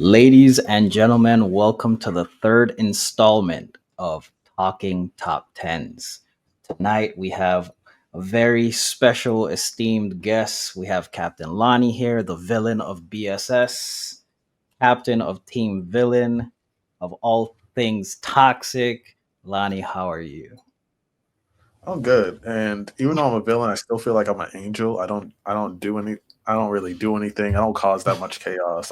Ladies and gentlemen, welcome to the third installment of Talking Top Tens. Tonight we have a very special, esteemed guest. We have Captain Lani here, the villain of B.S.S, captain of Team Villain of all things toxic. Lani, how are you? I'm good, and even though I'm a villain, I still feel like I'm an angel. I don't really do anything. I don't cause that much chaos.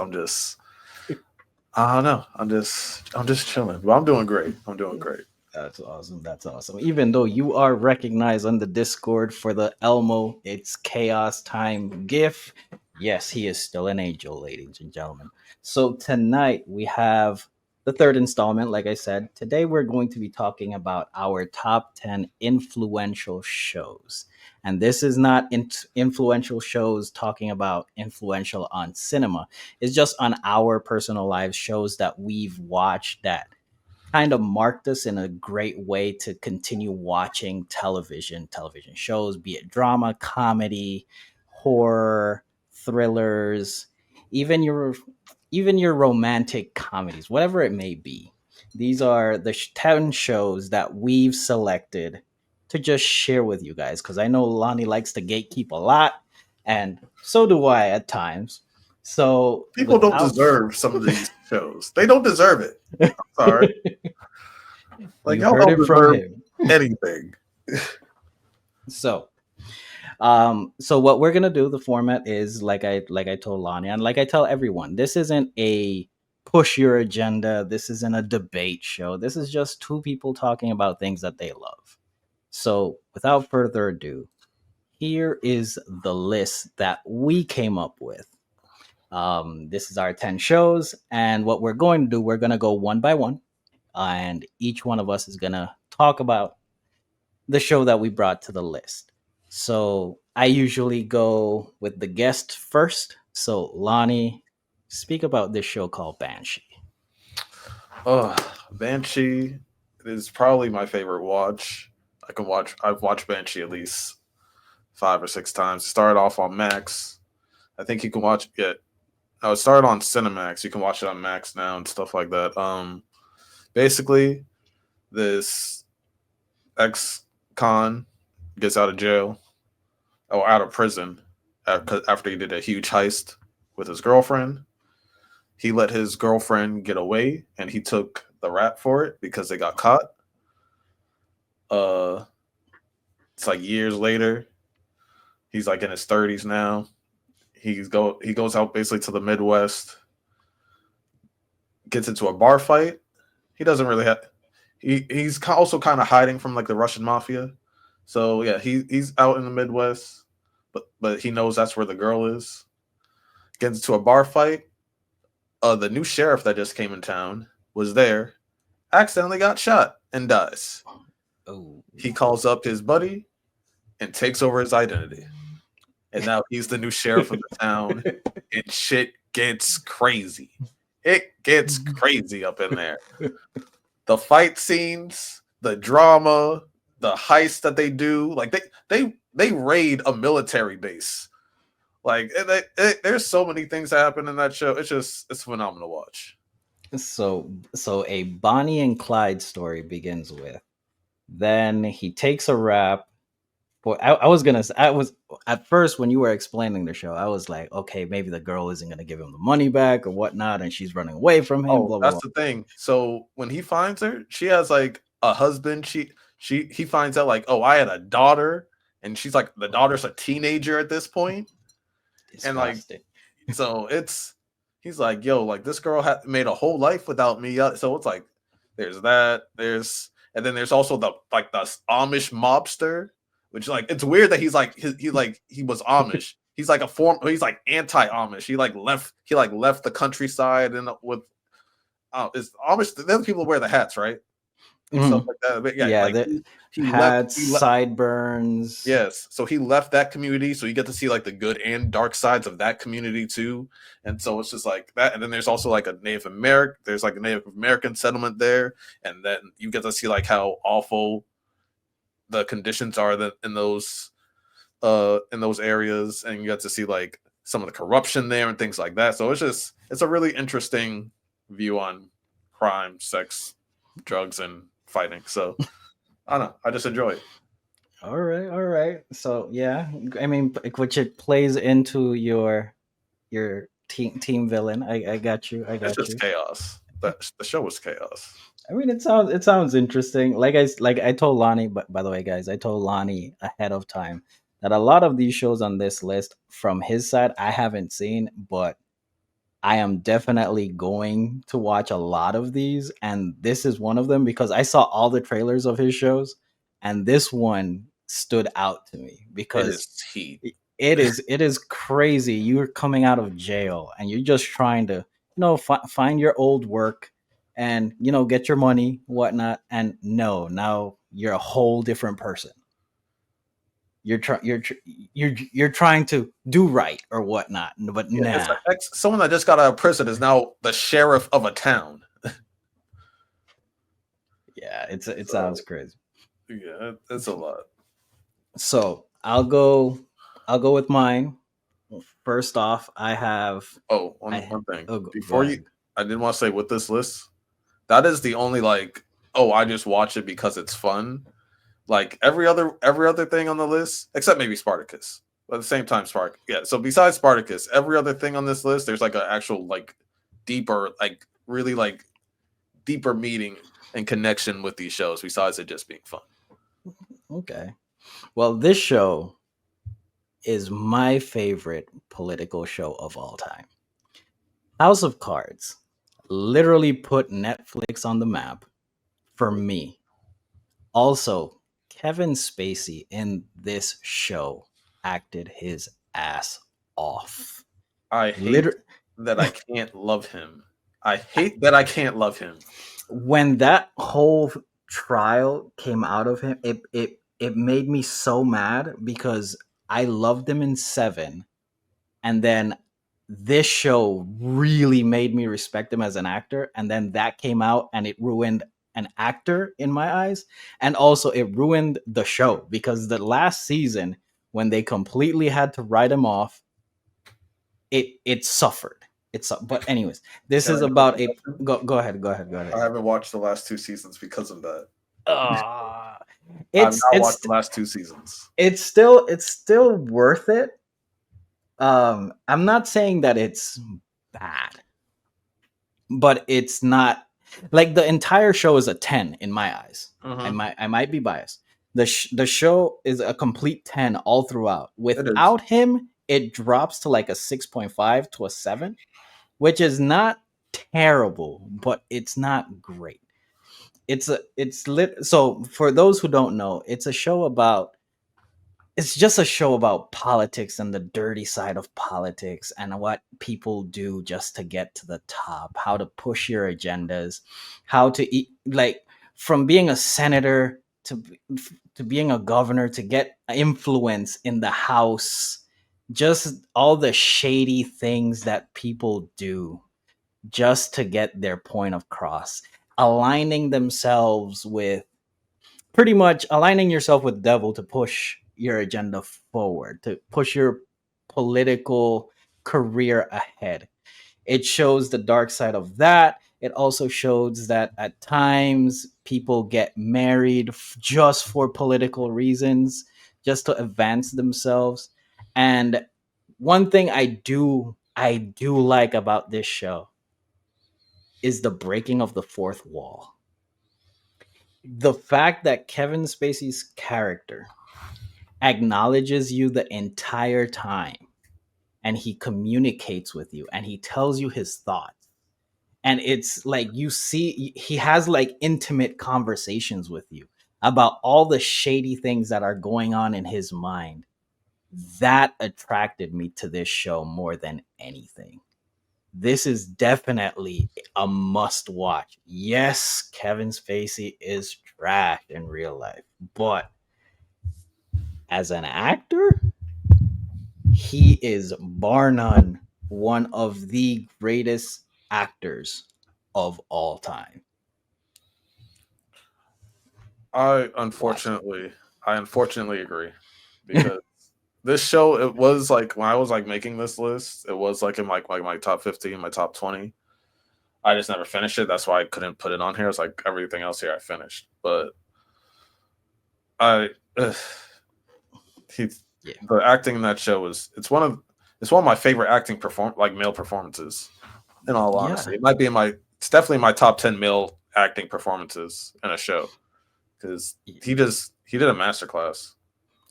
I don't know. I'm just chilling. But I'm doing great. I'm doing great. That's awesome. That's awesome. Even though you are recognized on the Discord for the Elmo, it's chaos time GIF. Yes, he is still an angel, ladies and gentlemen. So tonight we have the third installment. Like I said, today we're going to be talking about our top 10 influential shows. And this is not influential shows talking about influential on cinema. It's just on our personal lives, shows that we've watched that kind of marked us in a great way to continue watching television shows, be it drama, comedy, horror, thrillers, even your even your romantic comedies, whatever it may be. These are the 10 shows that we've selected to just share with you guys, because I know Lonnie likes to gatekeep a lot, and so do I at times. So People don't without deserve some of these shows. They don't deserve it. I'm sorry. Like you y'all heard don't it from deserve him. anything. So so what we're gonna do, the format is like I told Lonnie, and like I tell everyone, this isn't a push your agenda, this isn't a debate show. This is just two people talking about things that they love. So without further ado, here is the list that we came up with. This is our 10 shows, and what we're going to do, we're gonna go one by one, and each one of us is gonna talk about the show that we brought to the list. So I usually go with the guest first. So Lonnie, speak about this show called Banshee. Banshee is probably my favorite watch. I've watched Banshee at least 5 or 6 times. It started off on Max. I think you can watch it. No, it started on Cinemax. You can watch it on Max now and stuff like that. Basically, this ex-con gets out of jail or out of prison after he did a huge heist with his girlfriend. He let his girlfriend get away, and he took the rap for it because they got caught. Uh, it's like years later. He's like in his 30s now. He goes out basically to the Midwest, gets into a bar fight. He doesn't really have. He's also kind of hiding from like the Russian mafia. So yeah, he's out in the Midwest, but he knows that's where the girl is. Gets into a bar fight. The new sheriff that just came in town was there, accidentally got shot and dies. Oh, He calls up his buddy and takes over his identity. And now he's the new sheriff of the town, and shit gets crazy. It gets crazy up in there. The fight scenes, the drama, the heist that they do, like they raid a military base. Like there's so many things that happen in that show. It's phenomenal to watch. so a Bonnie and Clyde story begins with. Then he takes a rap. I was gonna. I was at first when you were explaining the show. I was like, okay, maybe the girl isn't gonna give him the money back or whatnot, and she's running away from him. Oh, Blah blah that's blah. the thing. So when he finds her, she has like a husband. He finds out like, oh, I had a daughter, and she's like the daughter's a teenager at this point, and like Disgusting. so it's he's like, yo, like this girl made a whole life without me. So it's like there's that, and then there's also the like the Amish mobster, which like it's weird that he was Amish. He's like he's like anti-Amish. He like left the countryside and with is Amish. Then people wear the hats, right, and stuff Mhm. like that. But yeah, Yeah, like the he left. hats, sideburns. Yes, so he left that community, so you get to see like the good and dark sides of that community too. And so it's just like that. And then there's also like a Native American. There's like a Native American settlement there, and then you get to see like how awful the conditions are that in those areas, and you get to see like some of the corruption there and things like that. So it's a really interesting view on crime, sex, drugs, and fighting. So I don't know. I just enjoy it. All right, all right. So yeah, I mean, which it plays into your team villain. I got you. I It's got just you. chaos. The show was chaos. I mean, it sounds interesting. Like I told Lonnie, but by the way, guys, I told Lonnie ahead of time that a lot of these shows on this list from his side I haven't seen, but I am definitely going to watch a lot of these, and this is one of them because I saw all the trailers of his shows, and this one stood out to me It because is heat. it is crazy. You're coming out of jail and you're just trying to find your old work and get your money whatnot, and no, now you're a whole different person. You're trying to do right or whatnot, but Yeah, it's nah. an someone that just got out of prison is now the sheriff of a town. Yeah, it sounds So crazy. yeah, it's a lot. So I'll go with mine. First off, I have Oh, one I one thing oh, go before you, ahead. I didn't want to say with this list. That is the only like, oh, I just watch it because it's fun. Like every other thing on the list, except maybe Spartacus. But at the same time, yeah. So besides Spartacus, every other thing on this list, there's like an actual like deeper, like really like deeper meaning and connection with these shows besides it just being fun. Okay. Well, this show is my favorite political show of all time. House of Cards literally put Netflix on the map for me. Also, Kevin Spacey in this show acted his ass off. I hate Liter- that I can't love him. I hate that I can't love him. when that whole trial came out of him, it made me so mad because I loved him in Seven, and then this show really made me respect him as an actor, and then that came out and it ruined an actor in my eyes, and also it ruined the show because the last season when they completely had to write him off, it suffered. But anyways, this Can is I make a about a confession? go ahead. I haven't watched the last two seasons because of that. uh, I've it's not watched it's the last two seasons. it's still worth it. I'm not saying that it's bad, but it's not like the entire show is a 10 in my eyes. Mm-hmm. I might be biased. The show is a complete 10 all throughout. It is. Without him, it drops to like a 6.5 to a 7, which is not terrible, but it's not great. It's lit. So for those who don't know, it's just a show about politics and the dirty side of politics and what people do just to get to the top, how to push your agendas, how to eat, like from being a senator to being a governor to get influence in the house, just all the shady things that people do just to get their point across, aligning themselves with pretty much aligning yourself with the devil to push your agenda forward, to push your political career ahead. It shows the dark side of that. It also shows that at times people get married just for political reasons, just to advance themselves. And one thing I do like about this show is the breaking of the fourth wall. The fact that Kevin Spacey's character acknowledges you the entire time, and he communicates with you and he tells you his thoughts, and it's like you see he has like intimate conversations with you about all the shady things that are going on in his mind. That attracted me to this show more than anything. This is definitely a must watch. Yes, Kevin Spacey is trash in real life, but as an actor, he is bar none one of the greatest actors of all time. I Watch unfortunately, I unfortunately agree because it. this show, it was like when I was like making this list, it was like in like my top 50 and my top 20. I just never finished it. That's why I couldn't put it on here. It's like everything else here I finished. But I he Yeah, the acting in that show is it's one of my favorite acting perform like male performances. In all yeah, honesty, it might be in my it's definitely my top 10 male acting performances in a show because he did a masterclass.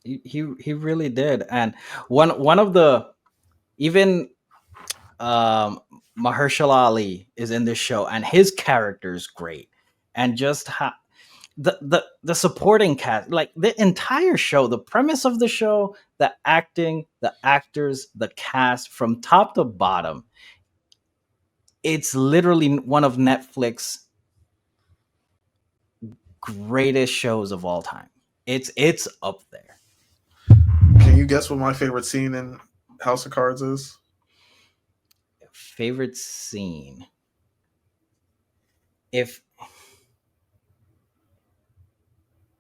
he really did. And one of the even um Mahershala Ali is in this show, and his character is great, and just how the supporting cast, like the entire show, the premise of the show, the acting, the actors, the cast from top to bottom, it's literally one of Netflix greatest shows of all time. It's up there. Can you guess what my favorite scene in House of Cards is? Favorite scene, if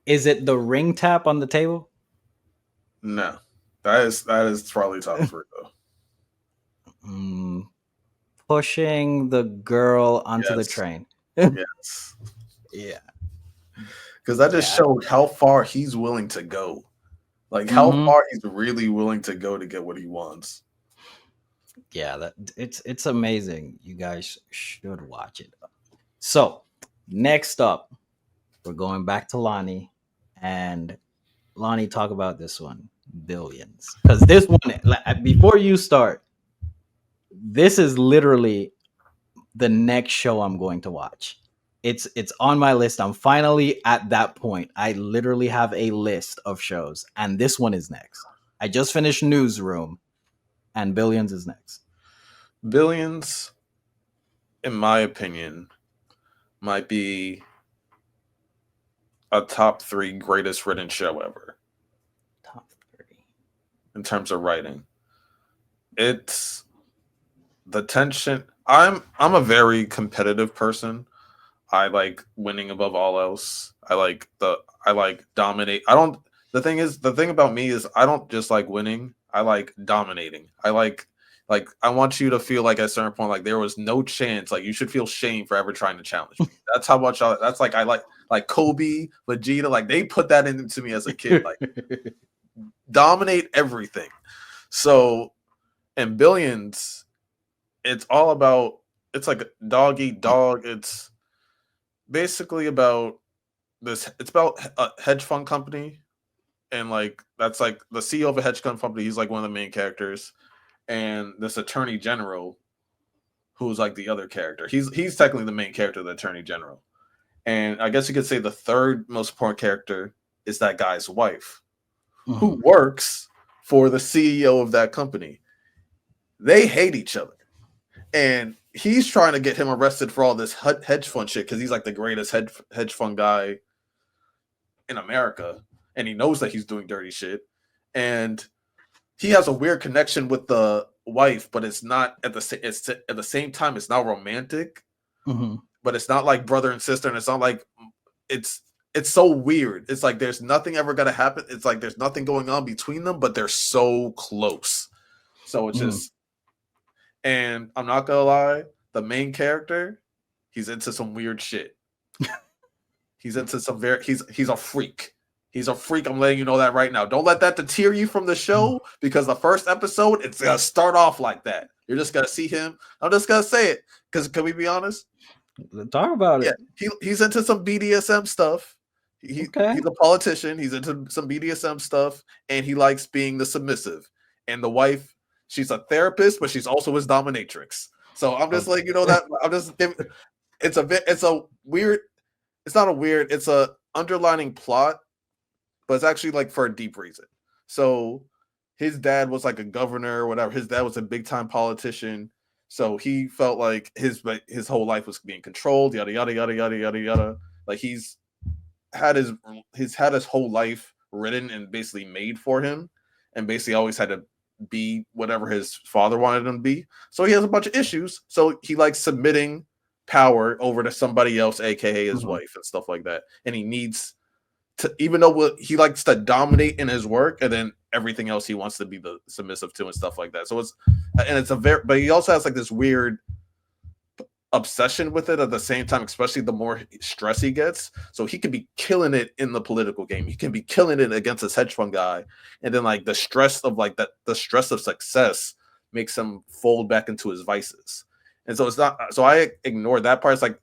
is it the ring tap on the table? No, that is probably top three though. Mm, pushing the girl onto the Yes, train. yes, Yeah, because that just yeah. showed how far he's willing to go. Like how Hmm. far he's really willing to go to get what he wants. Yeah, that it's amazing. You guys should watch it. So next up, we're going back to Lani, and Lani, talk about this one, Billions, because this one, before you start, this is literally the next show I'm going to watch. It's on my list. I'm finally at that point. I literally have a list of shows, and this one is next. I just finished Newsroom, and Billions is next. Billions, in my opinion, might be a top three greatest written show ever Top three. in terms of writing. It's the tension. I'm a very competitive person. I like winning above all else. I like dominate. I don't the thing about me is I don't just like winning. I like dominating. I like I want you to feel like at a certain point like there was no chance, like you should feel shame for ever trying to challenge me. That's how much that's like I like Kobe, Vegeta, like they put that into me as a kid. Like dominate everything. So in Billions, it's all about it's like dog eat dog. It's basically about this it's about a hedge fund company, and like that's like the CEO of a hedge fund company, he's like one of the main characters, and this attorney general who's like the other character. He's technically the main character, the attorney general. And I guess you could say the third most important character is that guy's wife, Mhm. who works for the CEO of that company. They hate each other. And he's trying to get him arrested for all this hedge fund shit because he's like the greatest hedge fund guy in America, and he knows that he's doing dirty shit. And he has a weird connection with the wife, but it's not at it's at the same time it's not romantic, Mhm. but it's not like brother and sister, and it's not like it's it's so weird. It's like there's nothing ever gonna happen. It's like there's nothing going on between them, but they're so close. So it's Mhm. just, and I'm not gonna lie, the main character, he's into some weird shit. He's into some very he's a freak. He's a freak. I'm letting you know that right now. Don't let that deter you from the show because the first episode it's gonna start off like that. You're just gonna see him. I'm just gonna say it because can we be honest? Talk about Yeah, it. he's into some BDSM stuff. Okay. He's a politician. He's into some BDSM stuff, and he likes being the submissive. And the wife, she's a therapist, but she's also his dominatrix. So I'm just like, Okay. you know that I'm just giving. It's a weird. It's not a weird. It's a underlining plot, but it's actually like for a deep reason. So his dad was like a governor or whatever. His dad was a big time politician. So he felt like his whole life was being controlled, yada yada yada yada yada yada. Like had he's had his whole life written and basically made for him, and basically always had to be whatever his father wanted him to be. So he has a bunch of issues. So he likes submitting power over to somebody else, aka his Mhm. wife and stuff like that. And he needs even though he likes to dominate in his work, and then everything else he wants to be the submissive to and stuff like that. So it's a very, but he also has like this weird obsession with it at the same time, especially the more stress he gets. So he can be killing it in the political game. He can be killing it against this hedge fund guy. And then like the stress of like that, the stress of success makes him fold back into his vices. And so it's not, so I ignore that part. It's like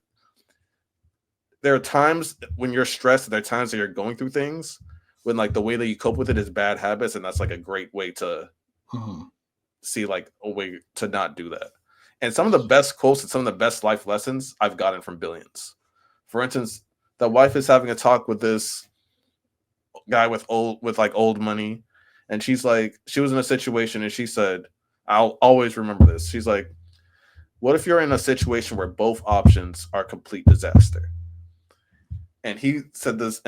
there are times when you're stressed, there are times that you're going through things when like the way that you cope with it is bad habits. And that's like a great way to Mhm. see like a way to not do that. And some of the best quotes and some of the best life lessons I've gotten from Billions. For instance, the wife is having a talk with this guy with like old money, and she's like, she was in a situation and she said, I'll always remember this. She's like, what if you're in a situation where both options are complete disaster? And he said this,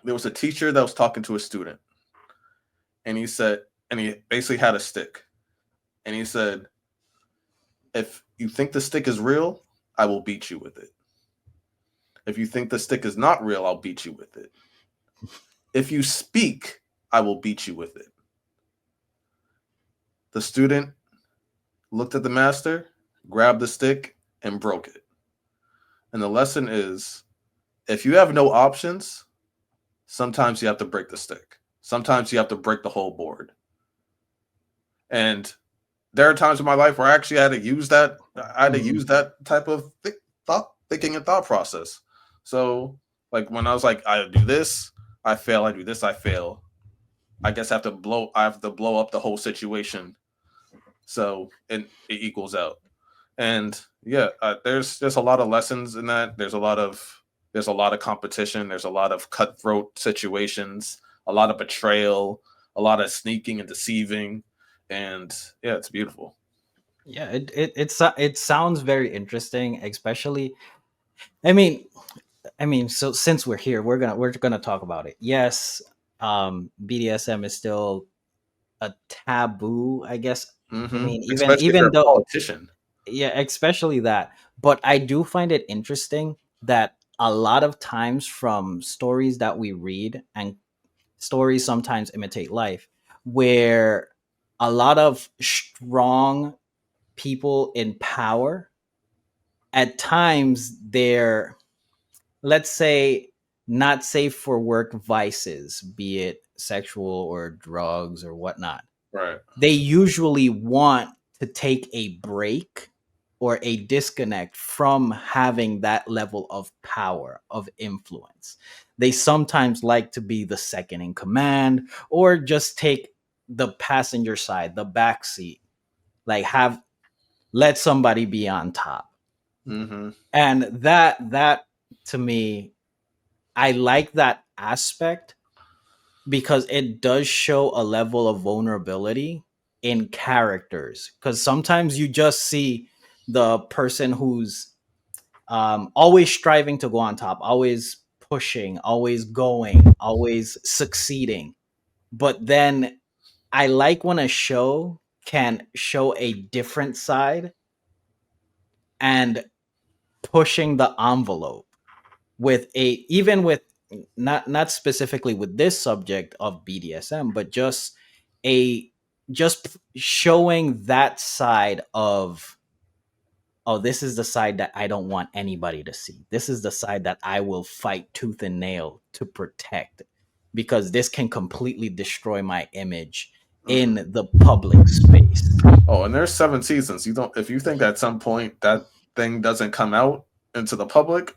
there was a teacher that was talking to a student, and he said, and he basically had a stick. And he said, if you think the stick is real, I will beat you with it. If you think the stick is not real, I'll beat you with it. If you speak, I will beat you with it. The student looked at the master, grabbed the stick, and broke it. And the lesson is, if you have no options, sometimes you have to break the stick. Sometimes you have to break the whole board. And there are times in my life where I actually had to use that. I had to use that type of thinking and thought process. So, like when I was like, I do this, I fail. I do this, I fail. I guess I have to blow. I have to blow up the whole situation, so it equals out. And yeah, there's a lot of lessons in that. There's a lot of competition. There's a lot of cutthroat situations. A lot of betrayal. A lot of sneaking and deceiving. And yeah, it's beautiful. Yeah, it sounds very interesting, especially. I mean, so since we're here, we're gonna talk about it. Yes, BDSM is still a taboo, I guess. I mean, Especially if you're even a though, politician. yeah, especially that. But I do find it interesting that a lot of times from stories that we read, and stories sometimes imitate life, where a lot of strong people in power, at times they're, let's say, not safe for work vices, be it sexual or drugs or whatnot. Right. They usually want to take a break or a disconnect from having that level of power, of influence. They sometimes like to be the second in command, or just take the passenger side, the back seat, like have, let somebody be on top. Mm-hmm. And that to me, I like that aspect, because it does show a level of vulnerability in characters, because sometimes you just see the person who's always striving to go on top, always pushing, always going, always succeeding. But then I like when a show can show a different side and pushing the envelope with a, even with, not specifically with this subject of BDSM, but just a, just showing that side of, oh, this is the side that I don't want anybody to see. This is the side that I will fight tooth and nail to protect, because this can completely destroy my image in Mm-hmm. the public space. Oh, and there's 7 seasons. You don't, if you think at some point that thing doesn't come out into the public,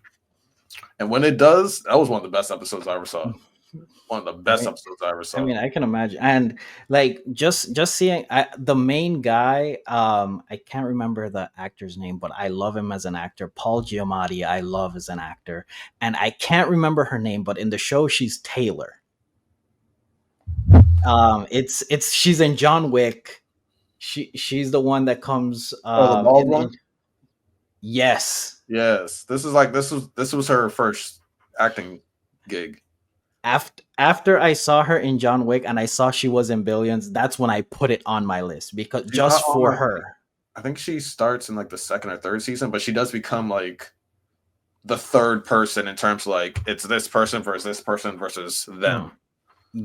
and when it does, that was one of the best episodes I ever saw. One of the I best mean, episodes I ever saw. I can imagine, and like just seeing the main guy. I can't remember the actor's name, but I love him as an actor. Paul Giamatti, I love as an actor, and I can't remember her name, but in the show she's Taylor. It's she's in John Wick. She's the one that comes Oh, the bald in, one. yes. Yes, this was her first acting gig. After I saw her in John Wick and I saw she was in Billions, that's when I put it on my list, because She's not just on. for her. I think she starts in like the second or third season, but she does become like the third person in terms of like it's this person versus Mhm. them.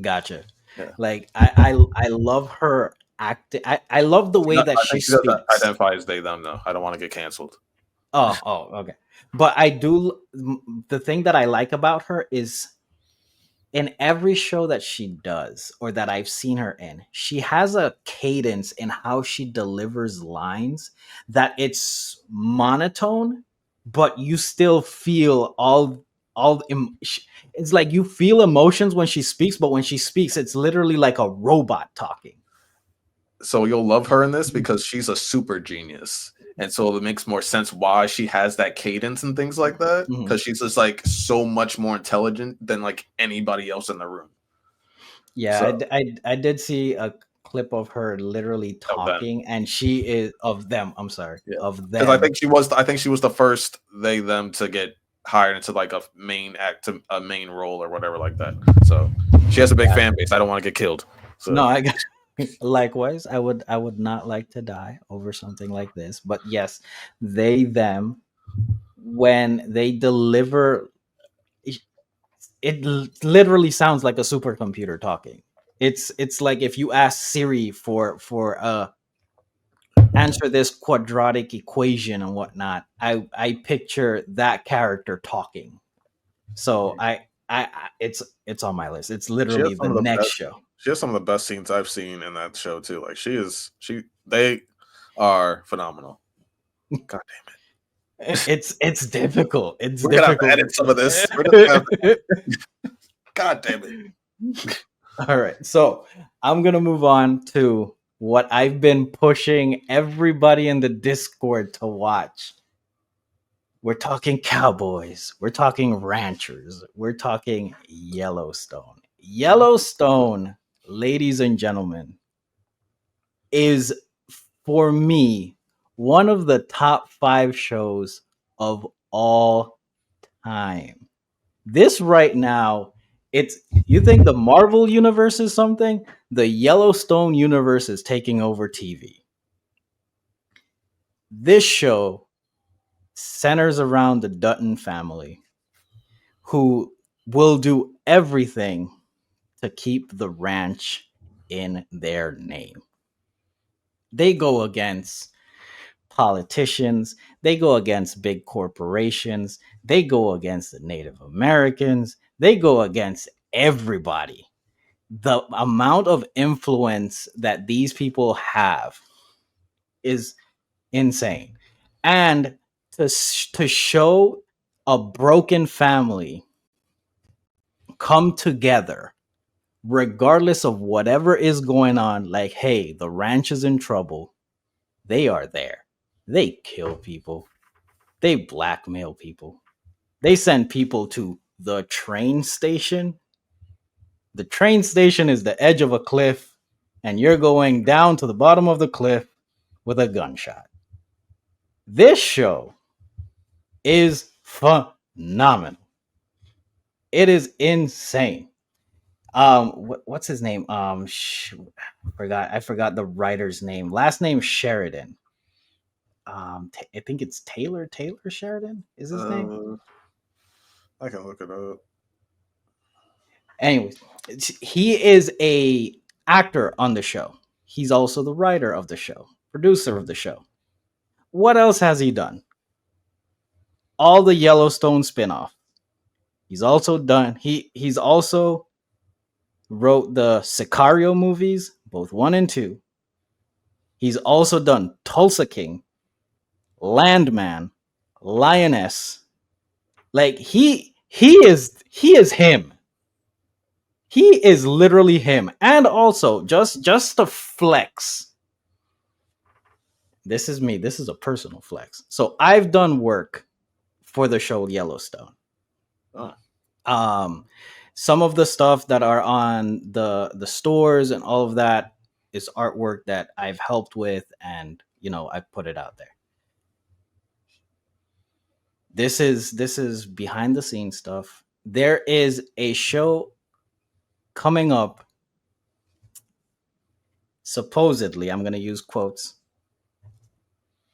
Gotcha. Yeah. Like I love her acting. I love the way that I she think she does speaks. identify as they them though. I don't want to get canceled. Okay. But I do the thing that I like about her is in every show that she does or that I've seen her in, she has a cadence in how she delivers lines that it's monotone, but you still feel it's like you feel emotions when she speaks, but when she speaks, it's literally like a robot talking. So you'll love her in this because she's a super genius. And so it makes more sense why she has that cadence and things like that. Mhm. Because she's just like so much more intelligent than like anybody else in the room. Yeah, So I did see a clip of her literally of them. talking, and she is of them. I'm sorry, Yeah. of Because them. I think she was the first they them to get hired into like a main act a main role or whatever like that. So she has a big fan Gotcha. base. I don't want to get killed. No, So I got likewise. I would not like to die over something like this. But yes, they them when they deliver, it literally sounds like a supercomputer talking. It's like if you ask Siri for answer this quadratic equation and whatnot. I picture that character talking. So it's on my list. It's she has literally the some of the next best show. she has some of the best scenes I've seen in that show too. Like she they are phenomenal. God damn it. It's difficult. It's We're gonna have to difficult. edit some of this. We're just gonna have to, God damn it. All right. So I'm gonna move on to what I've been pushing everybody in the Discord to watch. We're talking cowboys. We're talking ranchers. We're talking Yellowstone. Yellowstone, ladies and gentlemen, is for me one of the top 5 shows of all time. This right now, it's you think the Marvel universe is something? The Yellowstone universe is taking over TV. This show centers around the Dutton family who will do everything to keep the ranch in their name. They go against politicians, they go against big corporations, they go against the Native Americans, they go against everybody. The amount of influence that these people have is insane. And to show a broken family come together regardless of whatever is going on, like, hey, the ranch is in trouble, they are there. They kill people, they blackmail people, they send people to the train station. The train station is the edge of a cliff, and you're going down to the bottom of the cliff with a gunshot. This show is phenomenal. It is insane. What's his name? I forgot the writer's name. Last name Sheridan. I think it's Taylor Sheridan is his name. Uh, I can look it up. Anyways, he is a actor on the show. He's also the writer of the show, producer of the show. What else has he done? All the Yellowstone spin-off. He's also done he's also wrote the Sicario movies, both 1 and 2. He's also done Tulsa King, Landman, Lioness. Like he is him. He is literally him. And also just to flex. This is me. This is a personal flex. So I've done work for the show Yellowstone. Oh, Um some of the stuff that are on the stores and all of that is artwork that I've helped with, and I put it out there. This is behind the scenes stuff. There is a show coming up, supposedly, I'm going to use quotes,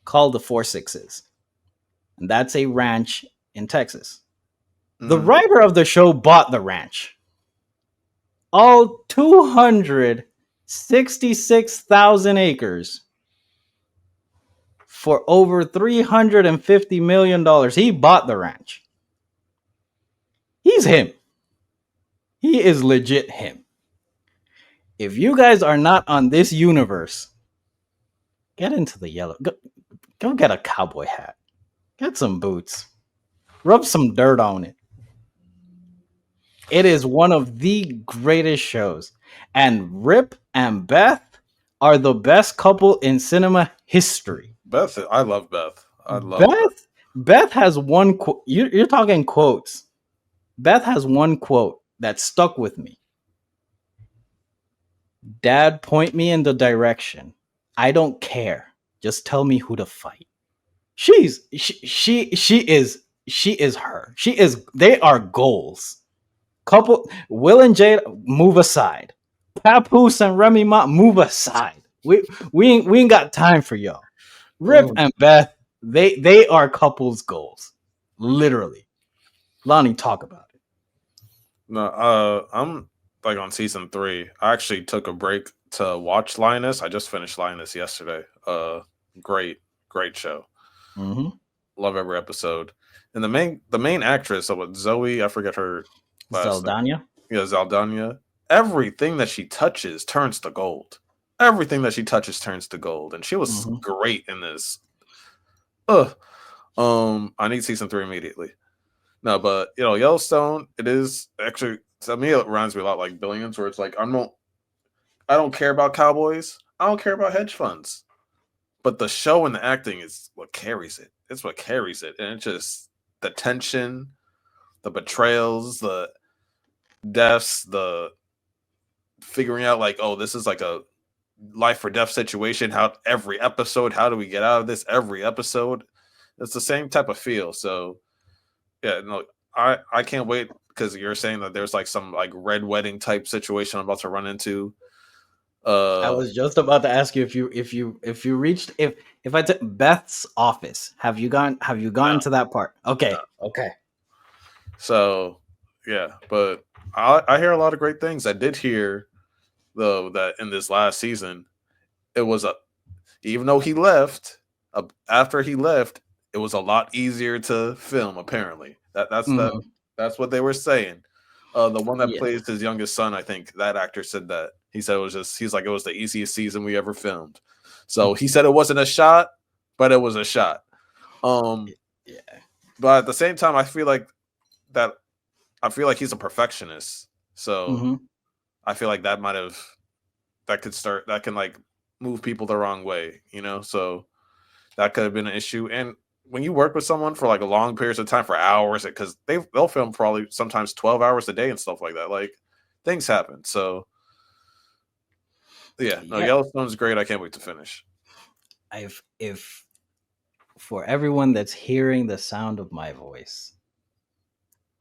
called the Four Sixes. And that's a ranch in Texas. The Mhm. writer of the show bought the ranch, all 266,000 acres, for over $350 million. He bought the ranch. He's him. He is legit him. If you guys are not on this universe, get into the yellow. Go get a cowboy hat. Get some boots. Rub some dirt on it. It is one of the greatest shows. And Rip and Beth are the best couple in cinema history. Beth, I love Beth. I love Beth. Beth has one quote. You're talking quotes. Beth has one quote that stuck with me. Dad, point me in the direction. I don't care. Just tell me who to fight. She is her. She is. They are goals. Couple Will and Jade move aside. Papoose and Remy Ma move aside. We ain't got time for y'all. Rip Um, and Beth, they are couples goals. Literally. Lani, talk about it. no, I'm like on season 3. I actually took a break to watch Linus. I just finished Linus yesterday. Great, great show. Mm-hmm. Love every episode. And the main actress, so what Zoe, I forget her last name. Zeldanya. Yeah, Zaldania. Everything that she touches turns to gold. Everything that she touches turns to gold, and she was Mm-hmm. great in this. I need season 3 immediately. No, but Yellowstone, it is actually to me it reminds me a lot like Billions, where it's like I don't care about cowboys, I don't care about hedge funds, but the show and the acting is what carries it. It's what carries it, and it's just the tension, the betrayals, the deaths, the figuring out like, oh, this is like a life or death situation. How every episode, how do we get out of this? Every episode, it's the same type of feel. So yeah, no, I can't wait because you're saying that there's like some like red wedding type situation I'm about to run into. I Uh, was just about to ask you if you reached if I took Beth's office. Have you gone no, to that part? no. Okay. Okay. So yeah, but I hear a lot of great things. I did hear though that in this last season, it was a even though he left, after he left, it was a lot easier to film. Apparently, Mm-hmm. that's what they were saying. The one that Yeah. plays his youngest son, I think that actor said that. He said it was just he's like it was the easiest season we ever filmed. So he said it wasn't a shot, but it was a shot. Um, Yeah. but at the same time, that I feel like he's a perfectionist. So Mm-hmm. I feel like that can like move people the wrong way, So that could have been an issue. And when you work with someone for like a long periods of time for hours, because they'll film probably sometimes 12 hours a day and stuff like that. Like things happen. So yeah, no, Yeah. Yellowstone's great. I can't wait to finish. If for everyone that's hearing the sound of my voice,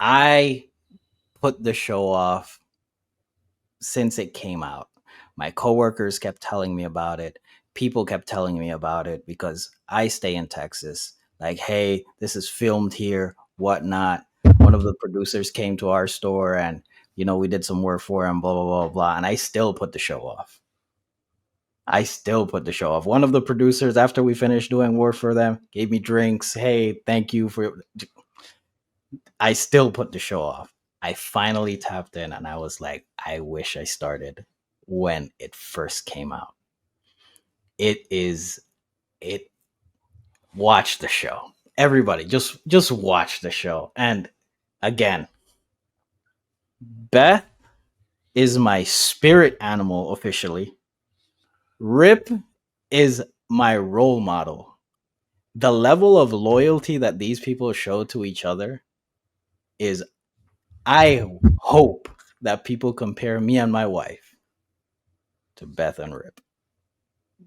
I put the show off since it came out. My coworkers kept telling me about it. People kept telling me about it because I stay in Texas. Like, hey, this is filmed here, whatnot. One of the producers came to our store and, we did some work for him, blah, blah, blah, blah. And I still put the show off. I still put the show off. One of the producers, after we finished doing work for them, gave me drinks. Hey, thank you for. I still put the show off. I finally tapped in and I was like, I wish I started when it first came out. It is it Watch the show. Everybody just watch the show. And again, Beth is my spirit animal officially. Rip is my role model. The level of loyalty that these people show to each other is, I hope that people compare me and my wife to Beth and Rip,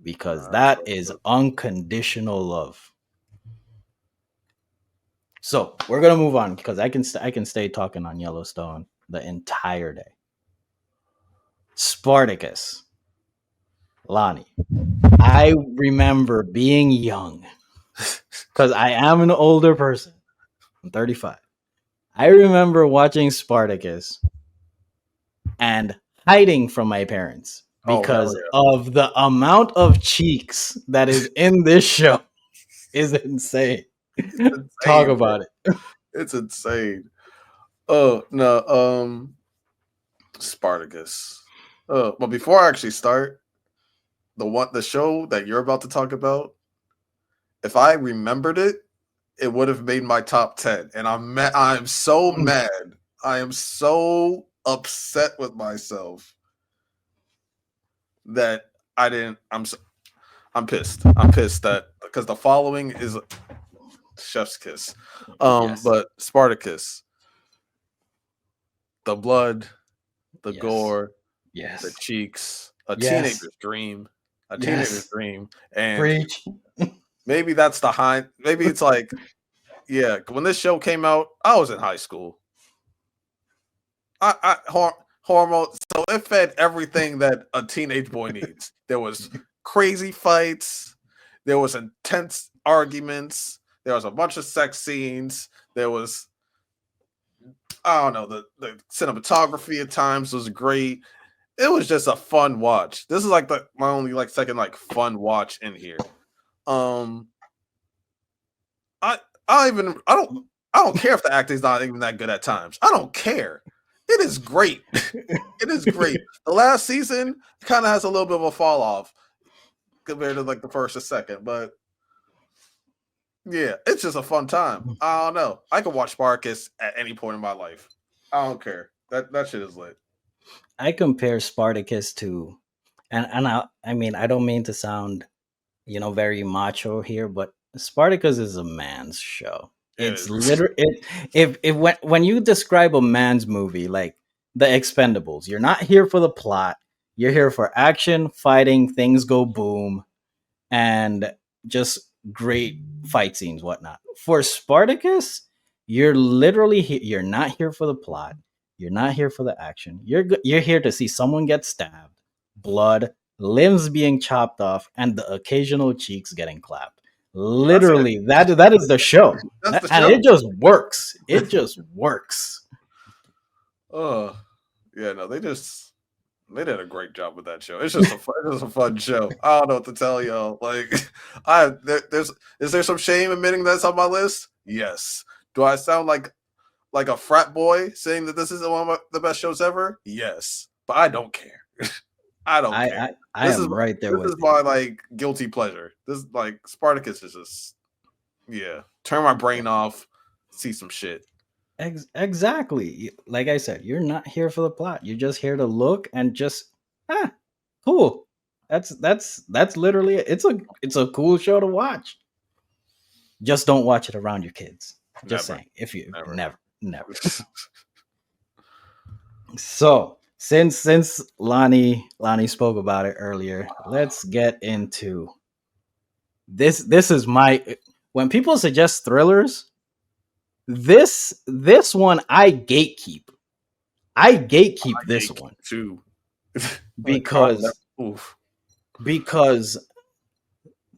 because that is unconditional love. So we're gonna move on because I can stay talking on Yellowstone the entire day. Spartacus, Lani. I remember being young because I am an older person. I'm 35. I remember watching Spartacus and hiding from my parents Oh hell because of the amount of cheeks that is in this show is insane. yeah, it's Talk insane, bro. about it. It's insane. Oh no, Spartacus. But before I actually start, the show that you're about to talk about, if I remembered it, it would have made my top 10. And I'm so mad. I am so upset with myself that I didn't. I'm pissed. I'm pissed that because the following is Chef's Kiss. Yes. But Spartacus, the blood, the Yes. gore, the Yes. cheeks, a Yes. teenager's dream, a teenager's Yes. dream, and Preach. maybe that's the high. Maybe it's like, yeah. When this show came out, I was in high school. Hormone. So it fed everything that a teenage boy needs. There was crazy fights. There was intense arguments. There was a bunch of sex scenes. There was, I don't know, the cinematography at times was great. It was just a fun watch. This is like my only like second like fun watch in here. Um, I I don't care if the acting's not even that good at times. I don't care. It is great. It is great. The last season kind of has a little bit of a fall off compared to like the first or second, but yeah, it's just a fun time. I don't know. I could watch Sparkus at any point in my life. I don't care. That shit is lit. I compare Spartacus to, and I mean, I don't mean to sound, very macho here, but Spartacus is a man's show. It It's is. literally if when you describe a man's movie like The Expendables, you're not here for the plot. You're here for action, fighting, things go boom, and just great fight scenes, whatnot. For Spartacus, you're not here for the plot. You're not here for the action. You're here to see someone get stabbed, blood, limbs being chopped off, and the occasional cheeks getting clapped. That's it. Literally, that is the show, That's the and it show. just works. It just works. Oh, yeah, no, they did a great job with that show. It's just a fun show. I don't know what to tell y'all. Like, there's is there some shame admitting that's on my list? Yes. Do I sound like a frat boy saying that this is one of the best shows ever? Yes, but I don't care. I don't I care. I, I am right there This with is you. my like guilty pleasure. This like Spartacus is just yeah. Turn my brain off. See some shit. Exactly. Like I said, you're not here for the plot. You're just here to look and just ah, cool. That's literally it. It's a cool show to watch. Just don't watch it around your kids. Just Never, saying. If you never. never. So since Lani spoke about it earlier, let's get into this. This is my when people suggest thrillers. This one I gatekeep. I gatekeep this Gatekeep one too. Like, because oof. because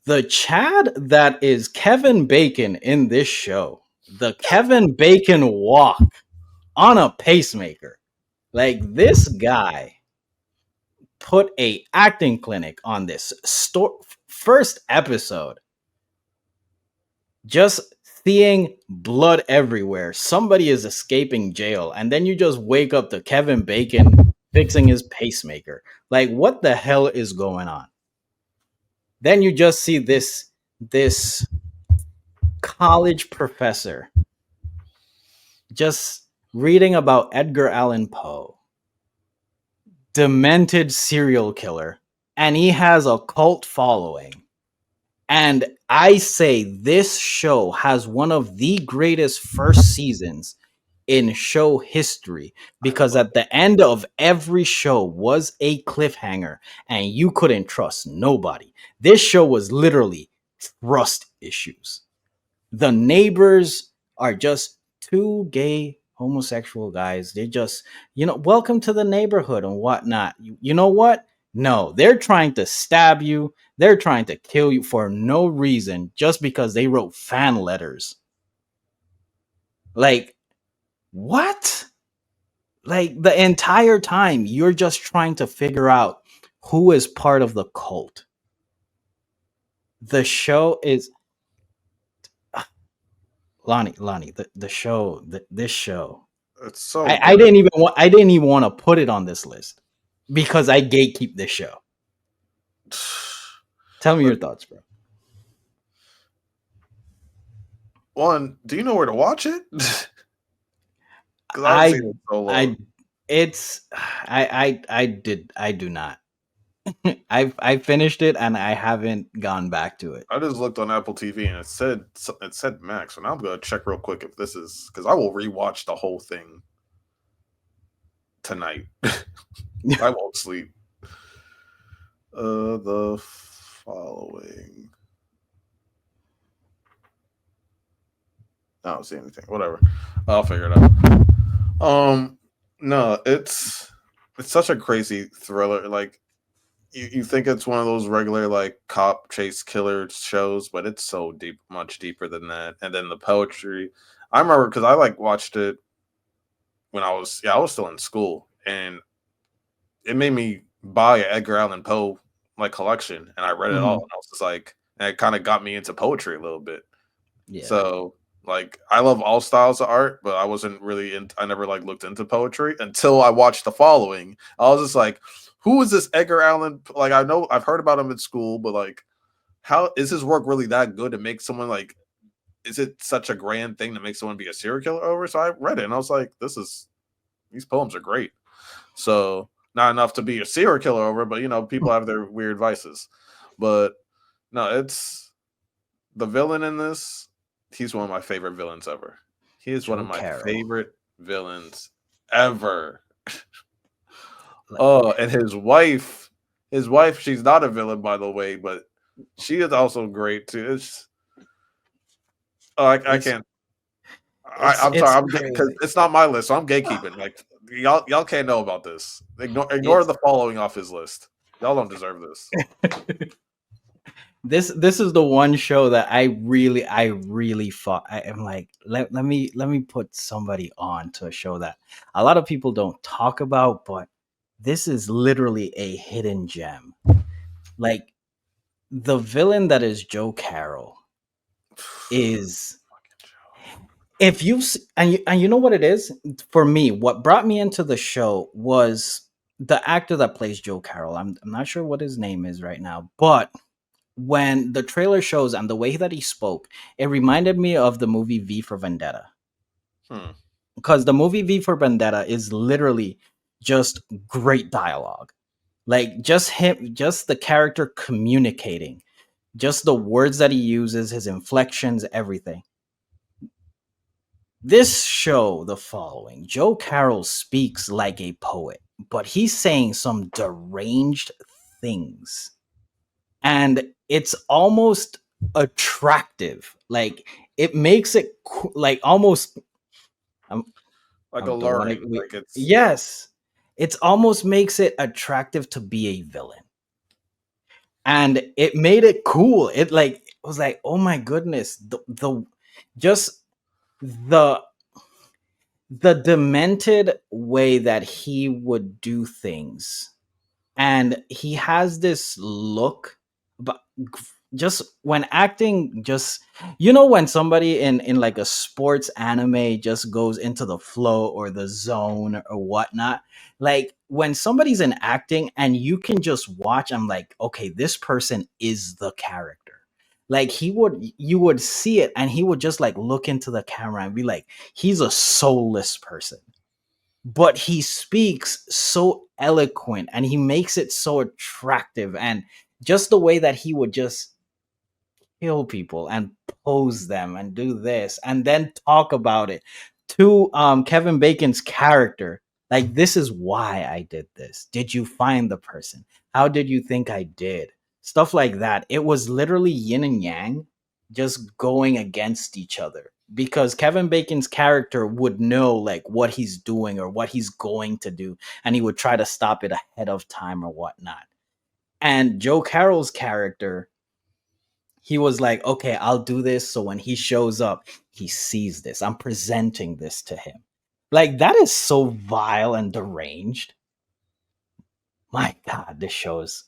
the Chad that is Kevin Bacon in this show, the Kevin Bacon walk on a pacemaker. Like this guy put a acting clinic on this first episode. Just seeing blood everywhere. Somebody is escaping jail and then you just wake up to Kevin Bacon fixing his pacemaker. Like what the hell is going on? Then you just see this college professor just reading about Edgar Allan Poe, demented serial killer, and he has a cult following. And I say this show has one of the greatest first seasons in show history I because love at the end of every show was a cliffhanger and you couldn't trust nobody. This show was literally trust issues. The neighbors are just two gay homosexual guys. They just, welcome to the neighborhood and whatnot. You know what? No, they're trying to stab you. They're trying to kill you for no reason just because they wrote fan letters. Like, what? Like, the entire time you're just trying to figure out who is part of the cult. The show is Lonnie, this show. It's so I good. didn't even want I didn't even want to put it on this list because I gatekeep this show. Tell me your But thoughts, bro. one, do you know where to watch it? Because I haven't seen I it in so long. I it's I do not. I finished it and I haven't gone back to it. I just looked on Apple TV and it said Max, and I'm gonna check real quick if this is because I will rewatch the whole thing tonight. I won't sleep. The following. I don't see anything. Whatever. I'll figure it out. No, it's such a crazy thriller. Like you think it's one of those regular like cop chase killer shows, but it's so deep, much deeper than that. And then the poetry. I remember because I like watched it when I was still in school, and it made me buy an Edgar Allan Poe like collection, and I read it all, Mhm. and I was just like, and it kind of got me into poetry a little bit. Yeah. So like I love all styles of art, but I wasn't really in I never like looked into poetry until I watched The Following. I was just like, who is this Edgar Allan? Like I know I've heard about him in school, but like how is his work really that good to make someone like is it such a grand thing to make someone be a serial killer over? So I read it and I was like, these poems are great. So not enough to be a serial killer over, but people have their weird vices. But no, it's the villain in this, he's one of my favorite villains ever. He is one of Joe my Carroll. favorite villains ever. Like, Oh, and his wife, she's not a villain by the way, but she is also great too. I it's can't. I'm it's sorry. Because crazy. it's not my list, so I'm gatekeeping. Like y'all can't know about this. Ignore It's the following off his list. Y'all don't deserve this. this is the one show that I really fought. I am like, let me put somebody on to a show that a lot of people don't talk about, but this is literally a hidden gem. Like, the villain that is Joe Carroll is, if you and you know what it is for me, what brought me into the show was the actor that plays Joe Carroll. I'm not sure what his name is right now, but when the trailer shows and the way that he spoke, it reminded me of the movie V for Vendetta. Hmm. Because the movie V for Vendetta is literally just great dialogue. Like, just the character communicating, just the words that he uses, his inflections, everything. This show, The Following, Joe Carroll speaks like a poet, but he's saying some deranged things. And it's almost attractive. Like, it makes it like almost. I'm, Like I don't want alluring. to. Like it's Yes, it's almost makes it attractive to be a villain, and it made it cool. It like was like, oh my goodness, the just the the demented way that he would do things, and he has this look, but just when acting, just, when somebody in like a sports anime just goes into the flow or the zone or whatnot, like when somebody's in acting and you can just watch, I'm like, okay, this person is the character. Like, you would see it and he would just like look into the camera and be like, he's a soulless person, but he speaks so eloquent and he makes it so attractive, and just the way that he would just kill people and pose them and do this and then talk about it to Kevin Bacon's character, like, this is why I did this. Did you find the person? How did you think I did? Stuff like that. It was literally yin and yang just going against each other, because Kevin Bacon's character would know like what he's doing or what he's going to do, and he would try to stop it ahead of time or whatnot. And Joe Carroll's character, He was like, okay, I'll do this. So when he shows up, he sees this. I'm presenting this to him. Like, that is so vile and deranged. My God, this show is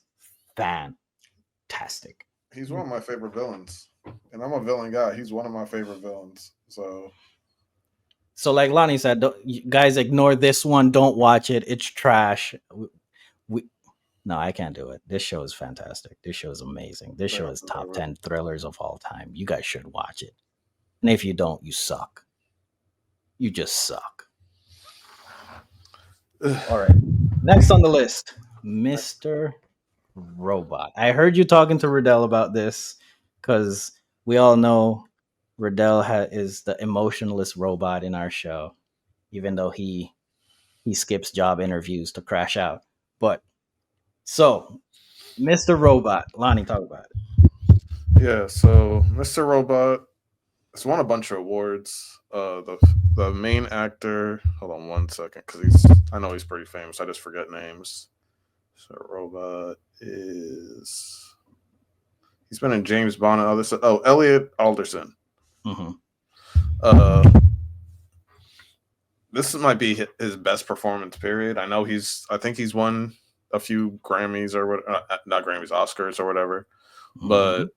fantastic. He's one of my favorite villains, and I'm a villain guy. He's one of my favorite villains. So So, like Lonnie said, you guys ignore this one. Don't watch it. It's trash. We, no, I can't do it. This show is fantastic. This show is amazing. This stay show off is the top river. 10 thrillers of all time. You guys should watch it. And if you don't, you suck. You just suck. All right. Next on the list, Mr. Robot. I heard you talking to Riddell about this because we all know Riddell is the emotionless robot in our show, even though he skips job interviews to crash out. But so, Mr. Robot, Lonnie, talk about it. Yeah, so Mr. Robot has won a bunch of awards. The main actor. Hold on one second, because I know he's pretty famous. I just forget names. So Robot is he's been in James Bond and other stuff. Oh, Elliot Alderson. Mm-hmm. Uh, this might be his best performance period. I think he's won a few Grammys or what, not Grammys, Oscars or whatever. Mm-hmm. But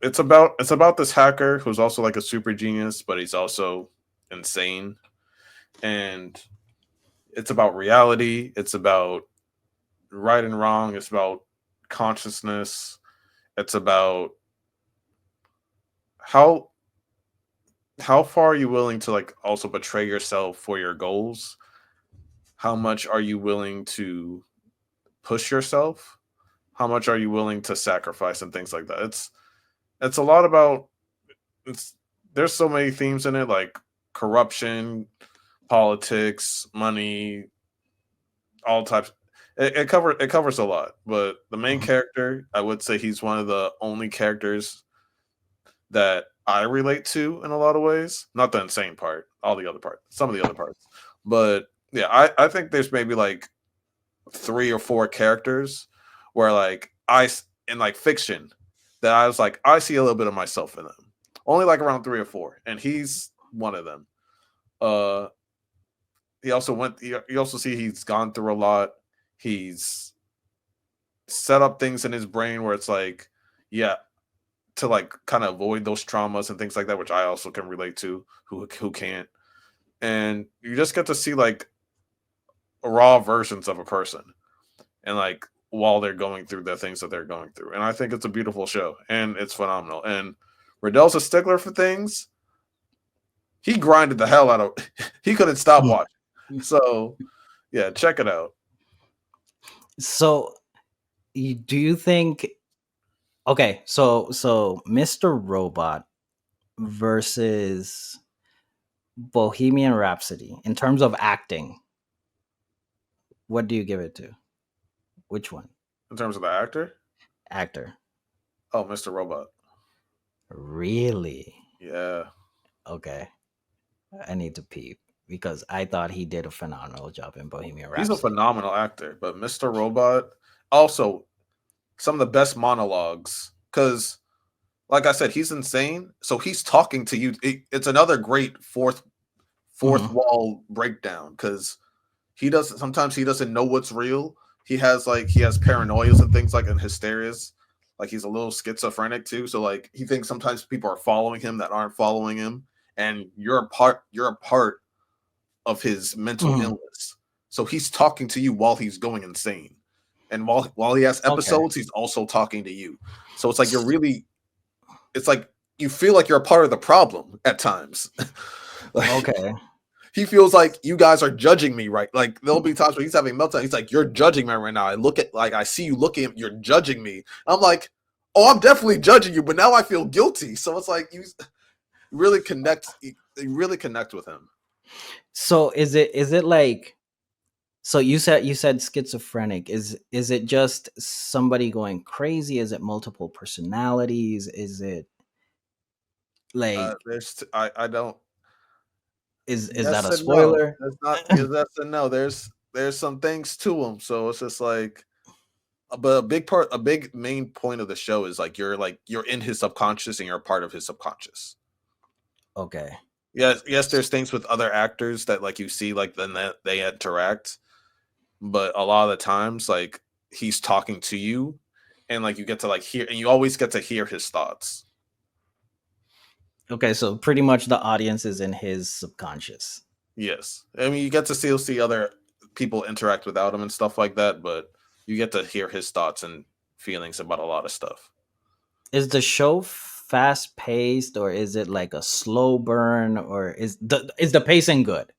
it's about this hacker who's also like a super genius, but he's also insane, and it's about reality. It's about right and wrong. It's about consciousness. It's about how how far are you willing to like also betray yourself for your goals? How much are you willing to push yourself? How much are you willing to sacrifice and things like that? It's a lot about it's there's so many themes in it, like corruption, politics, money, all types. It covers a lot, but the main Mm-hmm. character, I would say he's one of the only characters that I relate to in a lot of ways. Not the insane part, all the other parts, some of the other parts, but yeah, I think there's maybe like 3 or 4 characters where like in like fiction that I was like I see a little bit of myself in them. Only like around 3 or 4, and he's one of them. Uh, he also went. You also see he's gone through a lot. He's set up things in his brain where it's like, yeah, to like kind of avoid those traumas and things like that, which I also can relate to. Who can't? And you just get to see like raw versions of a person, and like while they're going through the things that they're going through. And I think it's a beautiful show, and it's phenomenal. And Riddell's a stickler for things. He grinded the hell out of. He couldn't stop watching. So yeah, check it out. So, do you think? Okay, so Mr. Robot versus Bohemian Rhapsody in terms of acting, what do you give it to? Which one? In terms of the actor, Actor. oh, Mr. Robot. Really? Yeah, Okay. I need to peep because I thought he did a phenomenal job in Bohemian he's a Rhapsody. phenomenal actor. But Mr. Robot, also some of the best monologues. Because, like I said, he's insane. So he's talking to you. It's another great fourth Hmm. wall breakdown. Because sometimes he doesn't know what's real. He has paranoias and things like and hysterias. Like he's a little schizophrenic too. So like he thinks sometimes people are following him that aren't following him, and you're a part of his mental Hmm. illness. So he's talking to you while he's going insane. And while he has Okay. episodes, he's also talking to you. So it's like it's like you feel like you're a part of the problem at times. Like Okay. he feels like you guys are judging me, right? Like there'll be times where he's having meltdown. He's like, "You're judging me right now." I see you looking at, you're judging me. I'm like, "Oh, I'm definitely judging you," but now I feel guilty. So it's like you really connect with him. So is it like, so you said schizophrenic. Is it just somebody going crazy? Is it multiple personalities? Is it like, I don't. is that Yes a and no. spoiler? There's not. Yes and no. There's some things to him. So it's just like but a big main point of the show is like you're in his subconscious and you're a part of his subconscious. Okay. Yes, yes. There's things with other actors that like you see like then that they interact, but a lot of the times like he's talking to you, and like you get to like hear, and you always get to hear his thoughts. Okay, so pretty much the audience is in his subconscious. Yes, I mean you get to still see other people interact without him and stuff like that, but you get to hear his thoughts and feelings about a lot of stuff. Is the show fast paced or is it like a slow burn or is the pacing good?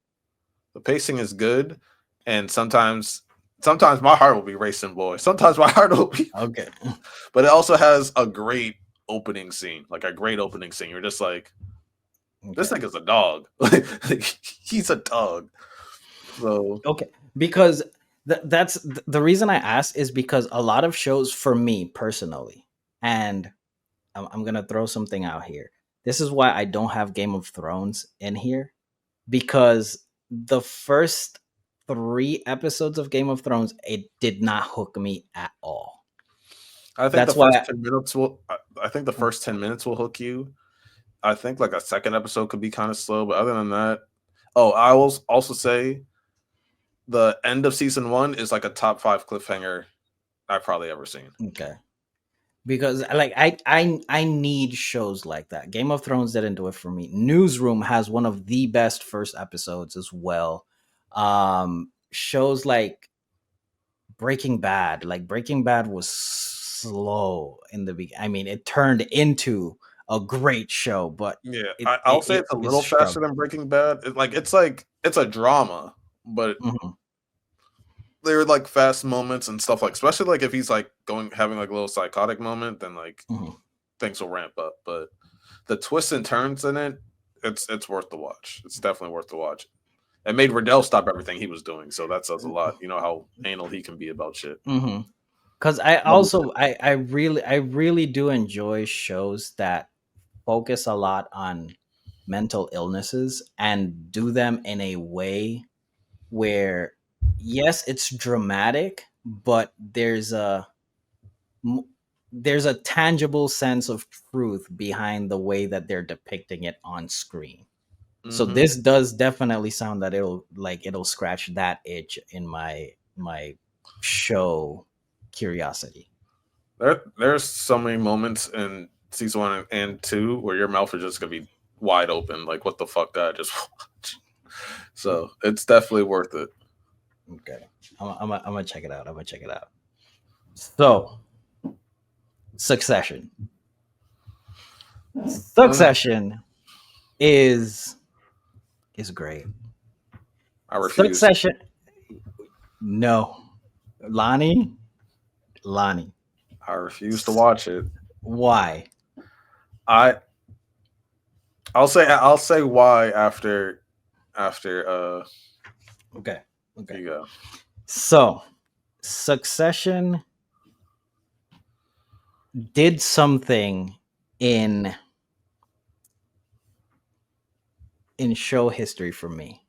The pacing is good, and sometimes my heart will be racing, boy. Sometimes my heart will be, Okay. but it also has a great opening scene, like a great opening scene. You're just like, this Okay. nigga's a dog. Like, he's a dog. So Okay. Because the reason I asked is because a lot of shows for me personally, and I'm gonna throw something out here. This is why I don't have Game of Thrones in here because the first 3 episodes of Game of Thrones it did not hook me at all. I think the That's first why 10 minutes will. I think the first 10 minutes will hook you. I think like a second episode could be kind of slow, but other than that, oh, I will also say the end of season one is like a top five cliffhanger I've probably ever seen. okay. Because like I need shows like that. Game of Thrones didn't do it for me. Newsroom has one of the best first episodes as well. Shows like Breaking Bad was slow in the beginning. I mean, it turned into a great show, but Yeah, it I'll it say it, it's a it little faster struggled. than Breaking Bad. Like it's a drama, but Mhm, there are like fast moments and stuff like, especially like if he's like going having like a little psychotic moment, then like mhm. things will ramp up. But the twists and turns in it, it's worth the watch. It's definitely worth the watch. It made Riddell stop everything he was doing, so that says a lot. You know how anal he can be about shit. Mhm. Because I really do enjoy shows that focus a lot on mental illnesses and do them in a way where yes it's dramatic but m- there's a tangible sense of truth behind the way that they're depicting it on screen. So Hmm. this does definitely sound that it'll scratch that itch in my show curiosity. There's so many moments in season one and two where your mouth is just gonna be wide open, like what the fuck did I just watch? So it's definitely worth it. Okay, I'm gonna check it out. I'm gonna check it out. So, Succession. Mm, Succession is is great. I refuse. Succession. No, Lani. Lani. I refuse to watch it. Why? I I'll say why after Okay. Okay. you go. So, Succession did something in in show history for me.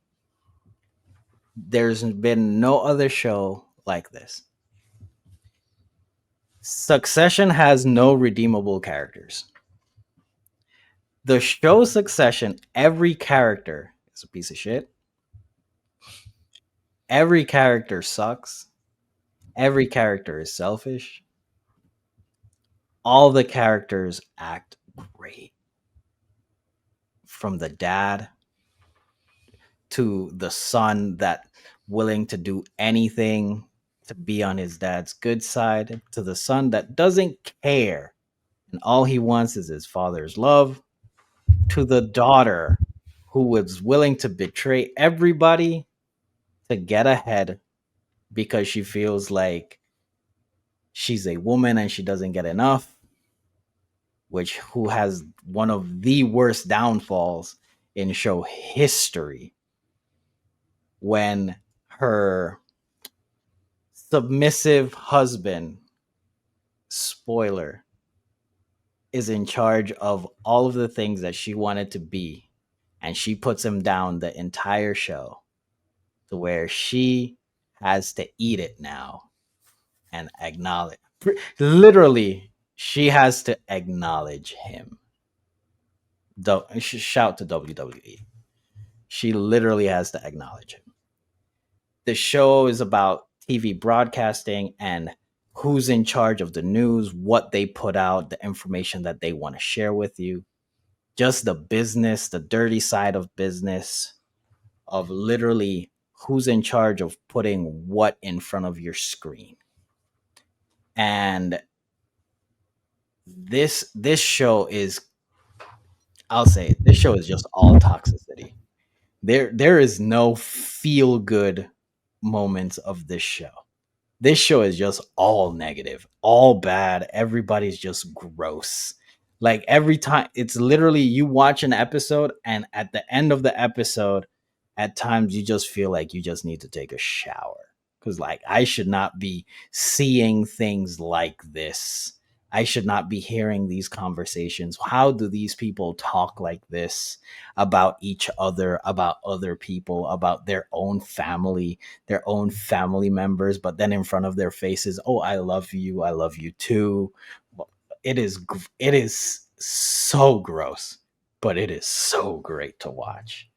There's been no other show like this. Succession has no redeemable characters. The show Succession, every character is a piece of shit. Every character sucks. Every character is selfish. All the characters act great. From the dad to the son that willing to do anything to be on his dad's good side to the son that doesn't care and all he wants is his father's love to the daughter who was willing to betray everybody to get ahead because she feels like she's a woman and she doesn't get enough, which who has one of the worst downfalls in show history when her submissive husband, spoiler, is in charge of all of the things that she wanted to be. And she puts him down the entire show to where she has to eat it now. and acknowledge. Literally, she has to acknowledge him. Shout to WWE. She literally has to acknowledge him. The show is about TV broadcasting and who's in charge of the news, what they put out, the information that they want to share with you, just the business, the dirty side of business, of literally who's in charge of putting what in front of your screen. And this show is, I'll say it, this show is just all toxicity. There is no feel good moments of this show. This show is just all negative, all bad. Everybody's just gross. Like every time, it's literally you watch an episode, and at the end of the episode, at times you just feel like you just need to take a shower. Because, like, I should not be seeing things like this. I should not be hearing these conversations. How do these people talk like this about each other, about other people, about their own family members, but then in front of their faces, oh, I love you too. It is so gross, but it is so great to watch.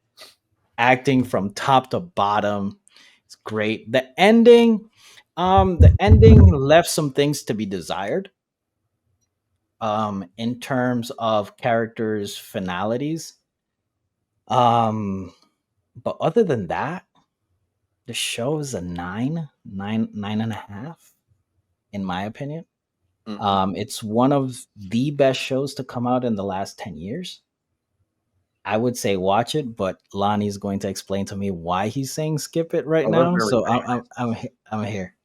Acting from top to bottom, it's great. The ending left some things to be desired. In terms of characters' finalities. Um, but other than that, the show is a nine and a half, in my opinion. Mm-hmm. It's one of the best shows to come out in the last 10 years. I would say watch it, but Lonnie's going to explain to me why he's saying skip it right Oh, there's now. very So many I'm here.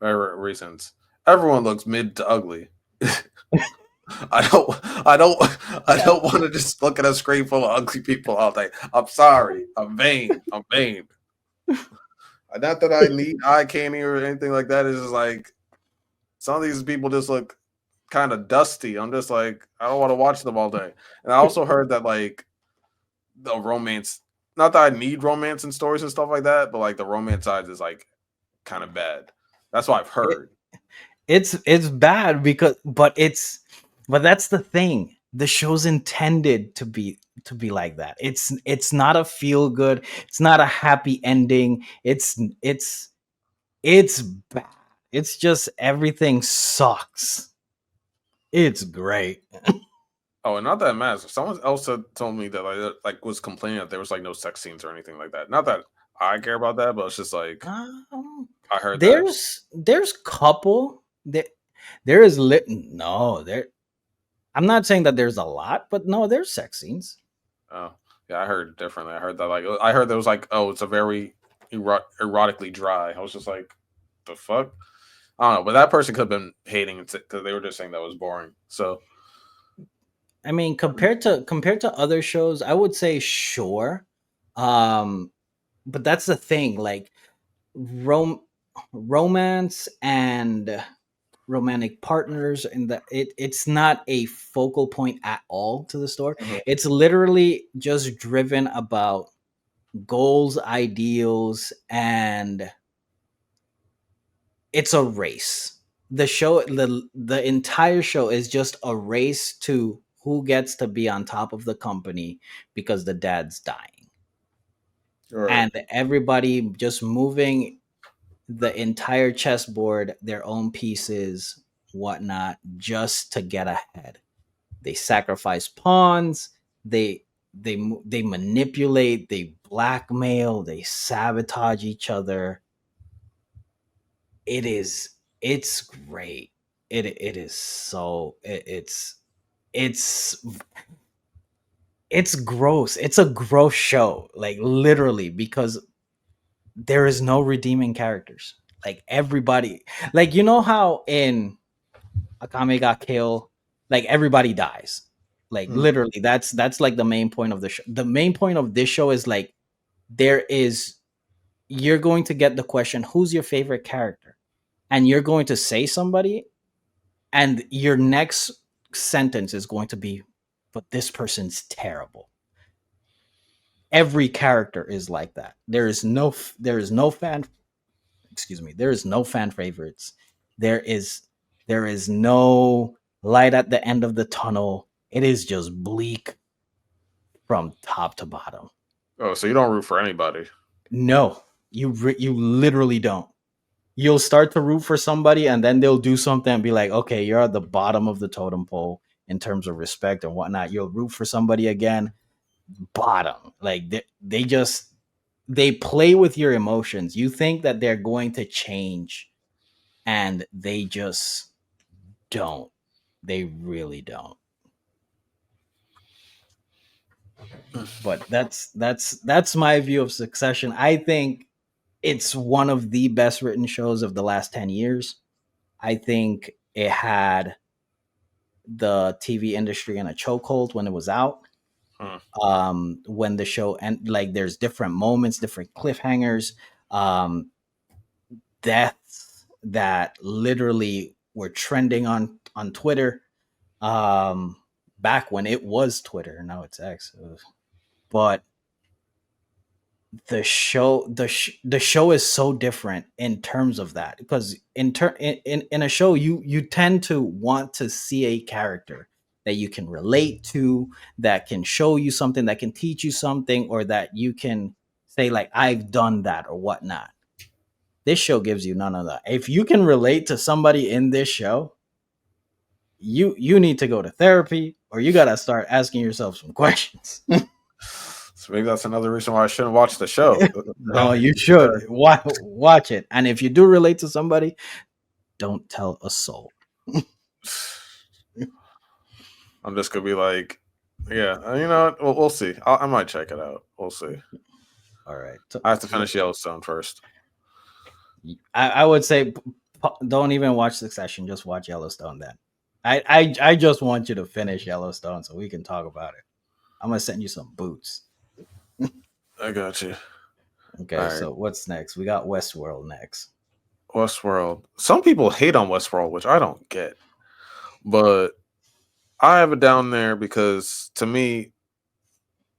reasons. Everyone looks mid to ugly. I don't, I don't, I don't want to just look at a screen full of ugly people all day. I'm sorry. I'm vain. I'm vain. Not that I need eye candy or anything like that. It's just like some of these people just look kind of dusty. I'm just like, I don't want to watch them all day. And I also heard that like the romance, not that I need romance and stories and stuff like that, but like the romance side is like kind of bad. That's what I've It, heard. it's bad because but that's the thing. The show's intended to be like that. It's not a feel good. It's not a happy ending. It's bad. It's just everything sucks. It's great. Oh, and not that it matters. Someone else told me that like was complaining that there was like no sex scenes or anything like that. Not that I care about that, but it's just like Um, I heard that. there's couple that there is lit. No, there. I'm not saying that there's a lot, but no, there's sex scenes. Oh, yeah, I heard differently. I heard that like I heard there was like, oh, it's a very erotically dry. I was just like, the fuck. I don't know, but that person could have been hating it because they were just saying that was boring. So I mean, compared to other shows, I would say sure. Um, but that's the thing, like rom romance and romantic partners and it's not a focal point at all to the story. mhm. It's literally just driven about goals, ideals, and it's a race. The entire show is just a race to who gets to be on top of the company because the dad's dying. Right. And everybody just moving the entire chessboard, their own pieces, whatnot, just to get ahead. They sacrifice pawns. They manipulate. They blackmail. They sabotage each other. It is it's great. It is so it's it's gross. It's a gross show, like literally, because there is no redeeming characters. Like everybody, like you know how in Akame got killed, like everybody dies. Like Mm. literally, that's like the main point of the show. The main point of this show is like there is you're going to get the question, who's your favorite character? And you're going to say somebody, and your next sentence is going to be, but this person's terrible. Every character is like that. There is no fan, excuse me, there is no fan favorites. There is there is no light at the end of the tunnel. It is just bleak from top to bottom. Oh, so you don't root for anybody. No, you literally don't. You'll start to root for somebody, and then they'll do something and be like, okay, you're at the bottom of the totem pole in terms of respect and whatnot. You'll root for somebody again, bottom. Like they just they play with your emotions. You think that they're going to change, and they just don't. They really don't. But that's my view of Succession. I think it's one of the best written shows of the last 10 years. I think it had the TV industry in a chokehold when it was out. Hmm. When the show and like there's different moments, different cliffhangers, um, deaths that literally were trending on Twitter. Back when it was Twitter, now it's X. But the show is so different in terms of that because in a show you tend to want to see a character that you can relate to, that can show you something, that can teach you something, or that you can say like I've done that or whatnot. This show gives you none of that. If you can relate to somebody in this show, you need to go to therapy, or you got to start asking yourself some questions. So maybe that's another reason why I shouldn't watch the show. No, you should watch it. And if you do relate to somebody, don't tell a soul. I'm just gonna be like, yeah, you know what? We'll see. I might check it out. We'll see. All right. I have to finish Yellowstone first. I would say don't even watch Succession. Just watch Yellowstone then. I just want you to finish Yellowstone so we can talk about it. I'm gonna send you some boots. I got you. All Okay, right, so what's next? We got Westworld next. Westworld. Some people hate on Westworld, which I don't get, but I have it down there because to me,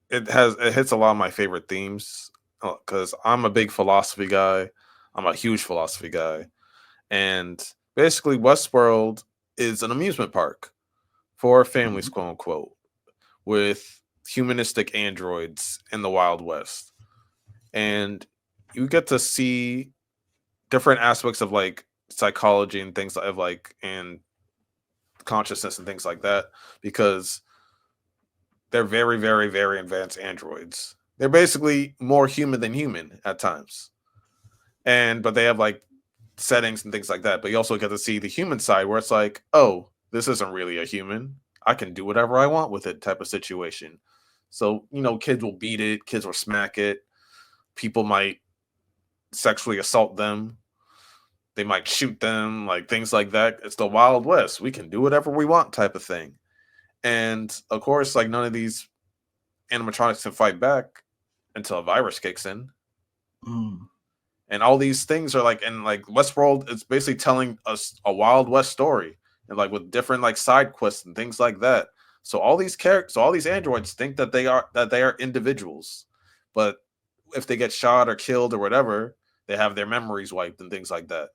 it hits a lot of my favorite themes. Because I'm a big philosophy guy. I'm a huge philosophy guy, and basically, Westworld is an amusement park for families, Mhm. quote unquote, with humanistic androids in the Wild West. And you get to see different aspects of like psychology and things of like and consciousness and things like that because they're very, very, very advanced androids. They're basically more human than human at times. And but they have like settings and things like that. But you also get to see the human side where it's like, oh, this isn't really a human. I can do whatever I want with it type of situation. So, kids will beat it, kids will smack it, people might sexually assault them, they might shoot them, like things like that. It's the Wild West. We can do whatever we want type of thing. And of course, like none of these animatronics can fight back until a virus kicks in. Mm. And all these things are like, and like Westworld, it's basically telling us a Wild West story, and like with different like side quests and things like that. So all these characters, so all these androids think that they are individuals, but if they get shot or killed or whatever, they have their memories wiped and things like that.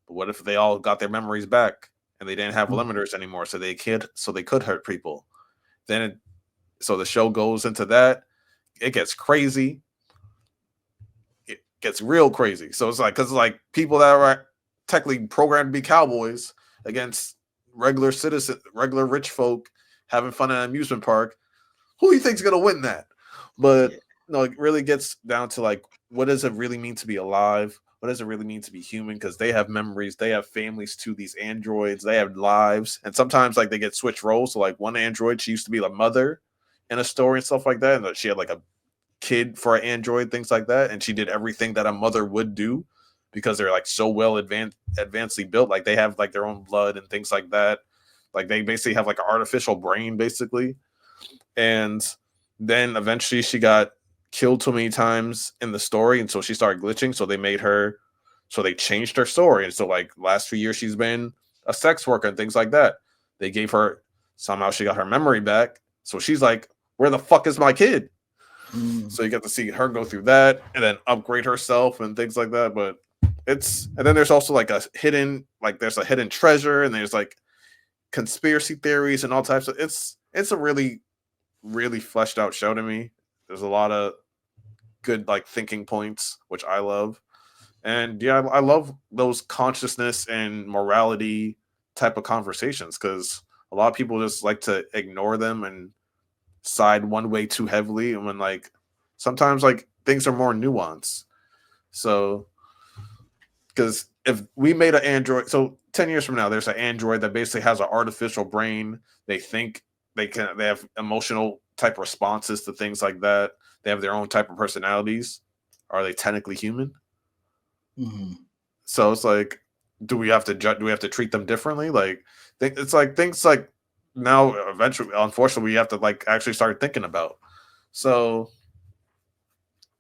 But what if they all got their memories back and they didn't have Mm. limiters anymore, so they could hurt people? Then so the show goes into that. It gets crazy. It gets real crazy. So it's like because like people that are technically programmed to be cowboys against regular rich folk having fun at an amusement park. Who do you think's gonna win that? But Yeah. no, it really gets down to like what does it really mean to be alive? What does it really mean to be human? Because they have memories, they have families to these androids, they have lives, and sometimes like they get switched roles. So like one android, she used to be the mother in a story and stuff like that, and she had like a kid for an android, things like that, and she did everything that a mother would do because they're like so well advancedly built. Like they have like their own blood and things like that. Like they basically have like an artificial brain, basically. And then eventually she got killed too many times in the story, and so she started glitching. So they changed her story, and so like last few years she's been a sex worker and things like that. They gave her somehow she got her memory back, so she's like, "Where the fuck is my kid?" Mm. So you get to see her go through that and then upgrade herself and things like that. But it's and then there's also like a hidden like there's a hidden treasure and there's like conspiracy theories and all types of it's a really fleshed out show to me. There's a lot of good like thinking points, which I love. And yeah, I love those consciousness and morality type of conversations because a lot of people just like to ignore them and side one way too heavily. And when like sometimes like things are more nuanced. So because if we made an android, so 10 years from now, there's an android that basically has an artificial brain. They think they have emotional type responses to things like that. They have their own type of personalities. Are they technically human? Mhm. So it's like, do we have to treat them differently? Like, it's like things like now eventually, unfortunately, we have to like actually start thinking about. So,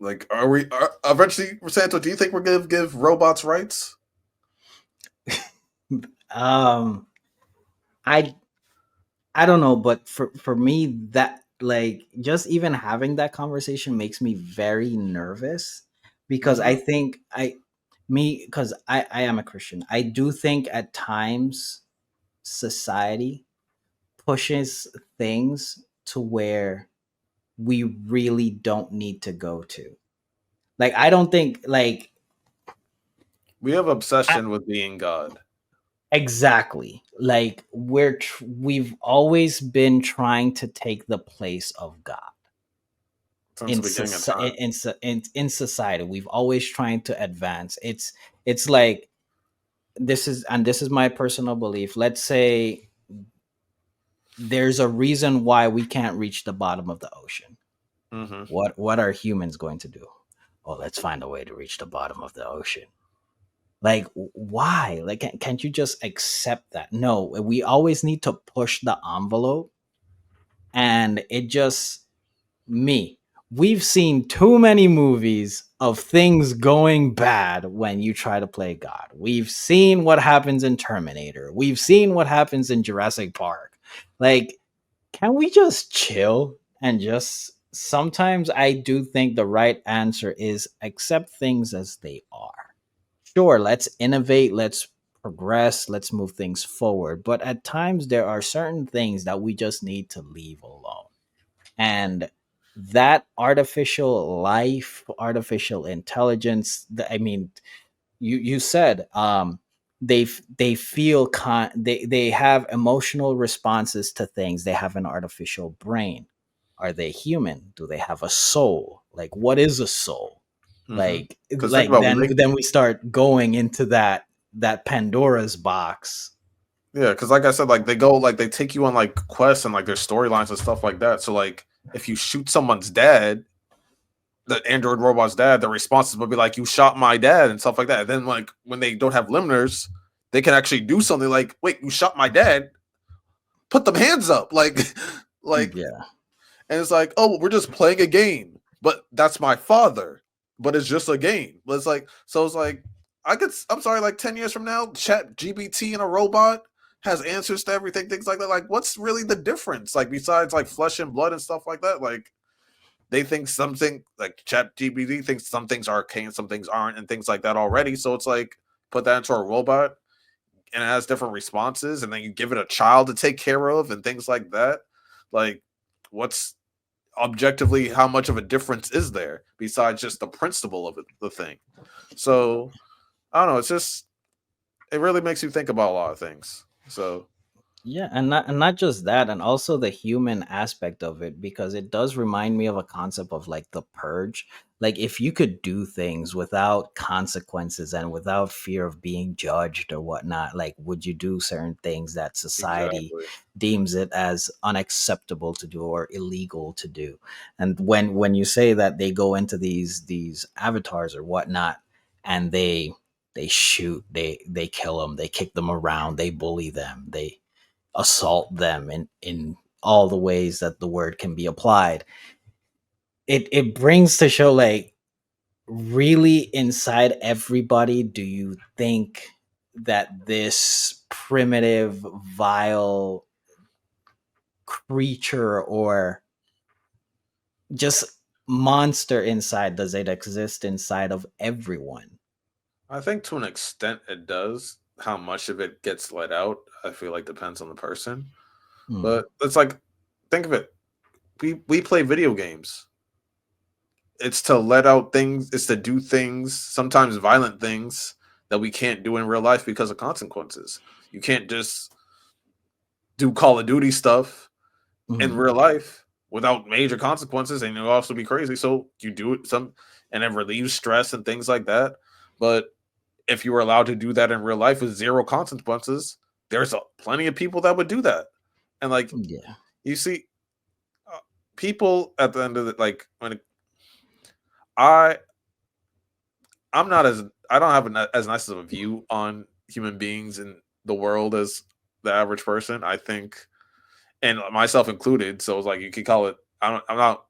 like, eventually, Santo? Do you think we're gonna give robots rights? um I I don't know, but for me, that like just even having that conversation makes me very nervous, because I Mm-hmm. think because I am a Christian. I do think at times society pushes things to where we really don't need to go to. Like I don't think like We have I, obsession with being God exactly, like we've always been trying to take the place of God since in the beginning of time. in society. We've always trying to advance. It's like this is my personal belief. Let's say there's a reason why we can't reach the bottom of the ocean. Mm-hmm. What are humans going to do? Oh, let's find a way to reach the bottom of the ocean. Like why? Like can't you just accept that? No, we always need to push the envelope, and it just me. We've seen too many movies of things going bad when you try to play God. We've seen what happens in Terminator. We've seen what happens in Jurassic Park. Like, can we just chill and just sometimes I do think the right answer is accept things as they are. Sure, let's innovate, let's progress, let's move things forward. But at times there are certain things that we just need to leave alone. And that artificial life, artificial intelligence, I mean, you said they feel they have emotional responses to things. They have an artificial brain. Are they human? Do they have a soul? Like what is a soul? Mm-hmm. Because think Like about when they then we start going into that Pandora's box. yeah, because like I said, like they go like they take you on like quests and like their storylines and stuff like that. So like if you shoot someone's dad, the android robot's dad, the responses will be like, "You shot my dad" and stuff like that. And then like when they don't have limiters, they can actually do something like, "Wait, you shot my dad? Put them hands up!" Like, like, Yeah. and it's like, "Oh, we're just playing a game," but that's my father. But it's just a game. But it's like, so it's like, I'm sorry, like 10 years from now, Chat GBT and a robot has answers to everything, things like that. Like, what's really the difference? Like, besides like flesh and blood and stuff like that, like they think something like ChatGPT thinks some things are arcane, some things aren't, and things like that already. So it's like put that into a robot and it has different responses, and then you give it a child to take care of and things like that. Like, what's objectively how much of a difference is there besides just the principle of it, the thing? So I don't know. It's just it really makes you think about a lot of things. So Yeah, and not just that, and also the human aspect of it, because it does remind me of a concept of like the purge. Like if you could do things without consequences and without fear of being judged or whatnot, like would you do certain things that society exactly. deems it as unacceptable to do or illegal to do? And when you say that they go into these avatars or whatnot, and they shoot, they kill them, they kick them around, they bully them, they assault them in all the ways that the word can be applied. It brings to show like really inside everybody do you think that this primitive vile creature or just monster inside, does it exist inside of everyone? I think to an extent it does. How much of it gets let out, I feel like depends on the person. Mm, But it's like, think of it. We play video games. It's to let out things. It's to do things, sometimes violent things that we can't do in real life because of consequences. You can't just do Call of Duty stuff in mhm. real life without major consequences, and you'll also be crazy. So you do it some, and it relieves stress and things like that. But if you were allowed to do that in real life with zero consequences, there's plenty of people that would do that. And like Yeah. you see, uh, people at the end of the like when it, I I'm not as I don't have as nice of a view on human beings in the world as the average person. I think, and myself included. So it's like you could call it. I'm not.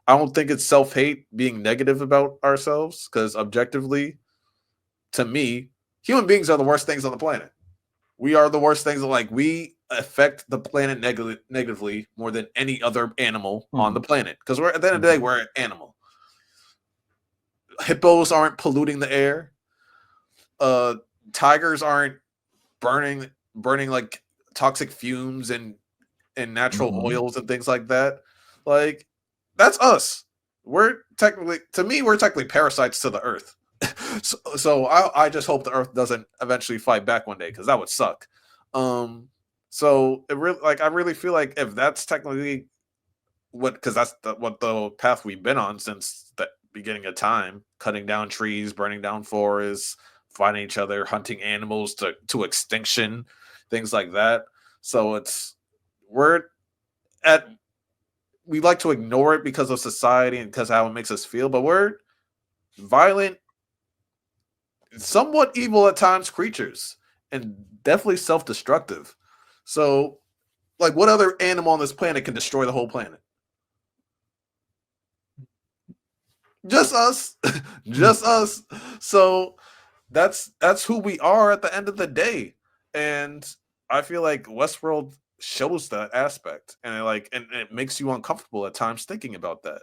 I don't think it's self hate being negative about ourselves because objectively, to me, human beings are the worst things on the planet. We are the worst things. Like we affect the planet negatively more than any other animal on the Mhm, planet because we're at the end of the day mhm, we're an animal. Hippos aren't polluting the air. Uh, Tigers aren't burning like toxic fumes and natural mhm. oils and things like that. Like that's us. We're technically, to me, we're technically parasites to the earth. So I just hope the earth doesn't eventually fight back one day because that would suck. Um, so it really like I really feel like if that's technically what because what the path we've been on since the beginning of time, cutting down trees, burning down forests, fighting each other, hunting animals to extinction, things like that. So it's we're at we like to ignore it because of society and because how it makes us feel, but we're violent, somewhat evil at times creatures, and definitely self-destructive. So, like, what other animal on this planet can destroy the whole planet? Just us, just us. So that's who we are at the end of the day, and I feel like Westworld shows that aspect, and it makes you uncomfortable at times thinking about that.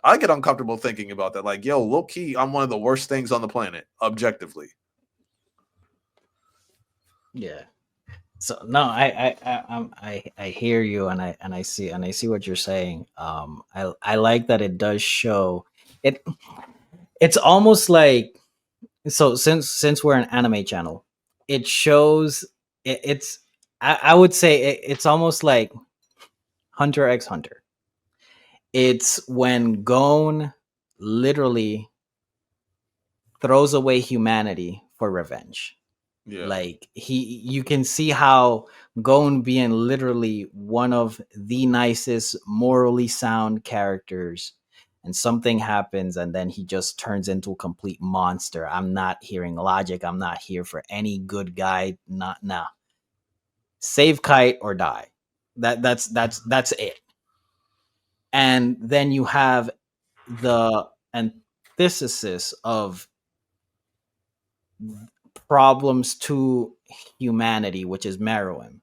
I get uncomfortable thinking about that. Like, yo, low key, I'm one of the worst things on the planet, objectively. Yeah. So no, I hear you, and I see what you're saying. I like that it does show it. It's almost like, so since we're an anime channel, it shows it's I would say it's almost like Hunter x Hunter. It's when Gon literally throws away humanity for revenge. Yeah, Like you can see how Gon, being literally one of the nicest, morally sound characters, and something happens and then he just turns into a complete monster. I'm not hearing logic. I'm not here for any good guy. Not now. Save Kite or die. That's it. And then you have the antithesis of problems to humanity, which is Meruem,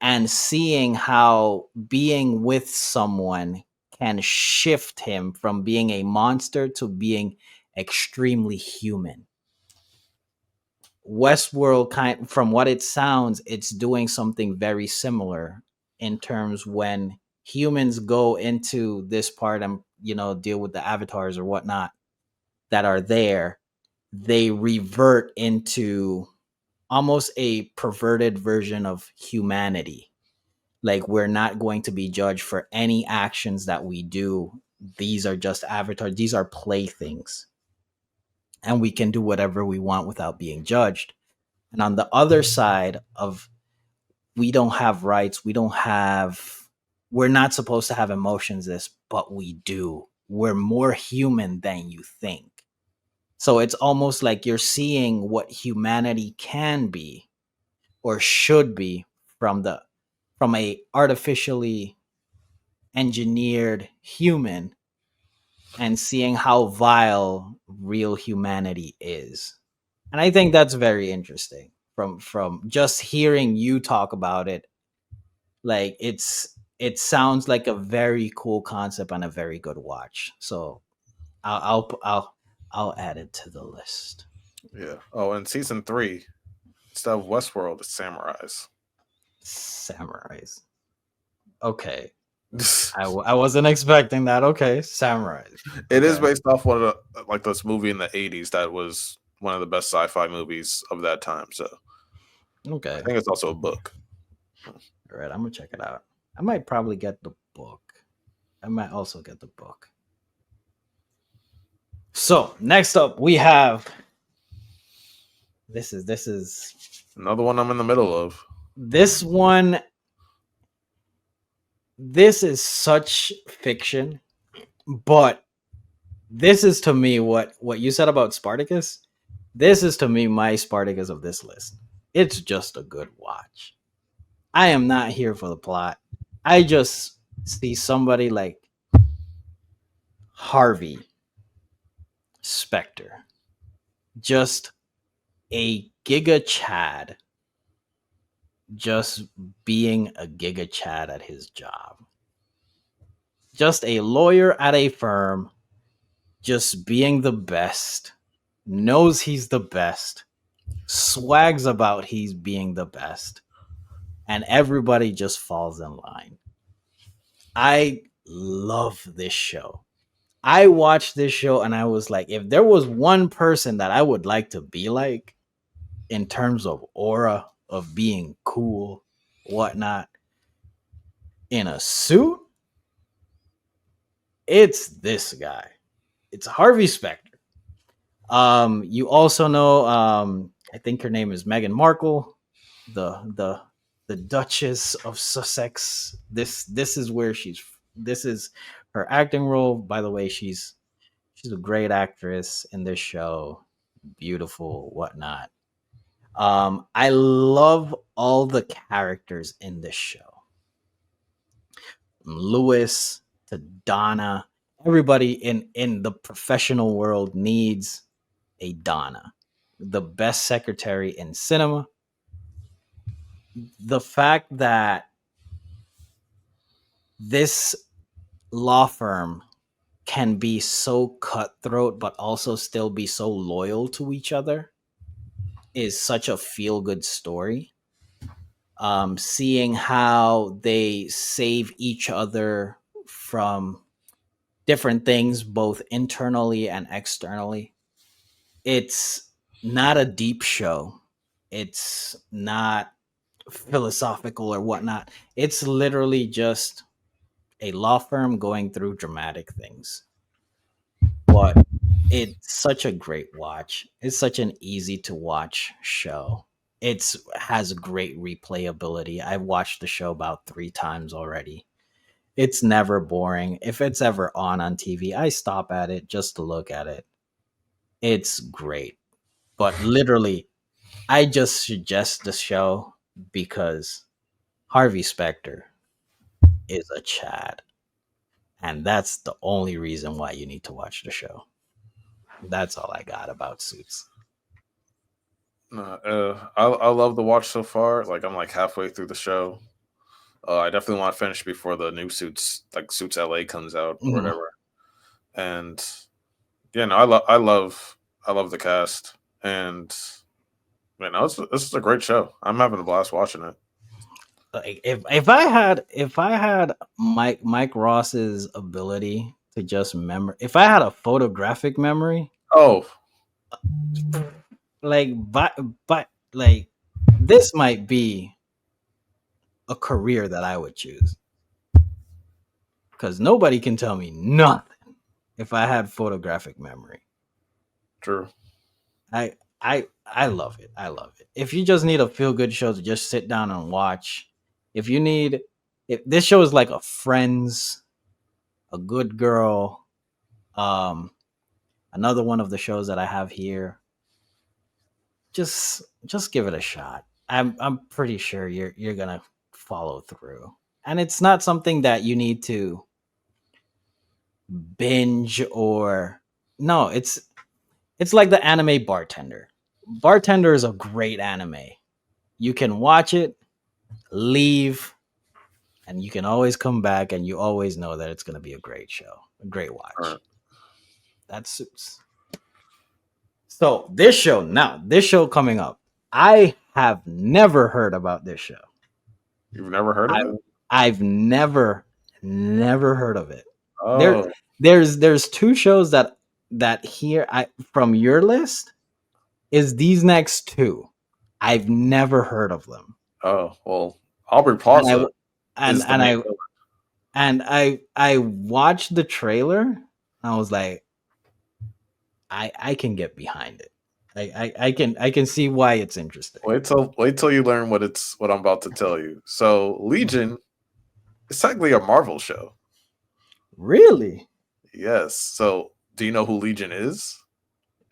and seeing how being with someone can shift him from being a monster to being extremely human. Westworld, kind from what it sounds, it's doing something very similar in terms when humans go into this part and deal with the avatars or whatnot that are there, they revert into almost a perverted version of humanity. Like, we're not going to be judged for any actions that we do. These are just avatars, these are playthings, and we can do whatever we want without being judged. And on the other side of, we don't have rights, we're not supposed to have emotions, this, but we do. We're more human than you think. So it's almost like you're seeing what humanity can be or should be from a artificially engineered human, and seeing how vile real humanity is. And I think that's very interesting from just hearing you talk about it. Like, it sounds like a very cool concept and a very good watch. So I'll I'll I'll, I'll add it to the list. Yeah. Oh, and season 3, instead of Westworld, it's Samurais. Samurais. Okay. I wasn't expecting that. Okay, samurais. It is Okay, based off one of like this movie in the 80s that was one of the best sci-fi movies of that time. So I okay. think it's also a book. All right, I'm gonna check it out. I might probably get the book. I might also get the book. So next up, we have this is Another one I'm in the middle of. this one. This is such fiction, but this is to me what you said about Spartacus. This is to me my Spartacus of this list. It's just a good watch. I am not here for the plot. I just see somebody like Harvey Specter, just a Giga Chad, just being a Giga Chad at his job. Just a lawyer at a firm, just being the best, knows he's the best, swags about he's being the best, and everybody just falls in line. I love this show. I watched this show and I was like, if there was one person that I would like to be like in terms of aura of being cool, whatnot, in a suit, it's this guy. It's Harvey Specter. You also know, I think her name is Meghan Markle, the Duchess of Sussex. This is where this is her acting role. By the way, she's a great actress in this show, beautiful, whatnot. I love all the characters in this show. From Lewis to Donna, everybody in the professional world needs a Donna, the best secretary in cinema. The fact that this law firm can be so cutthroat but also still be so loyal to each other is such a feel good story. Seeing how they save each other from different things, both internally and externally. It's not a deep show. It's not philosophical or whatnot. It's literally just a law firm going through dramatic things. But it's such a great watch. It's such an easy to watch show. It's has great replayability. I've watched the show about 3 times already. It's never boring. If it's ever on TV, I stop at it just to look at it. It's great. But literally, I just suggest the show because Harvey Specter is a Chad. And that's the only reason why you need to watch the show. That's all I got about Suits. I love the watch so far. Like I'm like halfway through the show. I definitely want to finish before the new Suits, like Suits LA, comes out or Mhm. whatever. And yeah, no, I love the cast, and you know, this is a great show. I'm having a blast watching it. Like if I had Mike Ross's ability to just remember, if I had a photographic memory, Oh, like but like this might be a career that I would choose because nobody can tell me nothing if I had photographic memory. true. I love it. I love it. If you just need a feel good show to just sit down and watch, if you need, if this show is like a Friends, a Good Girl, um, another one of the shows that I have here, just give it a shot. I'm pretty sure you're gonna follow through, and it's not something that you need to binge or no. It's like the anime Bartender. Bartender is a great anime. You can watch it, leave, and you can always come back, and you always know that it's going to be a great show, a great All right. watch. That suits. So this show coming up, I have never heard about this show. You've never heard of I it? I've never heard of it. There Oh, there's two shows that here I from your list is these next two. I've never heard of them. oh, well, Aubrey And I Plaza and is the and main I I watched the trailer. And I was like, I can get behind it. I can see why it's interesting. wait till you learn what I'm about to tell you. So Legion is technically a Marvel show. Really? Yes. So do you know who Legion is?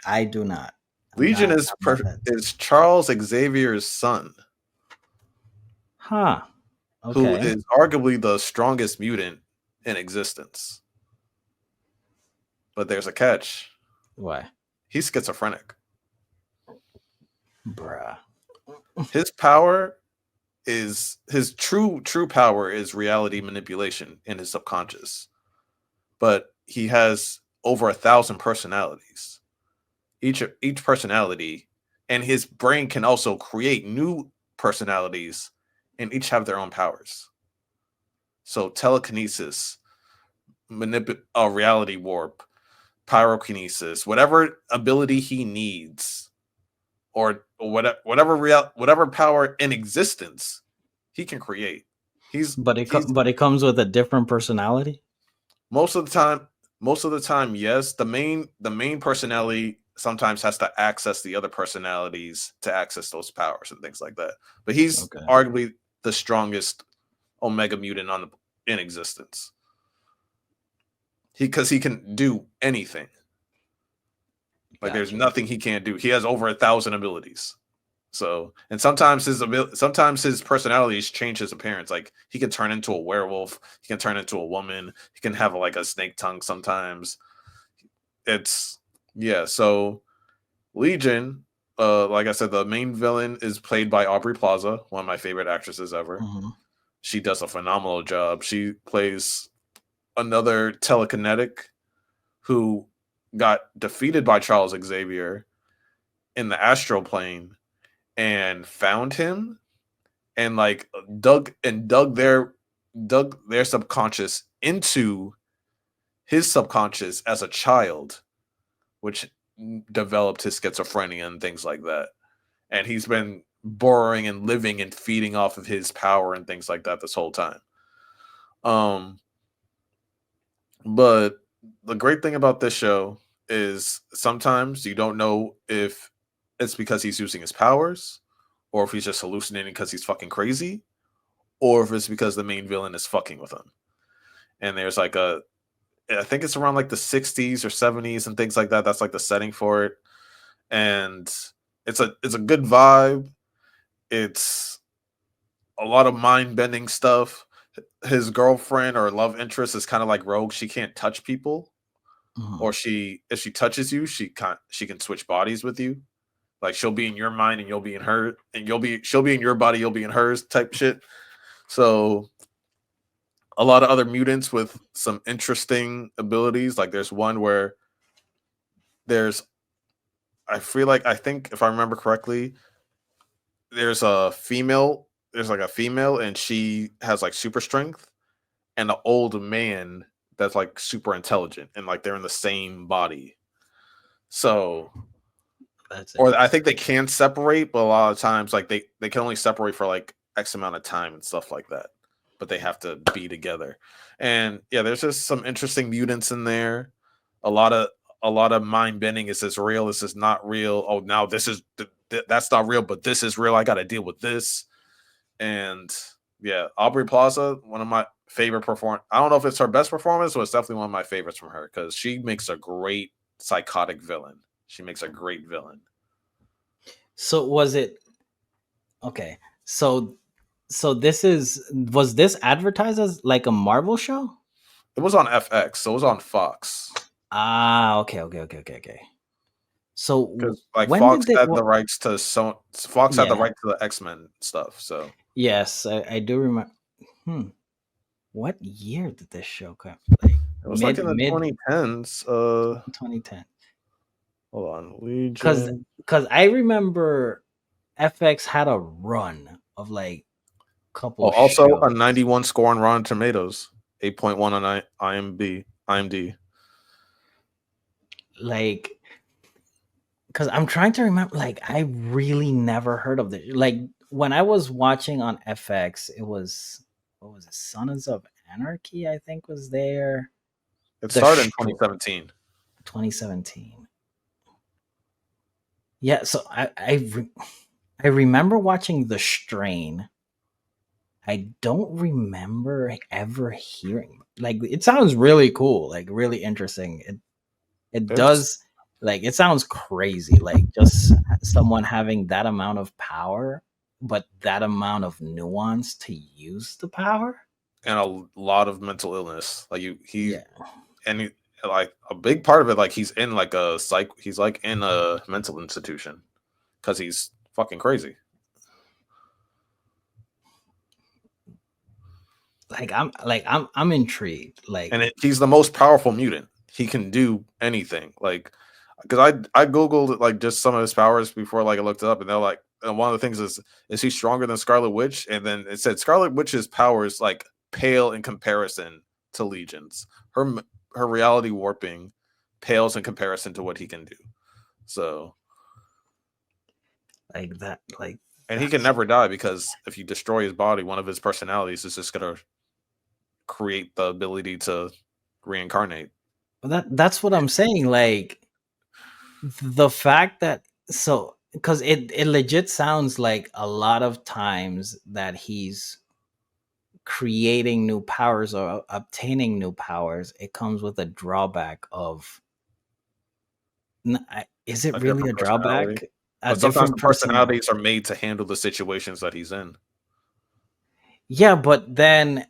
I do not. Legion I'm not that. is Charles Xavier's son, Huh. who Okay. is arguably the strongest mutant in existence. But there's a catch. Why? He's schizophrenic. Bruh. His power is his true power is reality manipulation in his subconscious. But he has over 1,000 personalities. Each personality, and his brain can also create new personalities, and each have their own powers. So telekinesis, reality warp, pyrokinesis, whatever ability he needs, or whatever power in existence, he can create. He's But it comes with a different personality. most of the time yes, the main personality sometimes has to access the other personalities to access those powers and things like that, but he's Okay. arguably the strongest omega mutant in existence, because he can do anything. Like there's Gotcha. nothing he can't do. He has over 1,000 abilities. So, and sometimes his personalities change his appearance. Like he can turn into a werewolf, he can turn into a woman, he can have like a snake tongue sometimes. It's yeah. So Legion, like I said, the main villain is played by Aubrey Plaza, one of my favorite actresses ever. Mhm. She does a phenomenal job. She plays another telekinetic who got defeated by Charles Xavier in the astral plane and found him, and like dug their subconscious into his subconscious as a child, which developed his schizophrenia and things like that. And he's been borrowing and living and feeding off of his power and things like that this whole time. Um, but the great thing about this show is sometimes you don't know if it's because he's using his powers, or if he's just hallucinating because he's fucking crazy, or if it's because the main villain is fucking with him. And there's like I think it's around like the 60s or 70s and things like that. That's like the setting for it. And it's a good vibe. It's a lot of mind bending stuff. His girlfriend or love interest is kind of like Rogue. She can't touch people, Mhm. or if she touches you, she can switch bodies with you. Like she'll be in your mind and you'll be in her, and she'll be in your body, you'll be in hers type shit. So a lot of other mutants with some interesting abilities. Like there's one where there's I think if I remember correctly, there's like a female and she has like super strength, and an old man that's like super intelligent, and like they're in the same body. So, That's or I think interesting. they can separate, but a lot of times like they can only separate for like X amount of time and stuff like that. But they have to be together. And yeah, there's just some interesting mutants in there. A lot of a lot of mind bending. Is this real? Is this not real? Oh, now this is that's not real, but this is real. I got to deal with this. And yeah, Aubrey Plaza, one of my favorite perform. I don't know if it's her best performance, but it's definitely one of my favorites from her, because she makes a great psychotic villain. She makes a great villain. So was it okay? So this is was this advertised as like a Marvel show? It was on FX, so it was on Fox. Ah, okay. So Because like when Fox did they? had the rights to Fox had the Yeah. right to the X-Men stuff. So Yes, I do remember. Hmm. What year did this show come? Like it was like in the mid 2010s. 2010. Hold on, Cause Legion. cause I remember FX had a run of like Oh, couple also a shows. 91 score on Rotten Tomatoes, 8.1 on IMDb. Like, because I'm trying to remember, like, I really never heard of this. Like, when I was watching on FX, it was, what was it? Sons of Anarchy, I think, was there. It The started in Str 2017. 2017. Yeah, so I remember watching The Strain. I don't remember ever hearing, like, it sounds really cool, like really interesting. It It's does, like, it sounds crazy, like just someone having that amount of power, but that amount of nuance to use the power. and a lot of mental illness. Like Yeah, and he, like a big part of it, like he's in like a psych. He's like in a mental institution because he's fucking crazy. I'm intrigued. Like, And he's the most powerful mutant. He can do anything. Like, because I googled like just some of his powers before like I looked it up, and they're like, and one of the things is he stronger than Scarlet Witch? And then it said Scarlet Witch's powers like pale in comparison to Legion's. Her reality warping pales in comparison to what he can do. So, like that, like and he can that's never die because if you destroy his body, one of his personalities is just gonna create the ability to reincarnate. that's what I'm saying. Like, the fact that, so, because it legit sounds like a lot of times that he's creating new powers or obtaining new powers, it comes with a drawback of, is it A really a different personality. drawback? A But sometimes different the person. personalities are made to handle the situations that he's in. Yeah, but then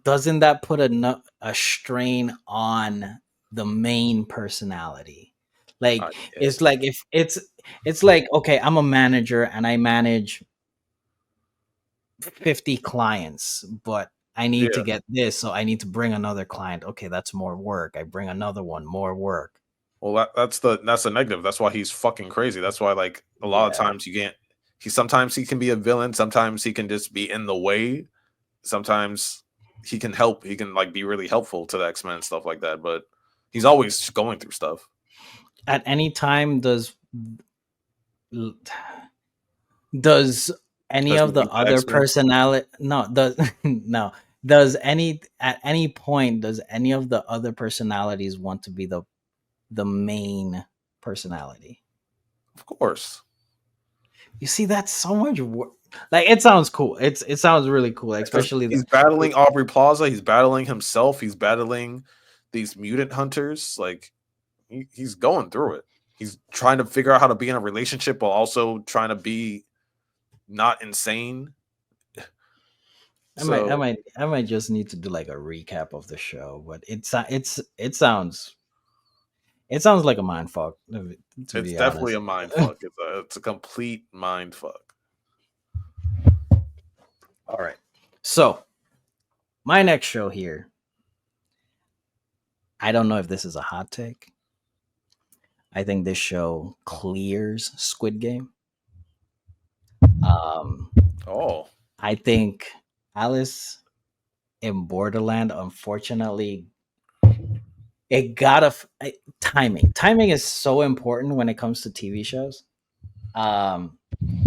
doesn't that put a strain on the main personality? Like, Yeah. it's like, if it's like, okay, I'm a manager and I manage 50 clients, but I need to Yeah. get this, so I need to bring another client. Okay, that's more work. I bring another one, more work. Well, that's the negative. That's why he's fucking crazy. That's why like a lot of Yeah. times you can't. He sometimes he can be a villain. Sometimes he can just be in the way. Sometimes he can help. He can like be really helpful to the X-Men and stuff like that. But he's always going through stuff. At any time, does any Does he of the beat the other X-Men? personality, no, does no, does any, at any point, does any of the other personalities want to be the main personality? Of course. You see, that's so much work. Like, it sounds cool. It sounds really cool, like, Because especially he's battling Aubrey Plaza. He's battling himself. He's battling these mutant hunters. Like he's going through it. He's trying to figure out how to be in a relationship while also trying to be not insane. So I might just need to do like a recap of the show, but it sounds like a mind fuck, to it's be definitely honest. a mind fuck. It's a complete mind fuck. All right. So, my next show here, I don't know if this is a hot take. I think this show clears Squid Game. Um, Oh, I think Alice in Borderland, unfortunately, it got timing. Timing is so important when it comes to TV shows. Um,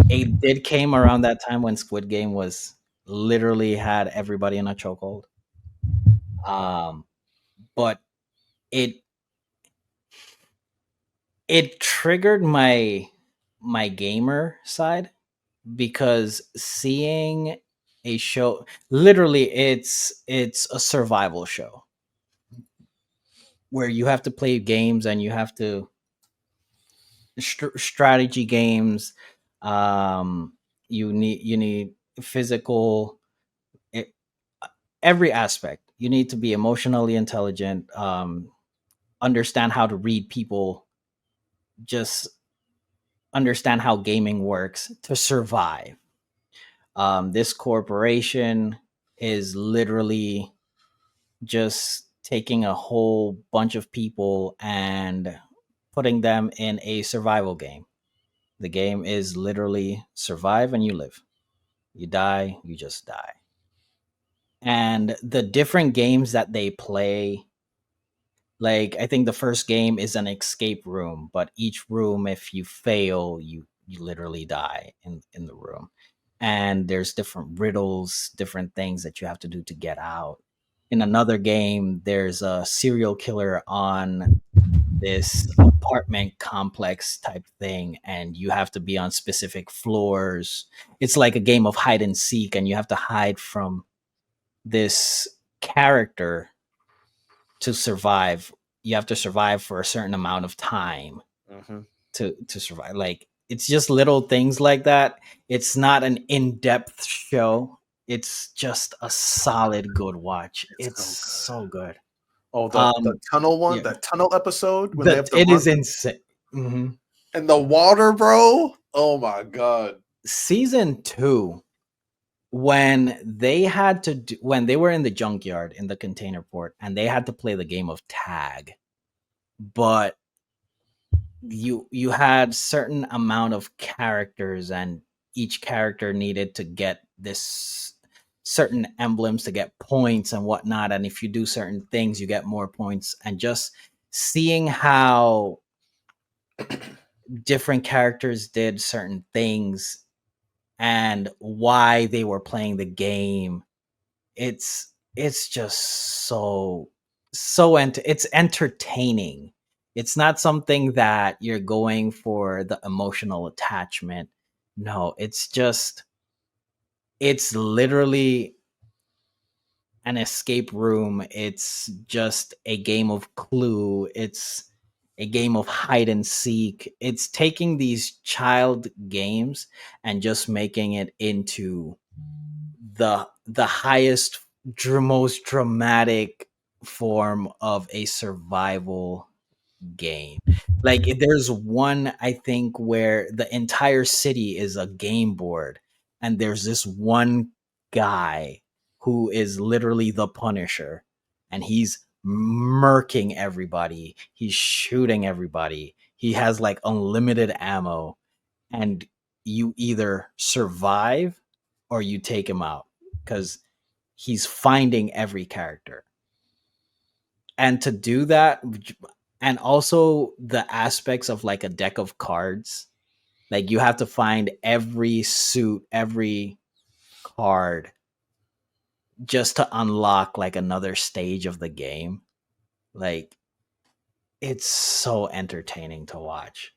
it did came around that time when Squid Game was literally had everybody in a chokehold. Um, but it it triggered my gamer side, because seeing a show, literally, it's a survival show where you have to play games and you have to strategy games. um you need physical, e- every aspect. You need to be emotionally intelligent, understand how to read people, just understand how gaming works to survive. This corporation is literally just taking a whole bunch of people and putting them in a survival game. The game is literally survive and you live. You die, you just die. And the different games that they play, like I think the first game is an escape room, but each room, if you fail, you literally die in the room. And there's different riddles, different things that you have to do to get out. In another game, there's a serial killer on this apartment complex type thing, and you have to be on specific floors. It's like a game of hide and seek, and you have to hide from this character to survive. You have to survive for a certain amount of time Hmm. to survive. Like it's just little things like that. It's not an in-depth show. It's just a solid good watch. It's It's so good. so good. Oh, the tunnel one, Yeah, that tunnel episode when they that have to it run is insane. Hmm. in the water, bro. Oh my god. Season 2, when they had to do, when they were in the junkyard in the container port and they had to play the game of tag, but you had certain amount of characters and each character needed to get this certain emblems to get points and whatnot, and if you do certain things you get more points, and just seeing how different characters did certain things and why they were playing the game, it's just it's entertaining. It's not something that you're going for the emotional attachment. No, it's literally an escape room. It's just a game of Clue. It's a game of hide and seek. It's taking these child games and just making it into the highest, most dramatic form of a survival game. Like there's one I think where the entire city is a game board, and there's this one guy who is literally the Punisher, and he's murking everybody. He's shooting everybody. He has like unlimited ammo, and you either survive or you take him out because he's finding every character. And to do that, and also the aspects of like a deck of cards, like you have to find every suit, every card just to unlock like another stage of the game. Like it's so entertaining to watch.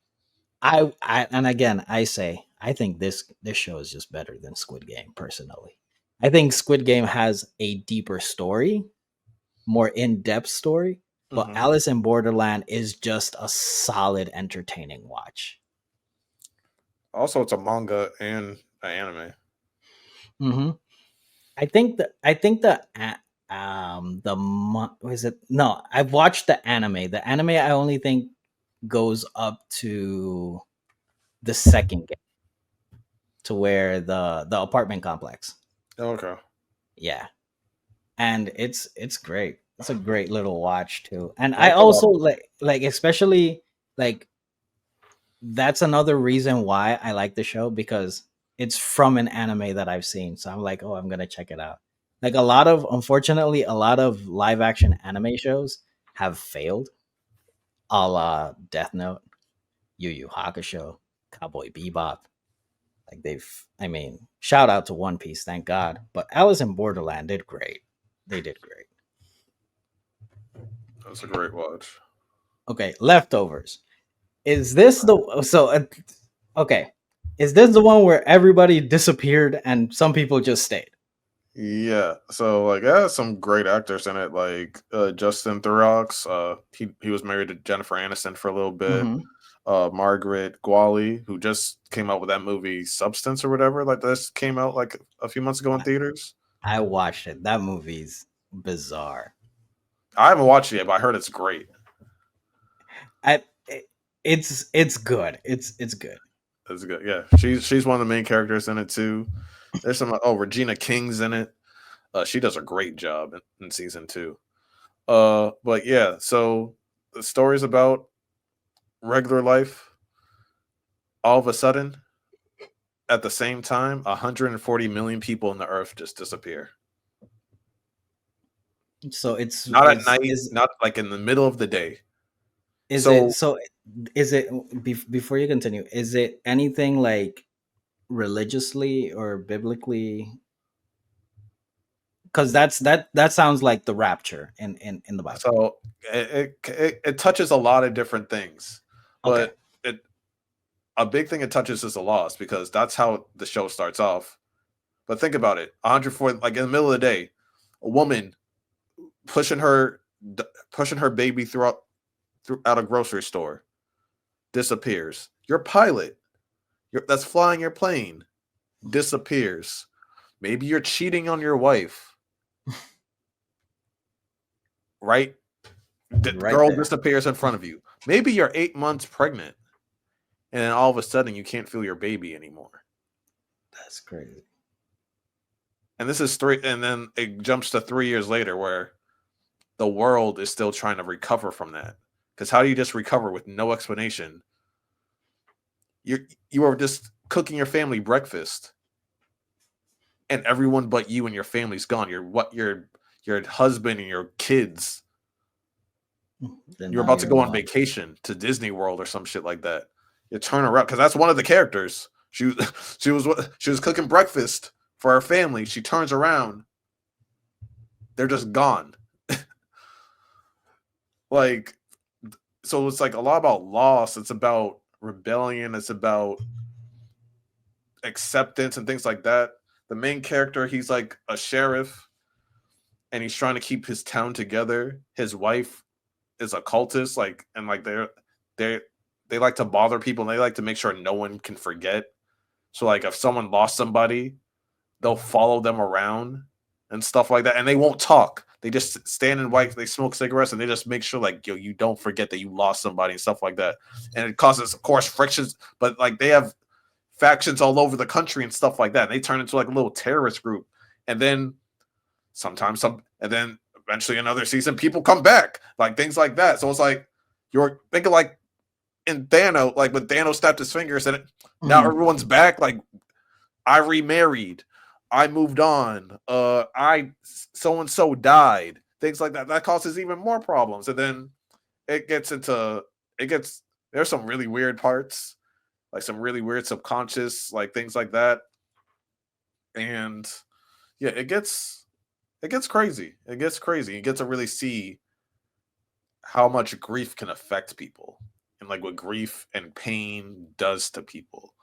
I and again I say I think this show is just better than Squid Game personally. I think Squid Game has a deeper story, more in-depth story, but Hmm. Alice in Borderland is just a solid entertaining watch. Also, it's a manga and an anime. Hmm. I think was it no, I've watched the anime. The anime I only think goes up to the second game, to where the apartment complex. Okay. Yeah, and it's great. It's a great little watch too. And I I thought also like especially like that's another reason why I like the show, because it's from an anime that I've seen. So I'm like, oh, I'm gonna check it out. Like unfortunately, a lot of live action anime shows have failed, a la Death Note, Yu Yu Hakusho, Cowboy Bebop. Like I mean, shout out to One Piece, thank God. But Alice in Borderland did great. They did great. that's a great watch. Okay, leftovers. Is this the so? Okay, is this the one where everybody disappeared and some people just stayed? Yeah, so like it has some great actors in it, like Justin Theroux. He was married to Jennifer Aniston for a little bit. Hmm. Margaret Qualley, who just came out with that movie Substance or whatever, like this came out like a few months ago in theaters. I watched it. That movie's bizarre. I haven't watched it yet, but I heard it's great. I, it, it's good. It's good. It's good. Yeah, she's one of the main characters in it too. There's some Regina King's in it. She does a great job in season two. But yeah, so the story's about regular life, all of a sudden, at the same time, 140 million people on the earth just disappear. So it's Not at is night, is not like in the middle of the day. is it So, so is it before you continue, is it anything like religiously or biblically? Because that sounds like the rapture in the Bible. so it touches a lot of different things, Okay. but it a big thing it touches is the loss because that's how the show starts off. But think about it: 104, like in the middle of the day, a woman pushing her pushing her baby through out a grocery store disappears. Your pilot, that's flying your plane, disappears. Maybe you're cheating on your wife, right? The Right girl there. disappears in front of you. Maybe you're 8 months pregnant, and then all of a sudden you can't feel your baby anymore. That's crazy. And this is three, and then it jumps to 3 years later where the world is still trying to recover from that. Because how do you just recover with no explanation? You are just cooking your family breakfast, and everyone but you and your family's gone. Your husband and your kids. Then You're now about to you're go on alone. vacation to Disney World or some shit like that. You turn around because that's one of the characters. She was cooking breakfast for her family. She turns around, they're just gone. Like, so it's like a lot about loss. It's about rebellion. It's about acceptance and things like that. The main character, he's like a sheriff and he's trying to keep his town together. His wife is a cultist, like, and like they they like to bother people and they like to make sure no one can forget. So like if someone lost somebody, they'll follow them around and stuff like that, and they won't talk. They just stand and white. They smoke cigarettes, and they just make sure, like, yo, you don't forget that you lost somebody and stuff like that. And it causes, of course, frictions. But like they have factions all over the country and stuff like that. And they turn into like a little terrorist group, and then sometimes and then eventually another season, people come back, like things like that. So it's like you're thinking like in Thanos, like when Thanos snapped his fingers and now Mhm. everyone's back. Like I remarried. I moved on. I so and so died. Things like that. That causes even more problems. And then it gets into it gets there's some really weird parts, like some really weird subconscious, like things like that. And yeah, it gets crazy. It gets crazy. You get to really see how much grief can affect people and like what grief and pain does to people.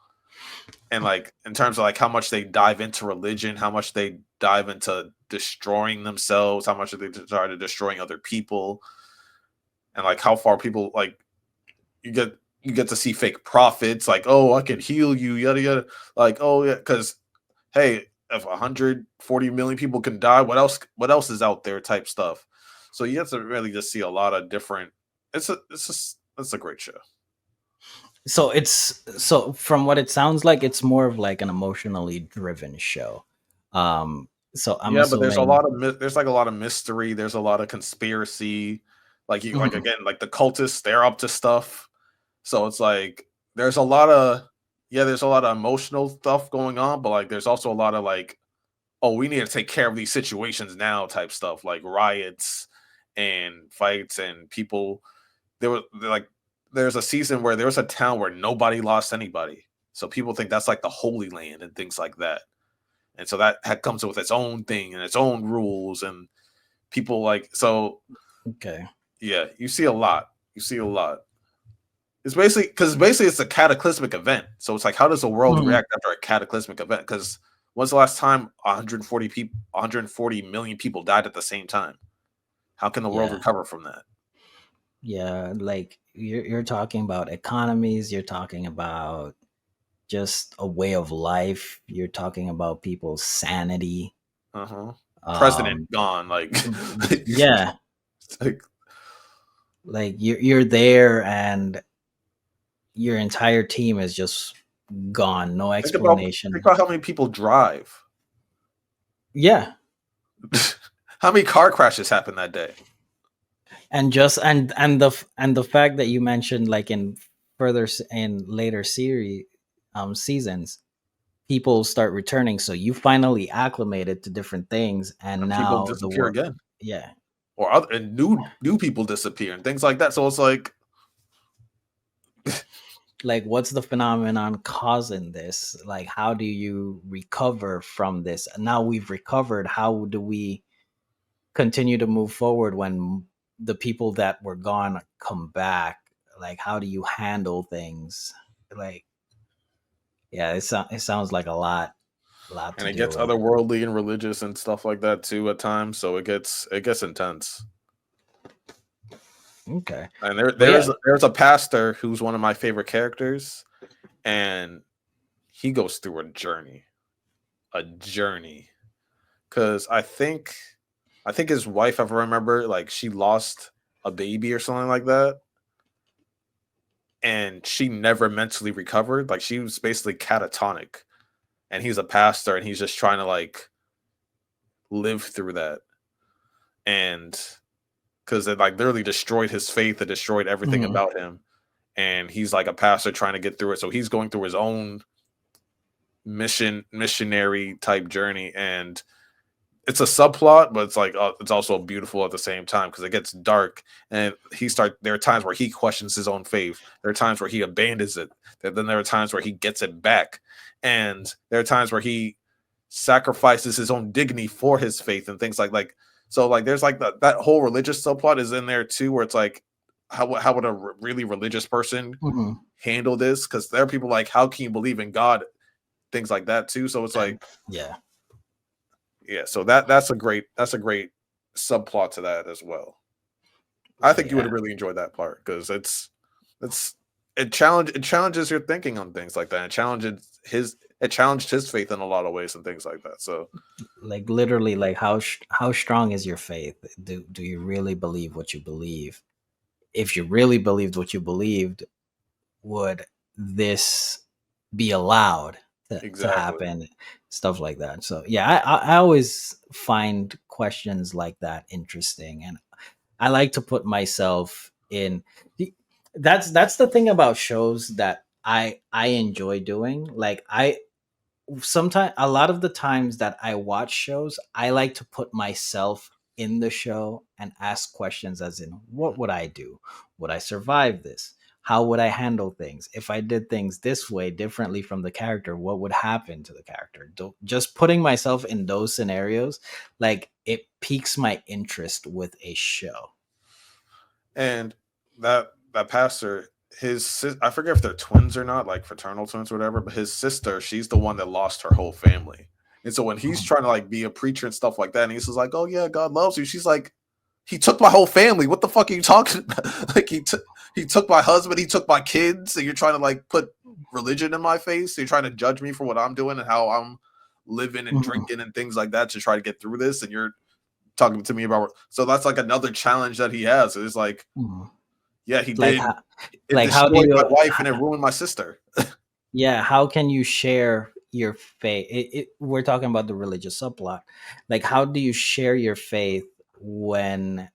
And like in terms of like how much they dive into religion, how much they dive into destroying themselves, how much they try to destroying other people, and like how far people like you get you get to see fake prophets like, oh, I can heal you, yada yada, like, oh yeah, because hey, if 140 million people can die, what else is out there type stuff. So you have to really just see a lot of different. It's a great show. So from what it sounds like, it's more of like an emotionally driven show. So I'm Yeah, but there's a assuming. lot of there's like a lot of mystery. There's a lot of conspiracy. Like you like Mhm. again like the cultists, they're up to stuff. So it's like there's a lot of there's a lot of emotional stuff going on, but like there's also a lot of like, oh, we need to take care of these situations now type stuff, like riots and fights and people. Like there's a season where there was a town where nobody lost anybody. So people think that's like the Holy Land and things like that. And so that comes with its own thing and its own rules and people like so Okay. yeah, you see a lot. You see a lot. It's basically because basically it's a cataclysmic event. So it's like, how does the world Mhm. react after a cataclysmic event? Because when's the last time 140 million people died at the same time? How can the world Yeah. recover from that? Yeah. Like you're talking about economies. You're talking about just a way of life. You're talking about people's sanity. Uh huh. President Um, gone. Like, yeah, like like you're there and your entire team is just gone, no think explanation. about how many people drive. Yeah, How many car crashes happened that day? And just and the fact that you mentioned, like in in later series seasons, people start returning, so you finally acclimated to different things, and And people now the disappear world. again, Yeah. or other and new people disappear and things like that. So it's like Like, what's the phenomenon causing this? Like, how do you recover from this? Now we've recovered, how do we continue to move forward when the people that were gone come back? Like, how do you handle things? Like, yeah, it sounds like a lot and to it deal gets with. otherworldly and religious and stuff like that too at times. So it gets intense. Okay. And But yeah. there's a pastor who's one of my favorite characters, and he goes through a journey. Because I think his wife, if I remember, like she lost a baby or something like that, and she never mentally recovered. Like she was basically catatonic, and he's a pastor, and he's just trying to like live through that, and because it like literally destroyed his faith, it destroyed everything Mhm. about him, and he's like a pastor trying to get through it. So he's going through his own missionary type journey, and it's a subplot, but it's like it's also beautiful at the same time because it gets dark, and there are times where he questions his own faith, there are times where he abandons it, then there are times where he gets it back, and there are times where he sacrifices his own dignity for his faith and things like so like there's like that whole religious subplot is in there too, where it's like how would a really religious person Mhm. handle this, because there are people like, how can you believe in God, things like that too. So it's And like, yeah. yeah, so that's a great subplot to that as well. I think you Yeah. would really enjoy that part because it's it challenges your thinking on things like that. It challenged his faith in a lot of ways and things like that. So Like, literally, like, how strong is your faith? Do you really believe what you believe? If you really believed what you believed, would this be allowed to exactly. happen? Stuff like that. So yeah, I always find questions like that interesting, and I like to put myself in the- that's the thing about shows that I enjoy doing. Like, I sometimes, a lot of the times that I watch shows, I like to put myself in the show and ask questions, as in, what would I do? Would I survive this? How would I handle things? If I did things this way differently from the character, what would happen to the character? Just putting myself in those scenarios, like, it piques my interest with a show. And that pastor, I forget if they're twins or not, like fraternal twins or whatever, but his sister, she's the one that lost her whole family. And so when he's Mhm. trying to like be a preacher and stuff like that, and he's just like, "Oh yeah, God loves you," she's like, "He took my whole family. What the fuck are you talking about? Like he took my husband, he took my kids, and you're trying to like put religion in my face. You're trying to judge me for what I'm doing and how I'm living and Mhm. drinking and things like that to try to get through this, and you're talking to me about." So that's like another challenge that he has. It's like, Mhm. yeah, he Like, did. It like, how do destroyed my you wife and it ruined my sister. yeah, how can you share your faith? We're talking about the religious subplot. Like, how do you share your faith when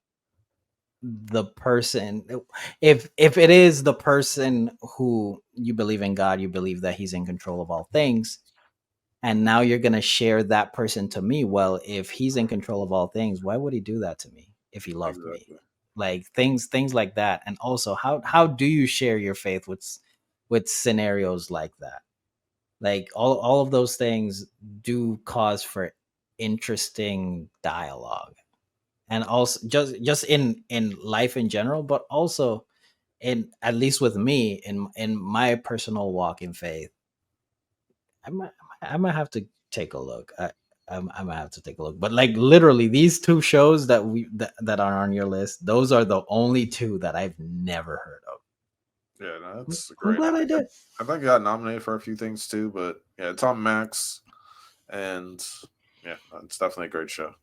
the person, if it is the person who you believe in God, you believe that he's in control of all things, and now you're going to share that person to me? Well, if he's in control of all things, why would he do that to me if he loved me? Exactly. Like, things like that. And also, how do you share your faith with scenarios like that? Like, all of those things do cause for interesting dialogue, and also just in life in general, but also, in at least with me, in my personal walk in faith. I might have to take a look. I might have to take a look, but like, literally, these two shows that are on your list, those are the only two that I've never heard of. Yeah, no, I'm that's I'm great. glad I did. I think I got nominated for a few things too, but yeah, it's on Max, and yeah, it's definitely a great show.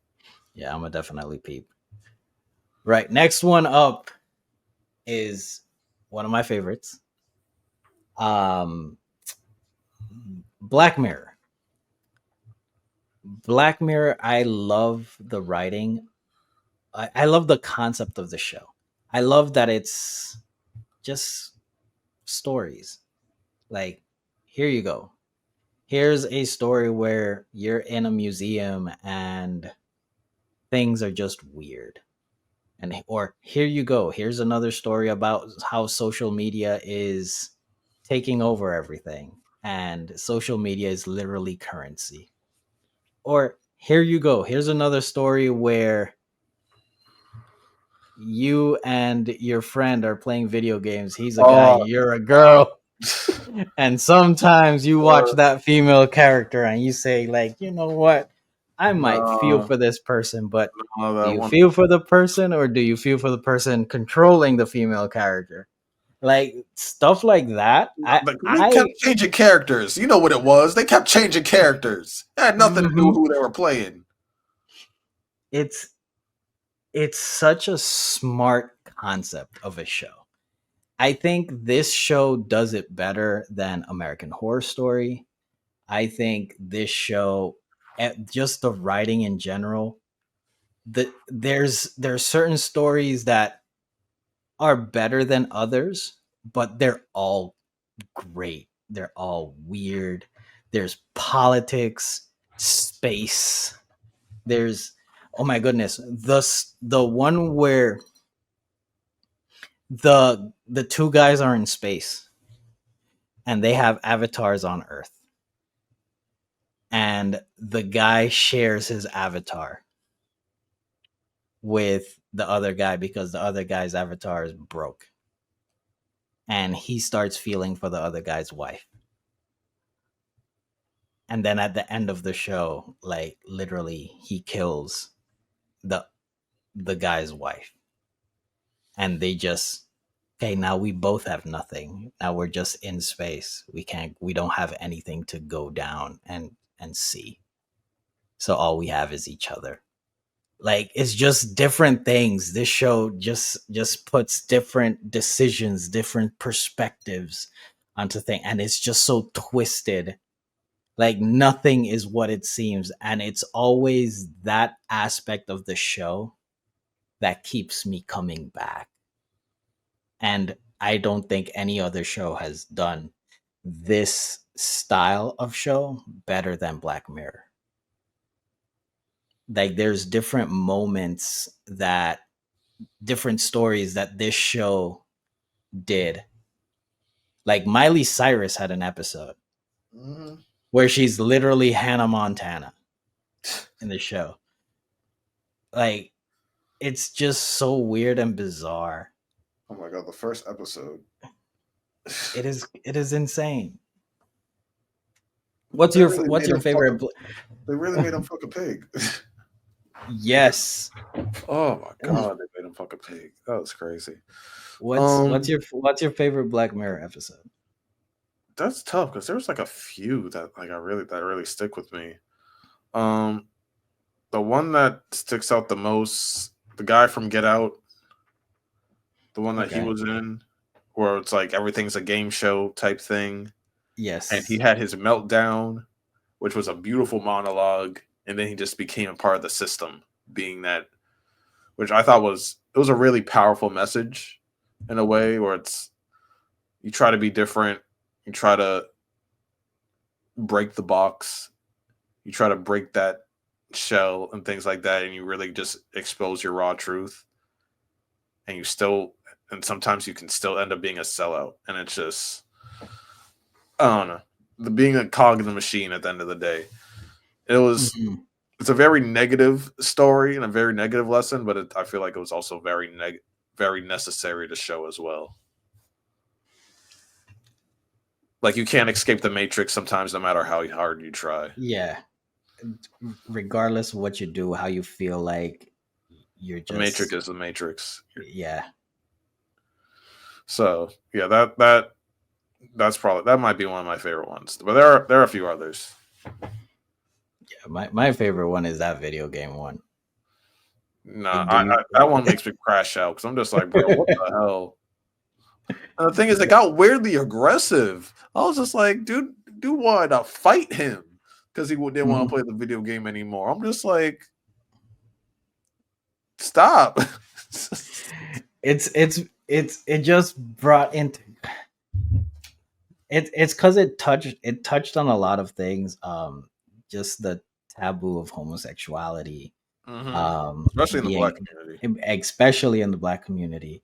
Yeah, I'm gonna definitely peep. Right, next one up is one of my favorites. Um, Black Mirror. Black Mirror. I love the writing. I love the concept of the show. I love that it's just stories. Like, here you go. Here's a story where you're in a museum and things are just weird. And or here you go. Here's another story about how social media is taking over everything and social media is literally currency. Or here you go. Here's another story where you and your friend are playing video games. He's a guy, Oh, you're a girl. And sometimes you watch that female character and you say, like, you know what? I might feel no, for this person, but no, do that you one. feel for the person or do you feel for the person controlling the female character? Like stuff like that. Like, they I kept changing characters. You know what it was? They kept changing characters. It had nothing to do with mhm. who they were playing. it's it's such a smart concept of a show. I think this show does it better than American Horror Story. I think this show, just the writing in general, there's certain stories that are better than others, but they're all great. They're all weird. There's politics, space. There's oh my goodness, the one where the two guys are in space and they have avatars on Earth, and the guy shares his avatar with the other guy because the other guy's avatar is broke, and he starts feeling for the other guy's wife. And then at the end of the show, like literally he kills the the guy's wife, and they just, okay, now we both have nothing. Now we're just in space. We don't have anything to go down and see. So all we have is each other. Like it's just different things. This show just puts different decisions, different perspectives onto things, and it's just so twisted. Like nothing is what it seems, and it's always that aspect of the show that keeps me coming back. And I don't think any other show has done this style of show better than Black Mirror. Like there's different moments, that different stories that this show did. Like Miley Cyrus had an episode Mhm. where she's literally Hannah Montana in the show. Like it's just so weird and bizarre. Oh my god, the first episode. It is insane. They really What's made your him fuck favorite a. They really made him fuck a pig. Yes. Oh my god, they made him fuck a pig. That was crazy. What's Um, your favorite Black Mirror episode? that's tough because there's like a few that that really stick with me. Um, the one that sticks out the most, the guy from Get Out, the one that he Okay. was in, where it's like everything's a game show type thing, and he Yes. had his meltdown, which was a beautiful monologue, and then he just became a part of the system, being that, which I thought was a really powerful message in a way where it's, you try to be different, you try to break the box, you try to break that shell and things like that, and you really just expose your raw truth, and you still, and sometimes you can still end up being a sellout, and it's just, I don't know, the being a cog in the machine at the end of the day. It was, Mhm. it's a very negative story and a very negative lesson, but I feel like it was also very necessary to show as well. Like you can't escape the matrix sometimes, no matter how hard you try. Yeah. Regardless of what you do, how you feel, like you're The matrix just, is the matrix. yeah. So yeah, that's probably, that might be one of my favorite ones. But there are a few others. Yeah. My favorite one is that video game one. Nah, Like, do you that one makes me crash out because I'm just like, bro, what the hell? And the thing is, it got weirdly aggressive. I was just like, dude wanted to fight him because he didn't want to Mhm. play the video game anymore. I'm just like, stop. it just brought into it's because it touched on a lot of things, just the taboo of homosexuality, Hmm. Especially in the black being community. especially in the black community.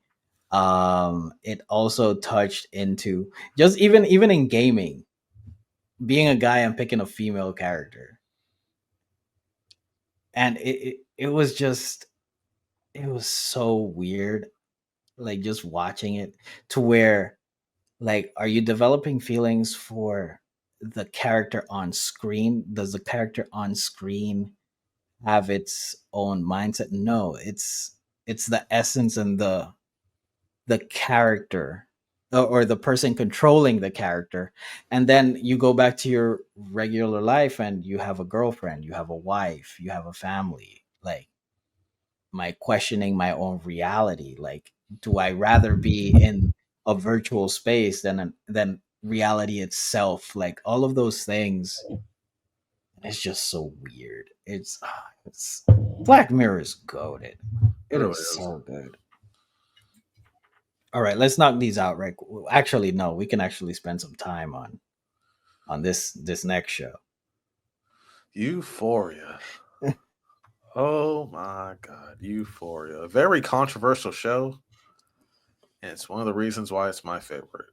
It also touched into just even in gaming, being a guy and picking a female character, and it was just, it was so weird, like just watching it, to where, like, are you developing feelings for the character on screen? Does the character on screen have its own mindset? No, it's the essence and the character, or the person controlling the character. And then you go back to your regular life and you have a girlfriend, you have a wife, you have a family. Like, my questioning my own reality, like, do I rather be in a virtual space than reality itself? Like, all of those things, it's just so weird. It's Black Mirror is goaded. It It really is is. so good. All right, let's knock these out. Right, actually, no, we can actually spend some time on this next show. Euphoria. Oh my god, Euphoria. A very controversial show, and it's one of the reasons why it's my favorite.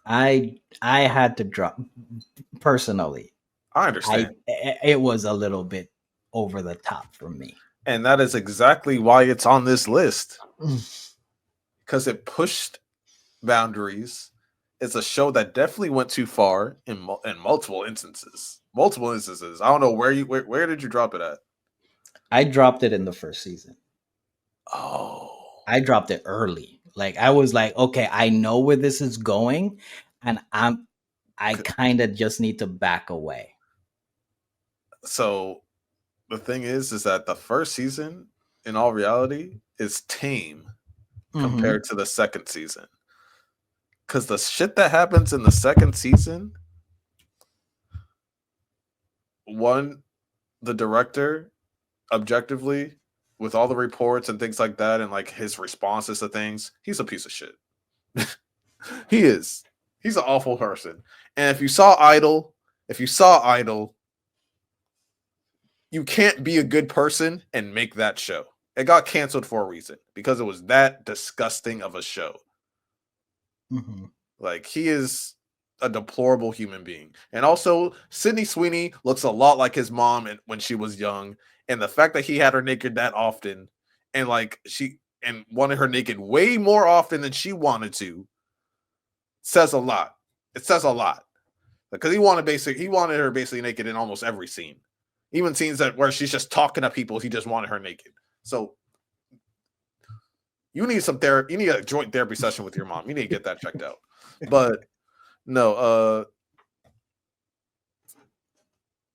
I had to drop, personally. I understand. It was a little bit over the top for me. And that is exactly why it's on this list. Because it pushed boundaries. It's a show that definitely went too far in multiple instances. Multiple instances. I don't know where did you drop it at? I dropped it in the first season. Oh. I dropped it early. Like, I was like, okay, I know where this is going, and I kind of just need to back away. So the thing is that the first season, in all reality, is tame Mm-hmm. compared to the second season. Because the shit that happens in the second season, one, the director, objectively, with all the reports and things like that, and like his responses to things, he's a piece of shit. He is. He's an awful person. And if you saw Idol, you can't be a good person and make that show. It got canceled for a reason because it was that disgusting of a show. Mm-hmm. Like, he is a deplorable human being. And also, Sydney Sweeney looks a lot like his mom when she was young. And the fact that he had her naked that often, and like and wanted her naked way more often than she wanted to, says a lot. It says a lot. Because he wanted her basically naked in almost every scene. Even scenes that where she's just talking to people, he just wanted her naked. So you need some therapy. You need a joint therapy session with your mom. You need to get that checked out. But no,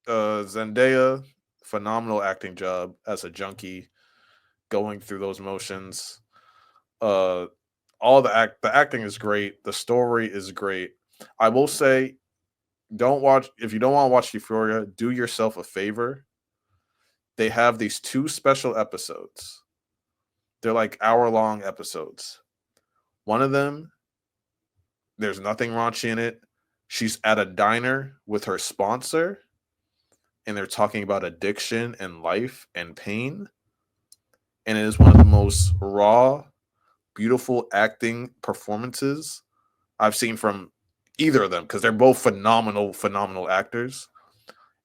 Zendaya, phenomenal acting job as a junkie, going through those motions. Uh, all the acting is great. The story is great. I will say, don't watch if you don't want to watch Euphoria. Do yourself a favor. They have these two special episodes. They're like hour-long episodes. One of them, there's nothing raunchy in it. She's at a diner with her sponsor, and they're talking about addiction and life and pain. And it is one of the most raw, beautiful acting performances I've seen from either of them because they're both phenomenal, phenomenal actors.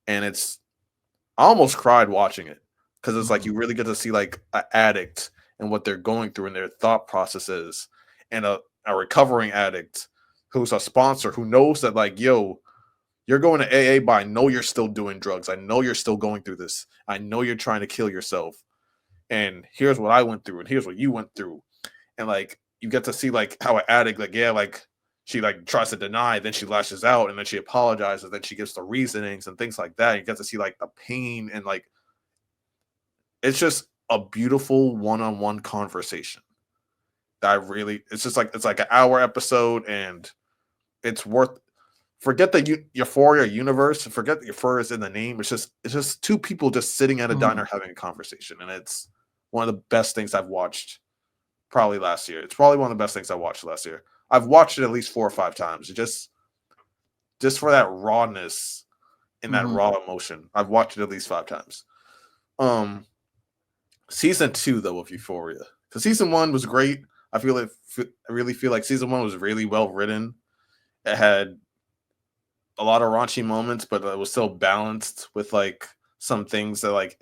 And I almost cried watching it because it's like Mm-hmm. you really get to see like an addict and what they're going through and their thought processes, and a recovering addict who's a sponsor who knows that, like, yo, you're going to AA, but I know you're still doing drugs. I know you're still going through this. I know you're trying to kill yourself. And here's what I went through, and here's what you went through. And like you get to see like how an addict, like, yeah, like she like tries to deny, then she lashes out, and then she apologizes, then she gives the reasonings and things like that. You get to see like the pain, and like it's just a beautiful one-on-one conversation that I really, it's just like, it's like an hour episode, and it's worth, forget the Euphoria universe, forget that Euphoria is in the name. It's just two people just sitting at a Mm-hmm. diner having a conversation, and it's one of the best things I've watched probably last year. It's probably one of the best things I watched last year. I've watched it at least 4 or 5 times. Just for that rawness and that Hmm. raw emotion. I've watched it at least 5 times. Um, season 2 though of Euphoria, because season 1 was great. I really feel like season 1 was really well written. It had a lot of raunchy moments, but it was still balanced with like some things that like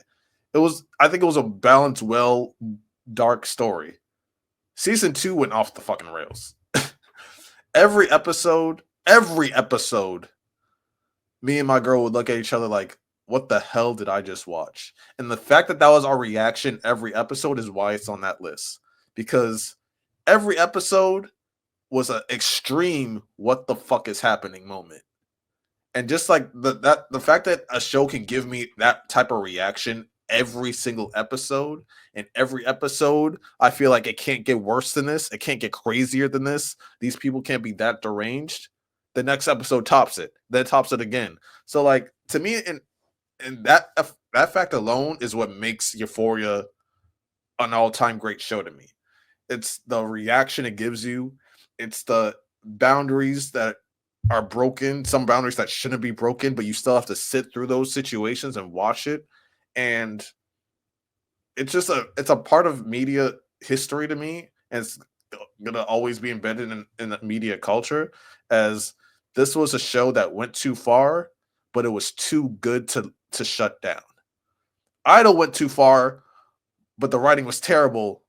it was. I think it was a balanced, well, dark story. Season 2 went off the fucking rails. Every episode, me and my girl would look at each other like, "What the hell did I just watch?" And the fact that that was our reaction every episode is why it's on that list, because every episode was an extreme "what the fuck is happening" moment. And just like the fact that a show can give me that type of reaction every single episode, and every episode I feel like it can't get worse than this, it can't get crazier than this, these people can't be that deranged, the next episode tops it, then tops it again. So like to me, and that fact alone is what makes Euphoria an all-time great show to me. It's the reaction it gives you. It's the boundaries that are broken, some boundaries that shouldn't be broken, but you still have to sit through those situations and watch it. And it's a part of media history to me, and it's gonna always be embedded in the media culture, as this was a show that went too far, but it was too good to shut down. Idol went too far, but the writing was terrible,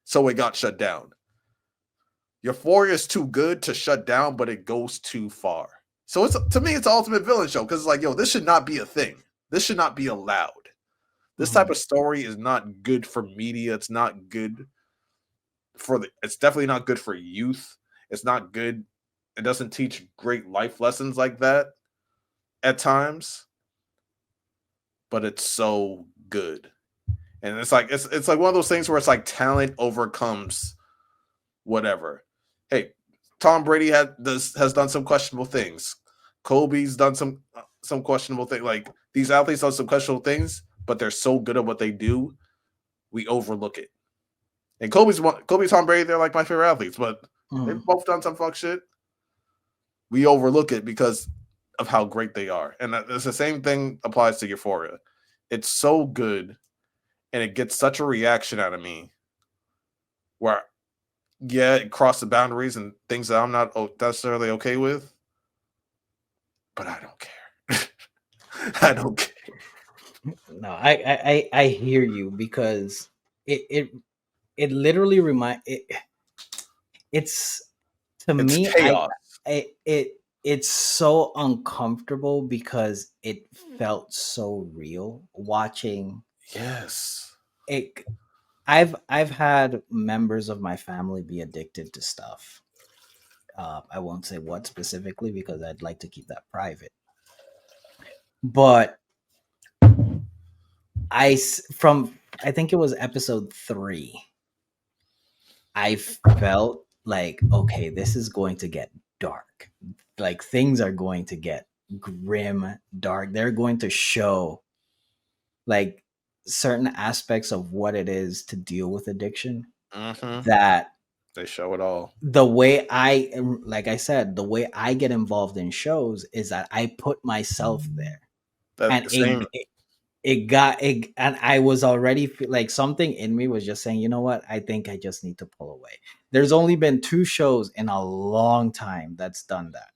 so it got shut down. Euphoria is too good to shut down, but it goes too far. So it's to me, it's the ultimate villain show, because it's like, yo, this should not be a thing. This should not be allowed. This type Hmm. of story is not good for media. It's not good for the. It's definitely not good for youth. It's not good. It doesn't teach great life lessons like that at times, but it's so good. And it's like one of those things where it's like talent overcomes whatever. Hey, Tom Brady has done some questionable things. Kobe's done some questionable things. Like these athletes done some questionable things, but they're so good at what they do, we overlook it. And Kobe's Tom Brady, they're like my favorite athletes, but they've Hmm. both done some fuck shit. We overlook it because of how great they are, and it's the same thing applies to Euphoria. It's so good, and it gets such a reaction out of me where yeah, it crossed the boundaries and things that I'm not necessarily okay with, but I don't care. I don't care. No, I hear you, because it literally it's, to It's me, chaos. it's so uncomfortable because it felt so real watching Yes. it. I've had members of my family be addicted to stuff. I won't say what specifically because I'd like to keep that private. But from I think it was episode 3, I felt like, okay, this is going to get dark. Like things are going to get grim, dark. They're going to show like certain aspects of what it is to deal with addiction, Mm-hmm. that They show it all. the way like I said, the way I get involved in shows is that I put myself there. And That same. it got it, and I was already like, something in me was just saying, you know what, I think I just need to pull away. There's only been 2 shows in a long time that's done that.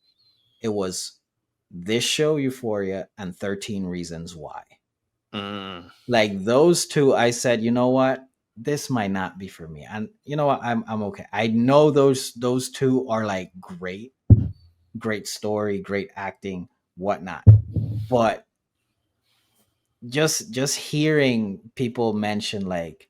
It was this show, Euphoria, and 13 Reasons Why. Mm, Like those two, I said, you know what, this might not be for me. And you know what, I'm okay. I know those two are like great story, great acting, whatnot. But just hearing people mention like,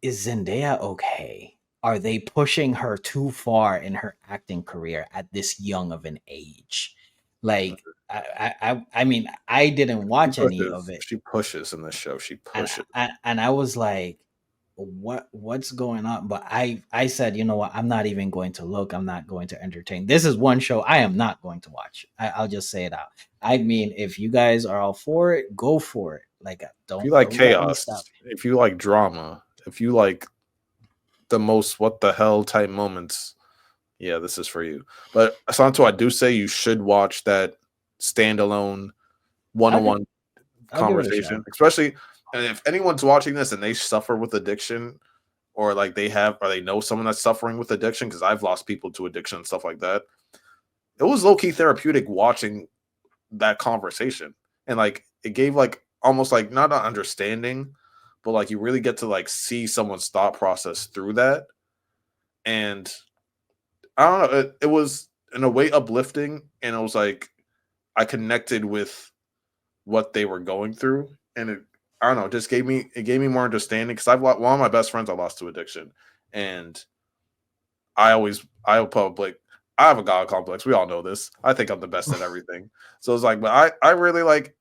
is Zendaya okay? Are they pushing her too far in her acting career at this young of an age? Like, I mean, I didn't she watch any of pushes. it, She pushes in this show. She and pushes. I was like, what's going on? But I said, you know what? I'm not even going to look. I'm not going to entertain. This is one show I am not going to watch. I'll just say it out. I mean, if you guys are all for it, go for it. Like, If you like don't let me chaos, stop if you like drama, if you like the most what the hell type moments, yeah, this is for you. But Santo, I do say you should watch that standalone one I'll on give one I'll give it a shot. conversation, especially. And if anyone's watching this and they suffer with addiction, or like they have, or they know someone that's suffering with addiction, because I've lost people to addiction and stuff like that, it was low key therapeutic watching that conversation. And like it gave like almost like not an understanding, but like you really get to like see someone's thought process through that. And I don't know, it was in a way uplifting, and it was like I connected with what they were going through, and it, I don't know, just gave me more understanding, because I've lost one of my best friends I lost to addiction, and I public I have a god complex. We all know this. I think I'm the best at everything. So it's like, but I really like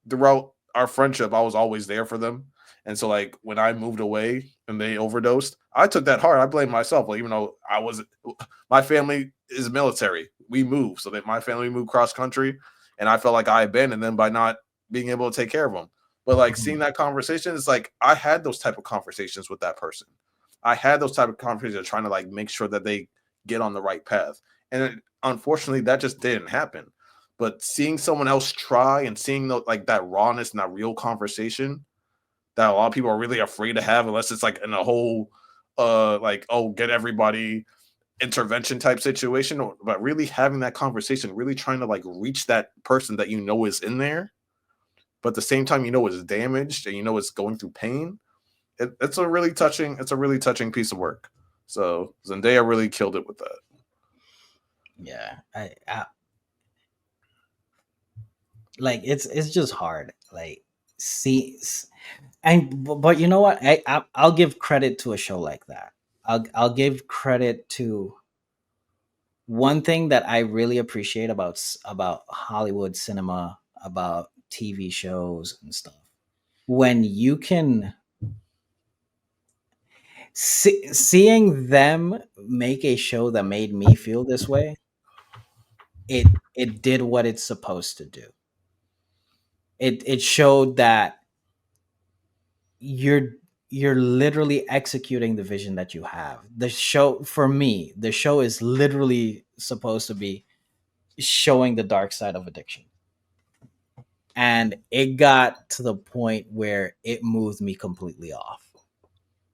throughout our friendship, I was always there for them. And so like when I moved away and they overdosed, I took that hard. I blame myself. Like even though I was my family is military. We moved. So that my family moved cross country, and I felt like I abandoned them by not being able to take care of them. But like seeing that conversation, it's like I had those type of conversations with that person. I had those type of conversations trying to like make sure that they get on the right path. And unfortunately that just didn't happen. But seeing someone else try, and seeing like that rawness and that real conversation that a lot of people are really afraid to have, unless it's like in a whole like, oh, get everybody intervention type situation, but really having that conversation, really trying to like reach that person that you know is in there, but at the same time you know is damaged and you know it's going through pain. It's a really touching piece of work. So Zendaya really killed it with that. Yeah, I like it's just hard. Like see, but you know what? I'll give credit to a show like that. I'll give credit to one thing that I really appreciate about Hollywood cinema, about TV shows and stuff. When you can seeing them make a show that made me feel this way, it did what it's supposed to do. It showed that you're you're literally executing the vision that you have. The show, for me, the show is literally supposed to be showing the dark side of addiction, and it got to the point where it moved me completely off.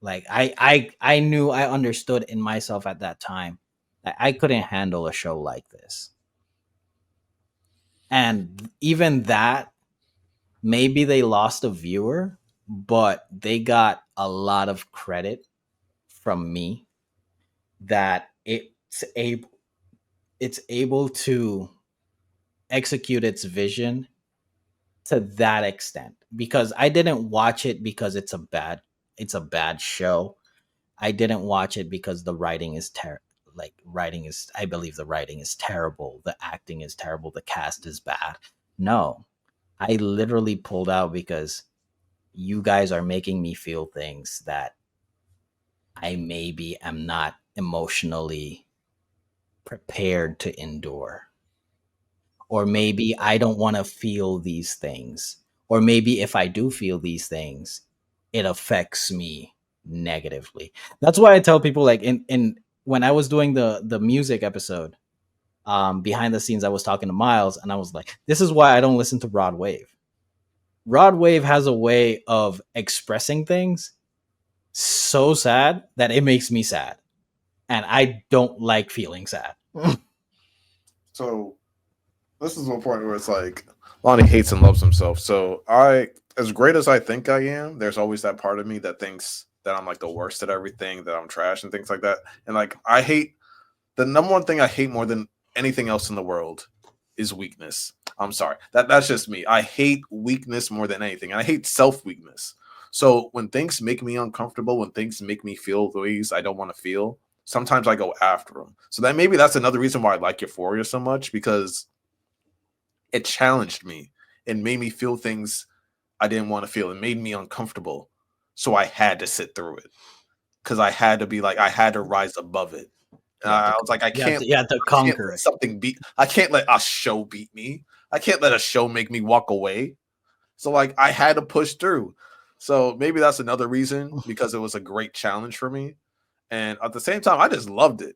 Like I knew, I understood in myself at that time that I couldn't handle a show like this. And even that, maybe they lost a viewer, but they got a lot of credit from me that it's able to execute its vision to that extent, because I didn't watch it because it's a bad show. I didn't watch it because the writing is writing is, I believe the writing is terrible, the acting is terrible, the cast is bad. No, I literally pulled out because you guys are making me feel things that I maybe am not emotionally prepared to endure. Or maybe I don't want to feel these things. Or maybe if I do feel these things, it affects me negatively. That's why I tell people, like, in when I was doing the music episode, behind the scenes, I was talking to Miles and I was like, this is why I don't listen to Rod Wave. Rod Wave has a way of expressing things so sad that it makes me sad. And I don't like feeling sad. So this is one point where it's like Lonnie hates and loves himself. So as great as I think I am, there's always that part of me that thinks that I'm like the worst at everything, that I'm trash and things like that. And like I hate the number one thing I hate more than anything else in the world is weakness. I'm sorry. That's just me. I hate weakness more than anything. And I hate self weakness. So when things make me uncomfortable, when things make me feel ways I don't want to feel, sometimes I go after them. So that maybe that's another reason why I like Euphoria so much, because it challenged me and made me feel things I didn't want to feel. It made me uncomfortable. So I had to sit through it, because I had to be like, I had to rise above it. You have to I was like, you have to I can't conquer let it. something beat. I can't let a show beat me. I can't let a show make me walk away. So like, I had to push through. So maybe that's another reason, because it was a great challenge for me. and at the same time, I just loved it.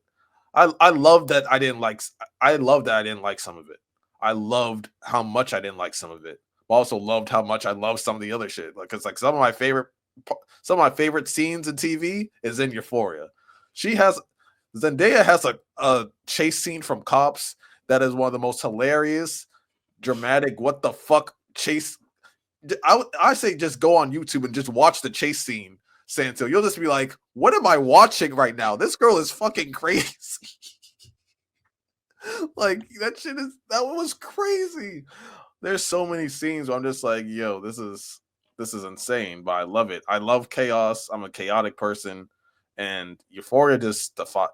I loved that I didn't like. I loved that I didn't like some of it. I loved how much I didn't like some of it. I also loved how much I loved some of the other shit. Like, it's like some of my favorite scenes in TV is in Euphoria. She has Zendaya has a chase scene from Cops that is one of the most hilarious, dramatic. What the fuck chase? I say just go on YouTube and just watch the chase scene, Santo. You'll just be like, what am I watching right now? This girl is fucking crazy. Like, that one was crazy. There's so many scenes where I'm just like, yo, this is insane, but I love it. I love chaos. I'm a chaotic person, and Euphoria just the fought.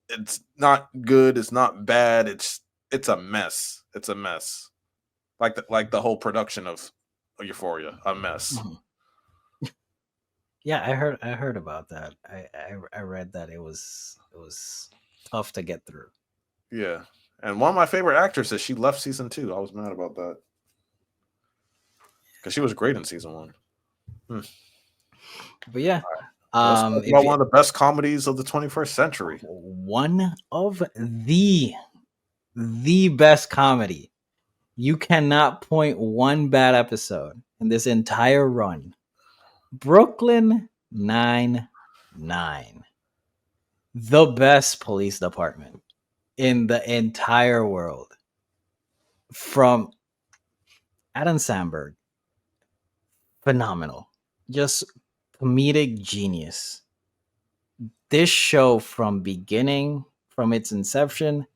It's not good. It's not bad. It's a mess. It's a mess. Like the whole production of Euphoria, a mess. Mhm. Yeah, I heard about that. I read that it was tough to get through. Yeah. And one of my favorite actresses, she left season 2. I was mad about that because she was great in season 1. Hmm. But yeah, Let's talk if about you, one of the best comedies of the 21st century. one of the best comedy. You cannot point one bad episode in this entire run. Brooklyn Nine, the best police department in the entire world. From Adam Sandberg, phenomenal, just comedic genius. This show, from its inception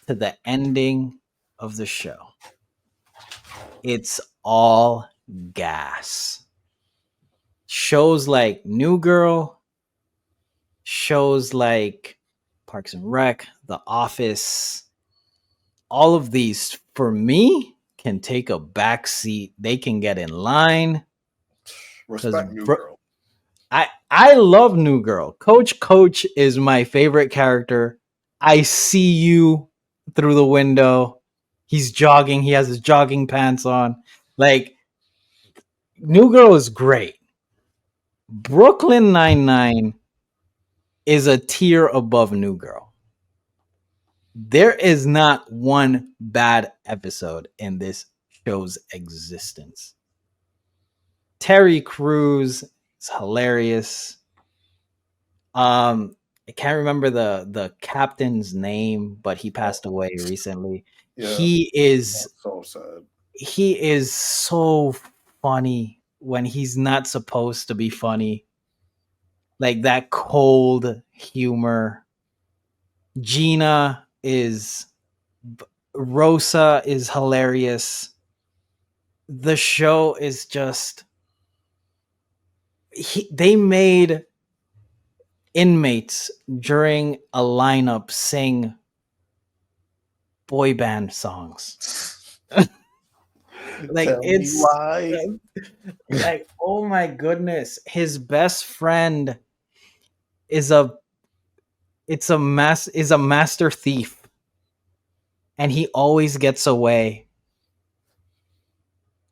to the ending of the show, it's all gas. Shows like New Girl, shows like Parks and Rec, The Office, all of these for me can take a back seat. They can get in line because Respect New Girl. I love New Girl. Coach is my favorite character. I see you through the window. He's jogging. He has his jogging pants on. Like, New Girl is great. Brooklyn Nine is a tier above New Girl. There is not one bad episode in this show's existence. Terry Crews is hilarious. I can't remember the captain's name, but he Oh, passed away recently. yeah. He is That's so sad. he is so funny when he's not supposed to be funny. Like that cold humor. Gina is Rosa is hilarious. The show is just they made inmates during a lineup sing boy band songs. Like, Tell me it's why. like, oh my goodness, his best friend is a is a master thief, and he always gets away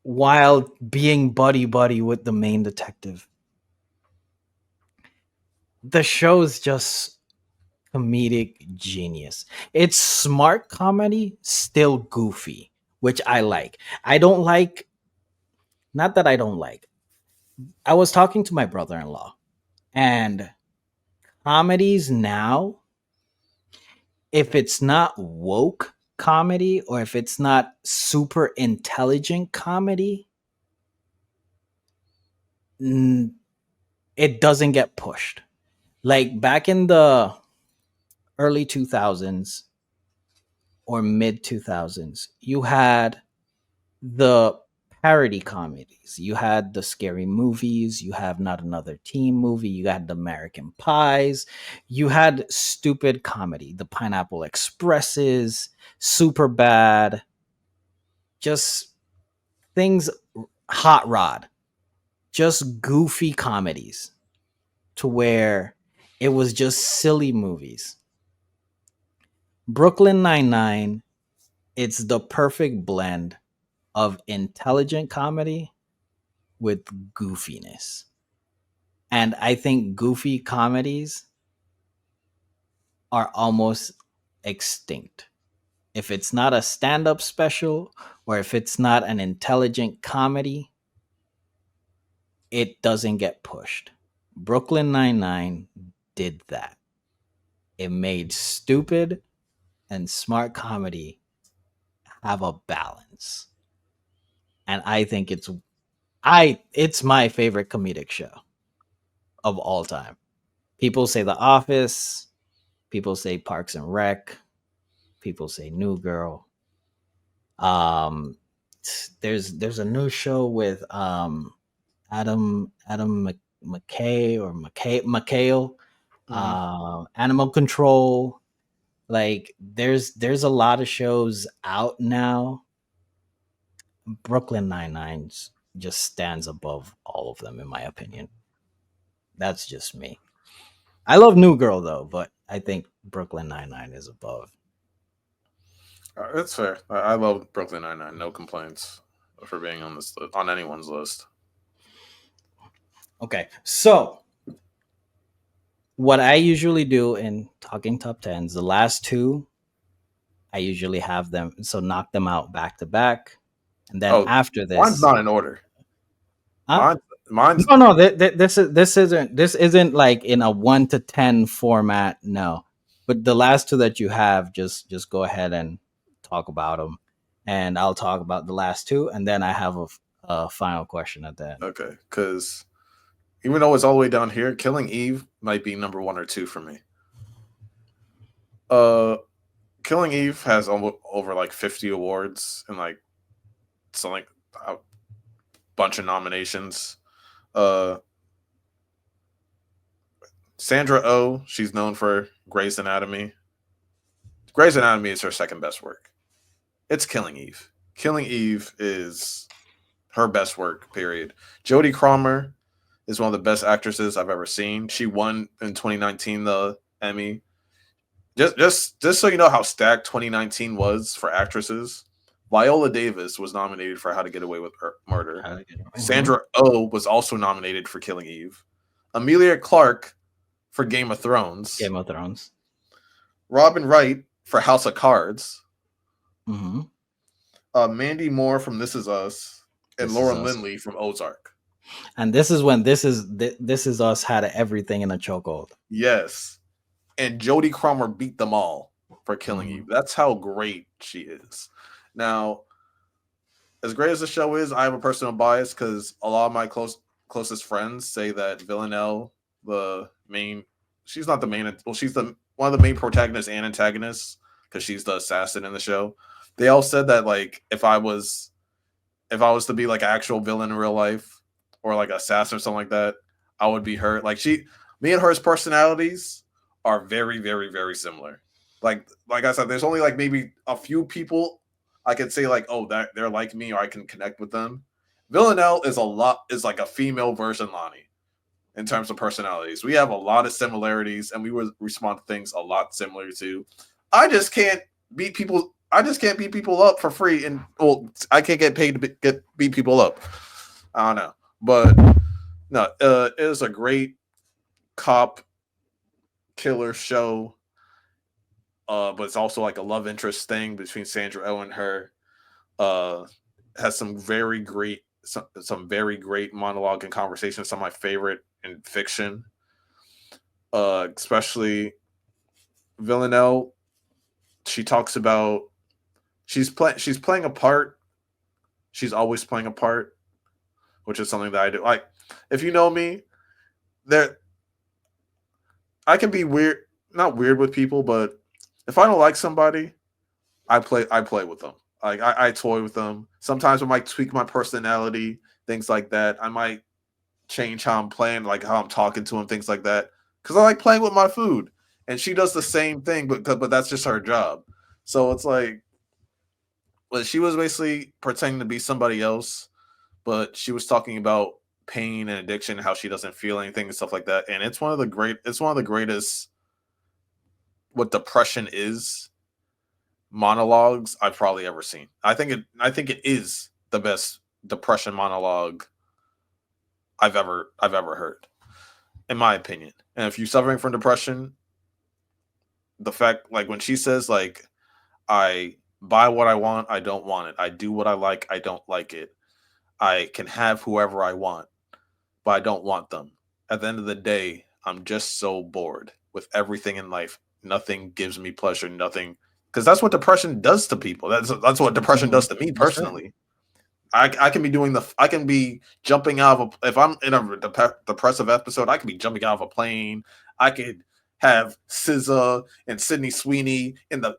while being buddy buddy with the main detective. The show's just comedic genius. It's smart comedy, still goofy, which I like. I don't like, not that I don't like. I was talking to my brother-in-law, and comedies now, if it's not woke comedy or if it's not super intelligent comedy, it doesn't get pushed. Like back in the early 2000s or mid 2000s, you had the parody comedies. You had the scary movies. You have Not Another Teen Movie. You had the American Pies. You had stupid comedy, the Pineapple Expresses, Super Bad, just things, Hot Rod, just goofy comedies to where it was just silly movies. Brooklyn Nine-Nine, it's the perfect blend of intelligent comedy with goofiness. And I think goofy comedies are almost extinct. If it's not a stand up special or if it's not an intelligent comedy, it doesn't get pushed. Brooklyn Nine-Nine did that. It made stupid and smart comedy have a balance. And I think it's my favorite comedic show of all time. People say The Office, people say Parks and Rec, people say New Girl. Um there's a new show with Adam McKay or McHale, Mhm. Animal Control. Like there's a lot of shows out now. Brooklyn Nine-Nine just stands above all of them in my opinion. That's just me. I love New Girl though, but I think Brooklyn Nine-Nine is above. That's fair. I love Brooklyn Nine Nine. No complaints for being on this on anyone's list. Okay, so what I usually do in talking top tens, the last two, I usually have them so knock them out back to back, and then Oh, after mine's this, not in order. huh? Mine, mine's No, no, this isn't like in a 1 to 10 format. No, but the last two that you have, just go ahead and talk about them, and I'll talk about the last two, and then I have a final question at the end. okay. Because even though it's all the way down here, Killing Eve might be number one or two for me. Uh, Killing Eve has over like 50 awards and like something a bunch of nominations. Uh, Sandra Oh, she's known for Grey's Anatomy. Grey's Anatomy is her second best work. It's Killing Eve. Killing Eve is her best work, period. Jodie Cromer is one of the best actresses I've ever seen. She won in 2019 the Emmy. Just so you know how stacked 2019 was for actresses. Viola Davis was nominated for How to Get Away with Murder. Mhm. Sandra Oh was also nominated for Killing Eve. Amelia Clark for Game of Thrones. Game of Thrones. Robin Wright for House of Cards. Hmm. Mandy Moore from This Is Us. And This is Lauren us, Lindley from Ozark. and this is when this is us had everything in a chokehold. Yes. And Jodie Cromer beat them all for Killing Hmm. Eve. That's how great she is. Now, as great as the show is, I have a personal bias because a lot of my closest friends say that Villanelle, the main, she's not the main. Well, she's the one of the main protagonists and antagonists because she's the assassin in the show. They all said that like if I was to be like an actual villain in real life or like assassin or something like that, I would be her. Like me and her's personalities are very, very, very similar. Like I said, there's only like maybe a few people I could say like, oh, that they're like me or I can connect with them. Villanelle is like a female version Lani in terms of personalities. We have a lot of similarities and we would respond to things a lot similar to. I just can't beat people. I just can't beat people up for free, and well, I can't get paid to beat people up. I don't know, but no, it is a great cop killer show. But it's also like a love interest thing between Sandra Oh and her. Uh, has some very great monologue and conversation. Some of my favorite in fiction. Especially Villanelle. She talks about she's playing a part. She's always playing a part, which is something that I do. Like, if you know me, there I can be weird, not weird with people, but if I don't like somebody, I play with them. Like I toy with them. Sometimes I might tweak my personality, things like that. I might change how I'm playing, like how I'm talking to him, things like that. Because I like playing with my food, and she does the same thing, but that's just her job. So it's like, well, she was basically pretending to be somebody else, but she was talking about pain and addiction, how she doesn't feel anything and stuff like that. And it's one of the greatest what depression is monologues I've probably ever seen. I think it is the best depression monologue I've ever heard. in my opinion. And if you're suffering from depression, the fact, like when she says, like, I buy what I want, I don't want it. I do what I like, I don't like it. I can have whoever I want, but I don't want them. At the end of the day, I'm just so bored with everything in life. Nothing gives me pleasure. Nothing, because that's what depression does to people. That's what depression Mhm. does to me That's right. personally. I can be doing I can be jumping out of if I'm in a depressive episode, I can be jumping out of a plane. I could have SZA and Sydney Sweeney in the.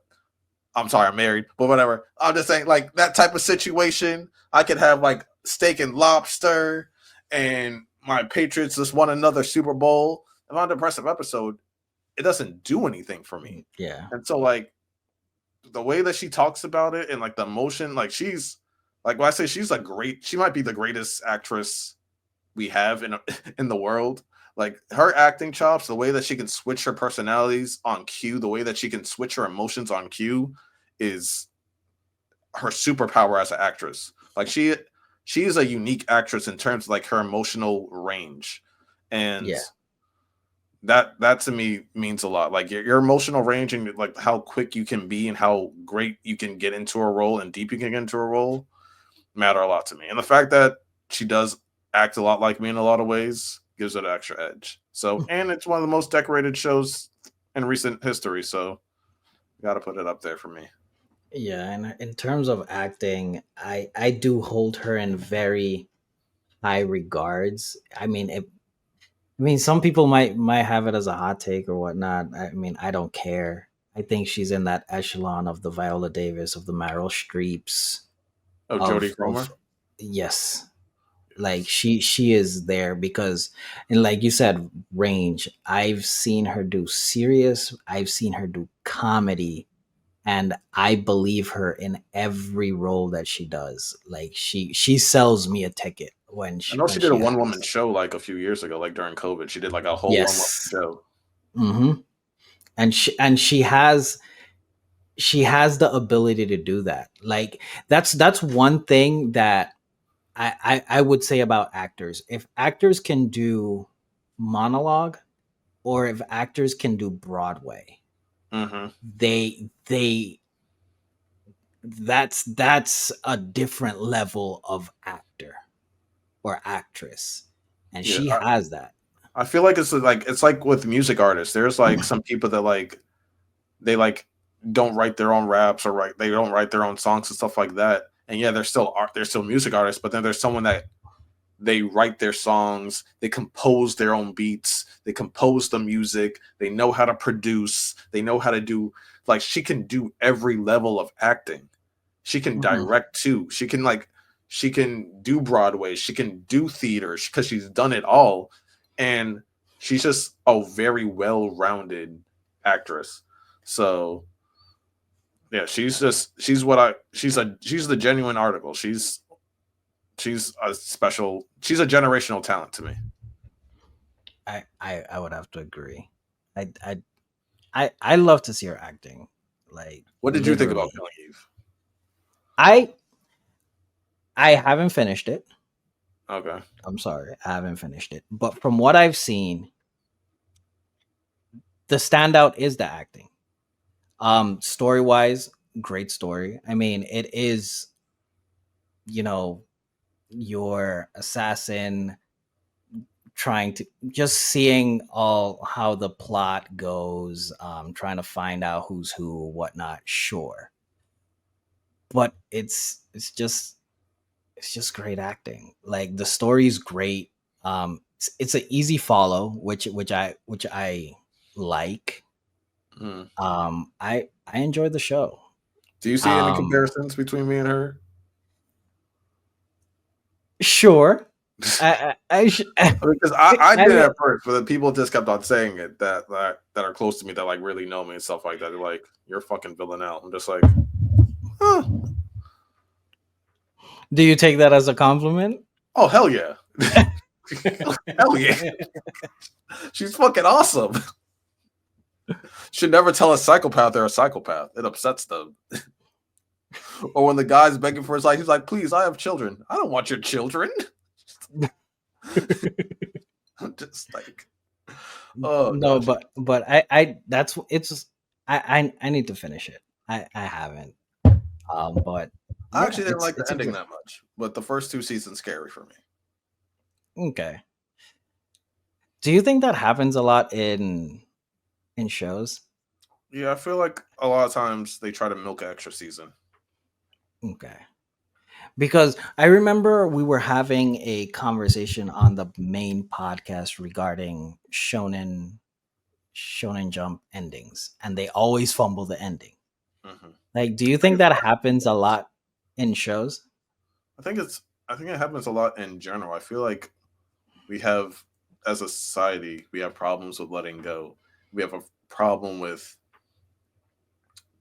I'm sorry, I'm married, but whatever. I'm just saying, like that type of situation. I could have like steak and lobster, and my Patriots just won another Super Bowl. If I'm in a depressive episode, it doesn't do anything for me. Yeah. And so, like, the way that she talks about it and like the emotion, like she's like when I say she's like great, she might be the greatest actress we have in in the world. Like her acting chops, the way that she can switch her personalities on cue, the way that she can switch her emotions on cue, is her superpower as an actress. Like she is a unique actress in terms of like her emotional range, and Yeah. that to me means a lot. Like your emotional range and like how quick you can be and how great you can get into a role and deep you can get into a role matter a lot to me. And the fact that she does act a lot like me in a lot of ways gives it an extra edge. So, and it's one of the most decorated shows in recent history. So, got to put it up there for me. Yeah, and in terms of acting, I do hold her in very high regards. I mean, some people might have it as a hot take or whatnot. I mean, I don't care. I think she's in that echelon of the Viola Davis, of the Meryl Streeps, Oh, Jodie of Comer. yes, like Yes. she is there because, and like you said, range. I've seen her do serious. I've seen her do comedy, and I believe her in every role that she does. Like she sells me a ticket I know she when did a she one woman acts. show like a few years ago, like during COVID. She did like a whole one woman Yes. show. Hmm. And she has the ability to do that. Like that's one thing that I would say about actors. If actors can do monologue, or if actors can do Broadway, Mm-hmm. they that's a different level of actor or actress, and Yeah, she has that. I feel like it's like with music artists. There's like some people that like they like don't write their own raps or write they don't write their own songs and stuff like that. And yeah, they're still art, they're still music artists, but then there's someone that they write their songs, they compose their own beats, they compose the music, they know how to produce, they know how to do like she can do every level of acting. She can Mhm. direct too. She can do Broadway, she can do theater because she's done it all, and she's just a very well-rounded actress. So yeah, she's the genuine article. She's a special. She's a generational talent to me. I would have to agree. I I I love to see her acting. Like What did you think about literally. Killing Eve? I I haven't finished it. Okay. I'm sorry, I haven't finished it. But from what I've seen, the standout is the acting. Story wise, great story. I mean, it is, you know, your assassin trying to just seeing all how the plot goes, trying to find out who's who, whatnot. Sure, but it's just great acting. Like the story's great. It's an easy follow, which I like. Mm. I enjoyed the show. Do you see any Um, comparisons between me and her? sure. Because I I did mean, at first, but the people just kept on saying it that are close to me that like really know me and stuff like that. They're like, "You're fucking Villanelle." I'm just like, huh. do you take that as a compliment? Oh hell yeah, hell yeah. She's fucking awesome. Should never tell a psychopath they're a psychopath. It upsets them. Or when the guy's begging for his life, he's like, "Please, I have children. I don't want your children." I'm just like, Oh No, gosh. but I that's it's I need to finish it. I haven't. But I yeah, actually didn't like the it's a ending good. that much, but the first two seasons scary for me. Okay. Do you think that happens a lot in shows? Yeah, I feel like a lot of times they try to milk an extra season. Okay. Because I remember we were having a conversation on the main podcast regarding Shonen Jump endings, and they always fumble the ending. Hmm. Like, do you I think think it's that part of happens a the process. lot in shows? I think it's. I think it happens a lot in general. I feel like we have, as a society, we have problems with letting go. We have a problem with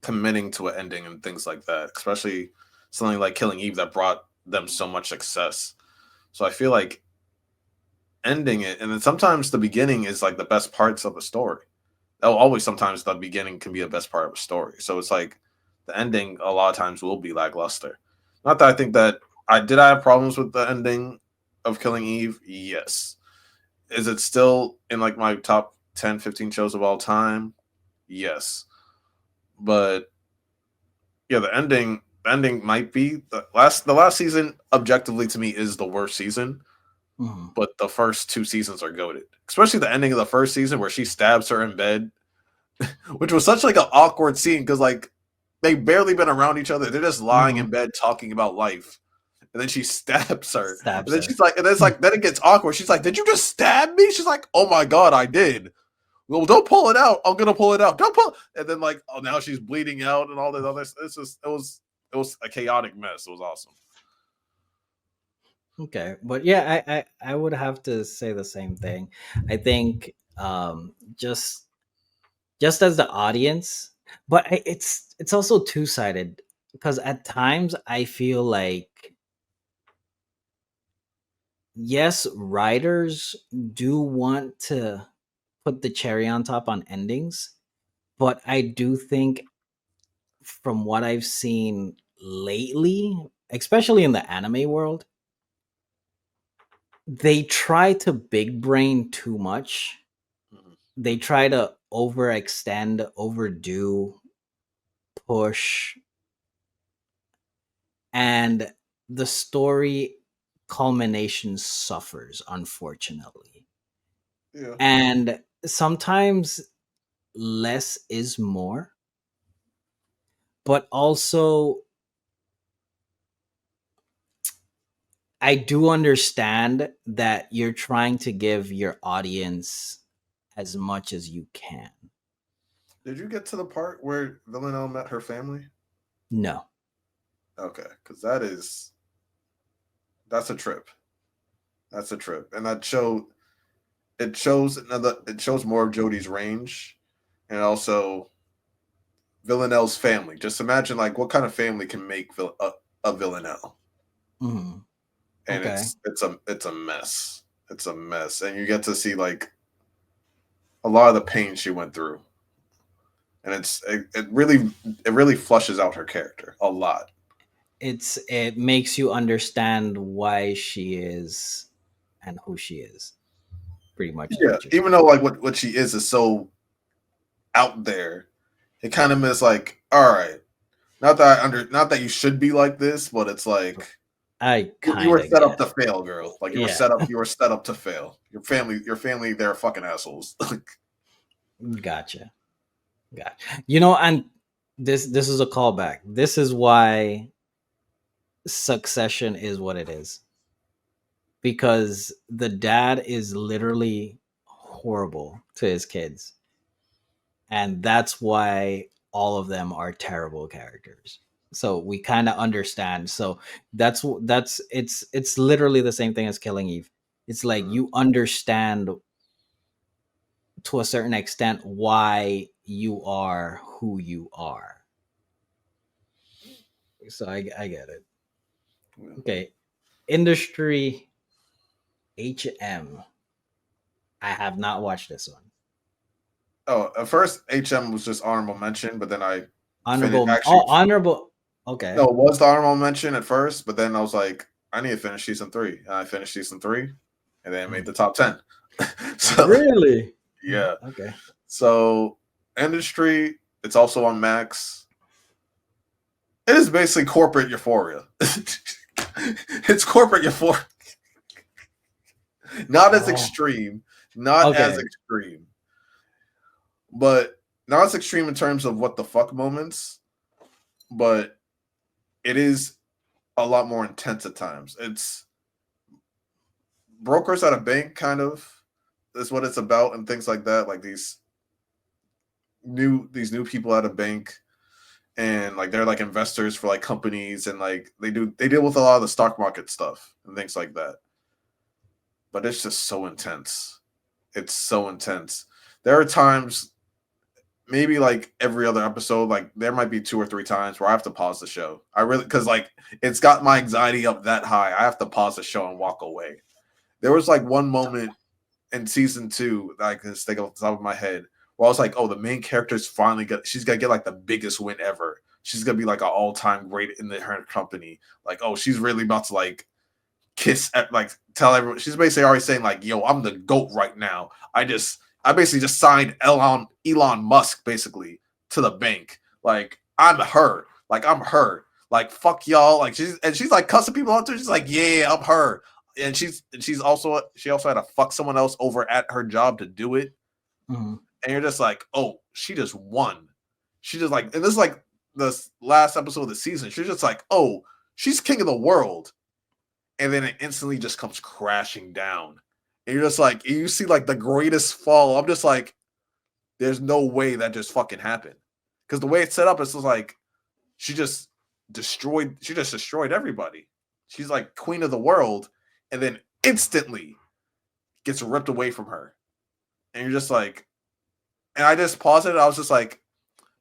committing to an ending and things like that, especially something like Killing Eve that brought them so much success. So I feel like ending it, and then sometimes the beginning is like the best parts of a story. Oh, always sometimes the beginning can be the best part of a story. So it's like the ending a lot of times will be lackluster. Not that I think that I have problems with the ending of Killing Eve. Yes. Is it still in like my top 10, 15 shows of all time? Yes. But yeah, the ending might be the last season objectively to me is the worst season, Mhm. but the first two seasons are goaded. Especially the ending of the first season where she stabs her in bed, which was such like an awkward scene because like they barely been around each other. They're just lying Mhm. in bed talking about life. And then she stabs her. And Stabs then her. she's like, and then it's like, then it gets awkward. She's like, did you just stab me? She's like, oh my God, I did. Well, don't pull it out. I'm gonna pull it out. Don't pull. And then like, oh, now she's bleeding out and all this other. It's just it was a chaotic mess. It was awesome. Okay, but yeah, I would have to say the same thing. I think just as the audience, but it's also two sided because at times I feel like yes, writers do want to put the cherry on top on endings, but I do think from what I've seen lately, especially in the anime world, they try to big brain too much. Mhm. They try to overextend, overdo, push, and the story culmination suffers, unfortunately. Yeah. And sometimes less is more, but also I do understand that you're trying to give your audience as much as you can. Did you get to the part where Villanelle met her family? No. Okay, because that's a trip. That's a trip, and it shows more of Jody's range, and also Villanelle's family. Just imagine like what kind of family can make a Villanelle, Mhm. and Okay. it's a mess. It's a mess, and you get to see like a lot of the pain she went through, and it really flushes out her character a lot. It makes you understand why she is and who she is. Pretty much is Yeah, what you're even saying. though like what she is so out there, it kind of is like all right. Not that you should be like this, but it's like I you kind were of set up get to it. fail, girl. Like Yeah, you were set up to fail. Your family, they're fucking assholes. gotcha. Gotcha. You know, and this is a callback. This is why Succession is what it is because the dad is literally horrible to his kids, and that's why all of them are terrible characters. So we kind of understand. So that's it's literally the same thing as Killing Eve. It's like Mhm. you understand to a certain extent why you are who you are. So I get it. Yeah. Okay, industry HM. I have not watched this one. Oh, at first HM was just honorable mention, but then I finished. Honorable. Actually, Oh, honorable. Okay. no, it was the honorable mention at first, but then I was like, I need to finish season 3, and I finished season 3, and then I made Mhm. the top 10. So Really? Yeah. Okay. So industry, it's also on Max. It is basically corporate euphoria. It's corporate euphoria. Not as Oh. extreme. Not as Okay. extreme. But not as extreme in terms of what the fuck moments, but it is a lot more intense at times. It's brokers at a bank kind of is what it's about and things like that. Like these new people at a bank and like they're like investors for like companies and like they deal with a lot of the stock market stuff and things like that. But it's just so intense. It's so intense. There are times maybe like every other episode, like there might be two or three times where I have to pause the show. I really because like it's got my anxiety up that high. I have to pause the show and walk away. There was like one moment in season two that I can just think off the top of my head where I was like, oh, the main character's finally got she's gonna get like the biggest win ever. She's gonna be like an all-time great in her company. Like, oh, she's really about to like kiss at like tell everyone she's basically already saying like yo I'm the goat right now. I basically just signed Elon Musk basically to the bank. Like I'm her. Like fuck y'all. Like she's like cussing people out too. She's like yeah I'm her. And she also had to fuck someone else over at her job to do it. Mhm. And you're just like oh she just won. She just like and this is like the last episode of the season. She's just like oh she's king of the world and then it instantly just comes crashing down. And you're just like, you see like the greatest fall. I'm just like, there's no way that just fucking happened. Because the way it's set up, it's just like she just destroyed everybody. She's like queen of the world, and then instantly gets ripped away from her. And you're just like, and I just paused it. I was just like,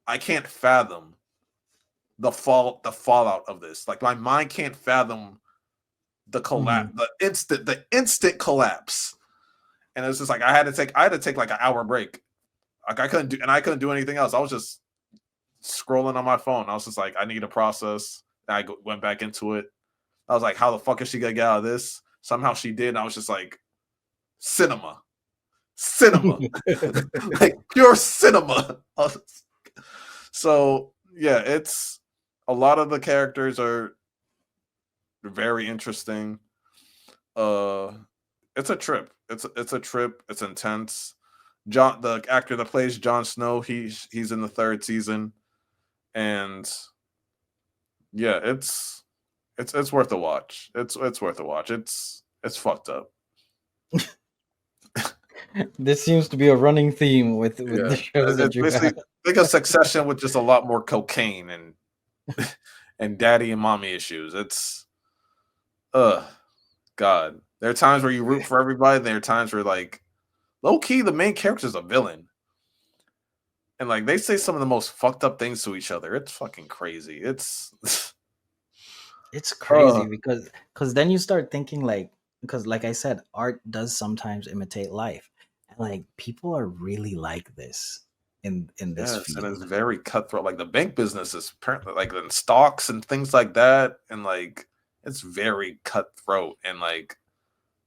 I can't fathom the fallout of this. Like my mind can't fathom the collapse, Mhm. the instant collapse. And it's just like I had to take like an hour break. Like I couldn't do anything else. I was just scrolling on my phone. I was just like, I need to process. And went back into it. I was like, how the fuck is she gonna get out of this? Somehow she did. And I was just like, cinema, cinema, like pure cinema. So yeah, it's a lot of the characters are very interesting. Uh, it's a trip. It's a trip. It's intense. The actor that plays Jon Snow, he's in the third season, and yeah, it's worth a watch. It's worth a watch. It's fucked up. This seems to be a running theme with Yeah, the shows that it's you basically have. like a Succession with just a lot more cocaine and and daddy and mommy issues. It's uh God. There are times where you root for everybody. There are times where like low key the main character is a villain. And like they say some of the most fucked up things to each other. It's fucking crazy. It's It's uh crazy because then you start thinking like because like I said, art does sometimes imitate life, and like people are really like this in this yes, and it's field. very cutthroat. Like the bank business is apparently like in stocks and things like that, and like it's very cutthroat and like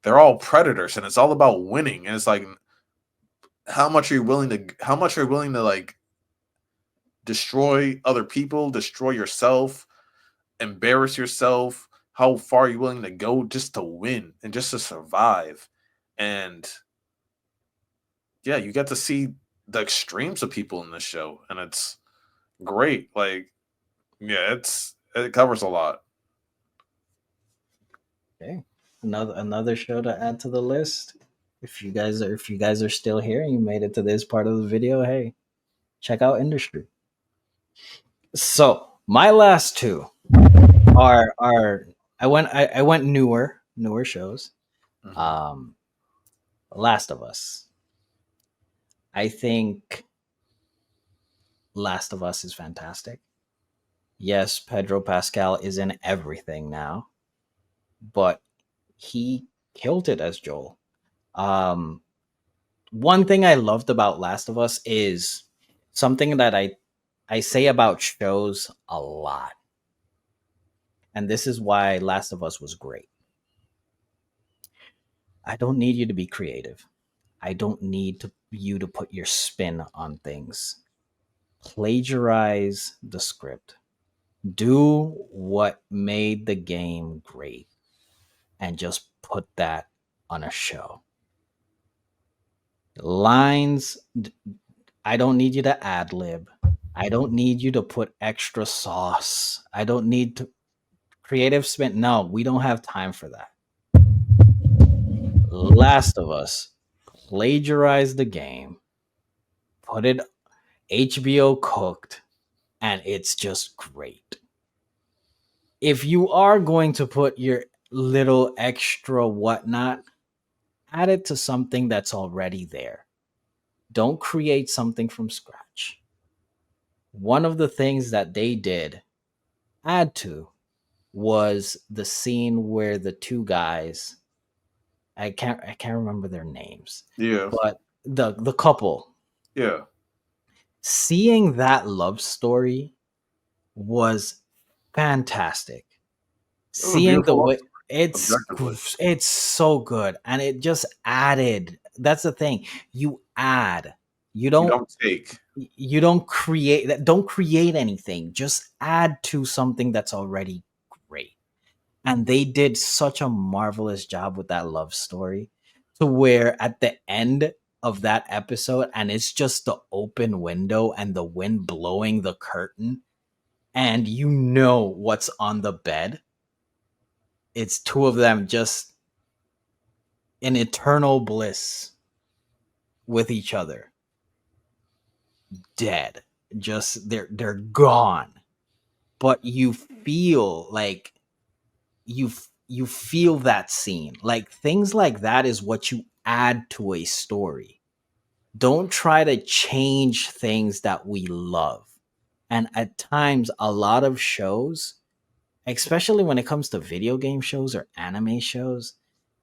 they're all predators and it's all about winning. And it's like how much are you willing to like destroy other people, destroy yourself, embarrass yourself? How far are you willing to go just to win and just to survive? And yeah, you get to see the extremes of people in this show, and it's great. Like, yeah, it covers a lot. Okay, another show to add to the list. If you guys are still here and you made it to this part of the video, hey, check out Industry. So my last two are I went newer shows. Mhm. Um, Last of Us. I think Last of Us is fantastic. Yes, Pedro Pascal is in everything now, but he killed it as Joel. Um, One thing I loved about Last of Us is something that I say about shows a lot, and this is why Last of Us was great. I don't need you to be creative. I don't need you to put your spin on things. Plagiarize the script. Do what made the game great and just put that on a show. Lines, I don't need you to ad lib. I don't need you to put extra sauce. I don't need to creative spin. No, we don't have time for that. Last of Us, plagiarize the game, put it HBO cooked, and it's just great. If you are going to put your little extra whatnot, add it to something that's already there. Don't create something from scratch. One of the things that they did add to was the scene where the two guys, I can't remember their names, Yeah, but the couple, yeah. seeing that love story was fantastic. It was a Seeing the beautiful love way story, objectively. it's so good, and it just added. That's the thing. You add. You You don't don't take. you don't create that. Don't create anything. Just add to something that's already great. And they did such a marvelous job with that love story, to where at the end of that episode, and it's just the open window and the wind blowing the curtain, and you know what's on the bed. It's two of them just in eternal bliss with each other, dead. Just they're gone. But you feel like you feel that scene. Like things like that is what you add to a story. Don't try to change things that we love. And at times a lot of shows, especially when it comes to video game shows or anime shows,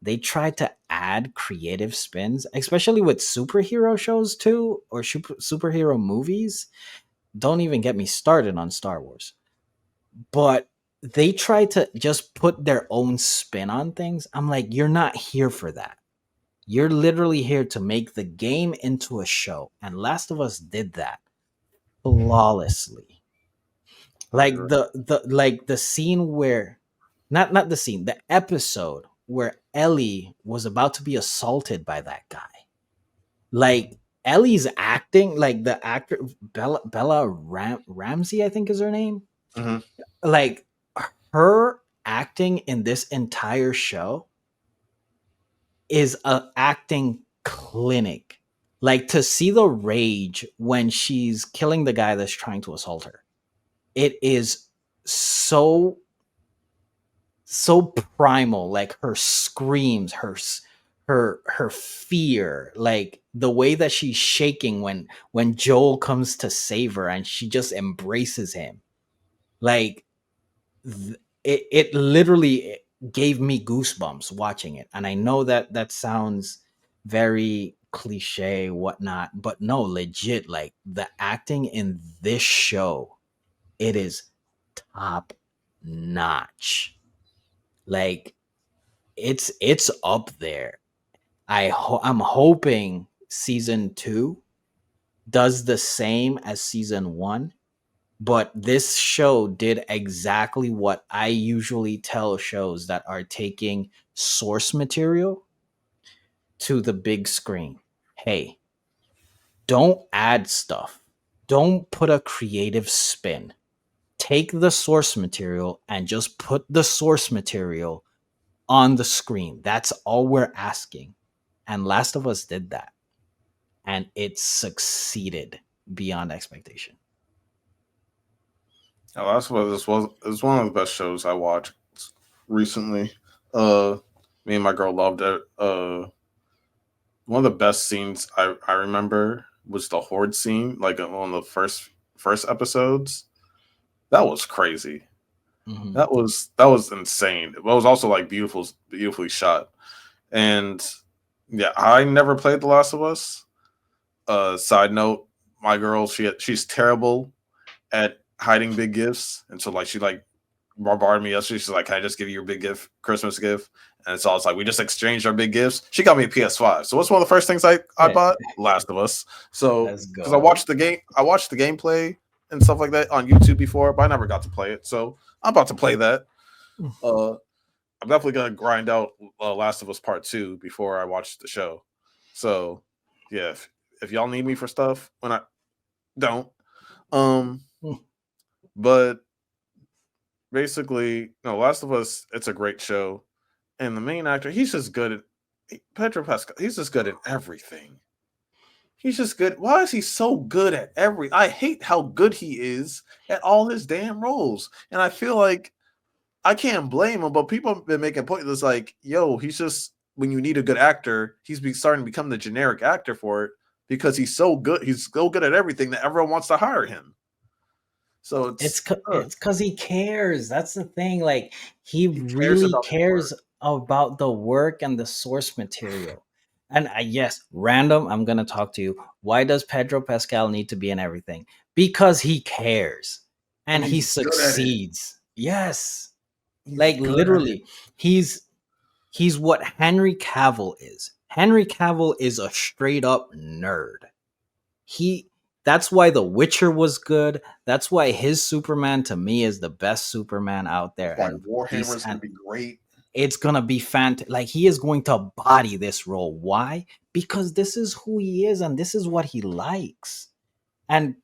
they try to add creative spins, especially with superhero shows too, or superhero movies. Don't even get me started on Star Wars. But they try to just put their own spin on things. I'm like, you're not here for that. You're literally here to make the game into a show. And Last of Us did that flawlessly. I Like agree. the scene where, not the scene, the episode where Ellie was about to be assaulted by that guy. Like Ellie's acting, like the actor Bella Ramsey, I think is her name. Hmm. Like her acting in this entire show is a acting clinic. Like to see the rage when she's killing the guy that's trying to assault her. It is so so primal, like her screams, her fear, like the way that she's shaking when Joel comes to save her and she just embraces him. Like it literally gave me goosebumps watching it. And I know that that sounds very cliche, whatnot, but no, legit, like the acting in this show, it is top notch. Like it's up there. I'm hoping season 2 does the same as season 1. But this show did exactly what I usually tell shows that are taking source material to the big screen. Hey, don't add stuff. Don't put a creative spin. Take the source material and just put the source material on the screen. That's all we're asking. And Last of Us did that. And it succeeded beyond expectation. Oh, that's what this was. It's one of the best shows I watched recently. Uh, Me and my girl loved it. One of the best scenes I remember was the horde scene, like on the first episodes. That was crazy. Mhm. That was insane. But it was also like beautifully shot. And yeah, I never played The Last of Us. Side note, my girl, she's terrible at hiding big gifts, and so like she like bombarded me yesterday. She's like, "Can I just give you your big gift, Christmas gift?" And so I was like, we just exchanged our big gifts. She got me a PS5. So what's one of the first things I Yeah, bought? Last of Us. So let's because I go. watched the game, I watched the gameplay and stuff like that on YouTube before, but I never got to play it. So I'm about to play that. Uh, I'm definitely gonna grind out Last of Us Part Two before I watch the show. So yeah, if y'all need me for stuff when I don't, um, but basically, no, Last of Us, it's a great show, and the main actor, he's just good at Pedro Pascal. He's just good at everything. He's just good. Why is he so good at every? I hate how good he is at all his damn roles, and I feel like I can't blame him. But people have been making point that's like, yo, he's just when you need a good actor, starting to become the generic actor for it because he's so good. He's so good at everything that everyone wants to hire him. So It's because he cares. That's the thing. Like he he cares really about the cares work. about the work and the source material. And yes, random. I'm gonna talk to you. Why does Pedro Pascal need to be in everything? Because he cares and And he he's good at it. succeeds. Yes, He's like good at it. literally, he's what Henry Cavill is. Henry Cavill is a straight up nerd. He That's why The Witcher was good. That's why his Superman to me is the best Superman out That's there. why And Warhammer he's is going and to be great. it's gonna be fantastic. Like he is going to body this role. Why? Because this is who he is and this is what he likes. And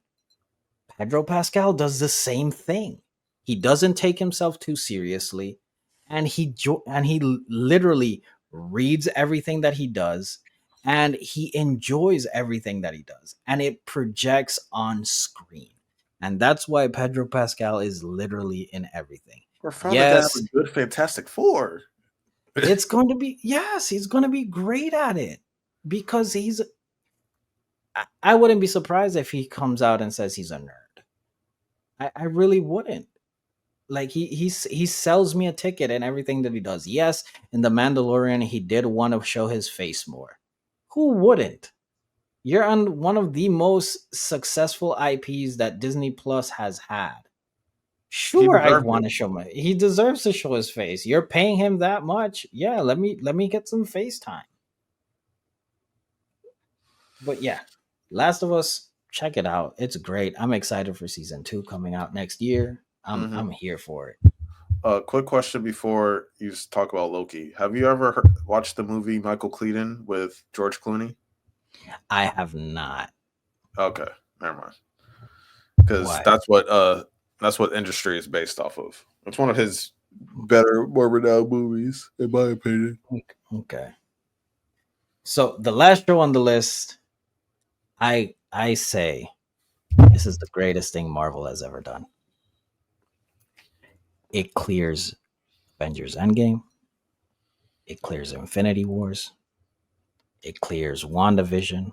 Pedro Pascal does the same thing. He doesn't take himself too seriously, and he literally reads everything that he does, and he enjoys everything that he does, and it projects on screen. And that's why Pedro Pascal is literally in everything. We're finally going to have Yes, a good Fantastic Four. it's going to be yes, he's going to be great at it because I wouldn't be surprised if he comes out and says he's a nerd. I really wouldn't. Like he sells me a ticket and everything that he does. Yes, in the Mandalorian, he did want to show his face more. Who wouldn't? You're on one of the most successful IPs that Disney Plus has had. He Sure, I'd deserved want it. to show my. He deserves to show his face. You're paying him that much. Yeah, let me get some face time. But yeah, Last of Us, check it out. It's great. I'm excited for season 2 coming out next year. I'm Hmm. here for it. Quick question before you talk about Loki. Have you ever watched the movie Michael Cleaton with George Clooney? I have not. Okay, never mind. Because Why? that's what Industry is based off of. It's one of his better, more renowned movies, in my opinion. Okay. So the last show on the list, I say this is the greatest thing Marvel has ever done. It clears Avengers Endgame. It clears Infinity Wars. It clears WandaVision.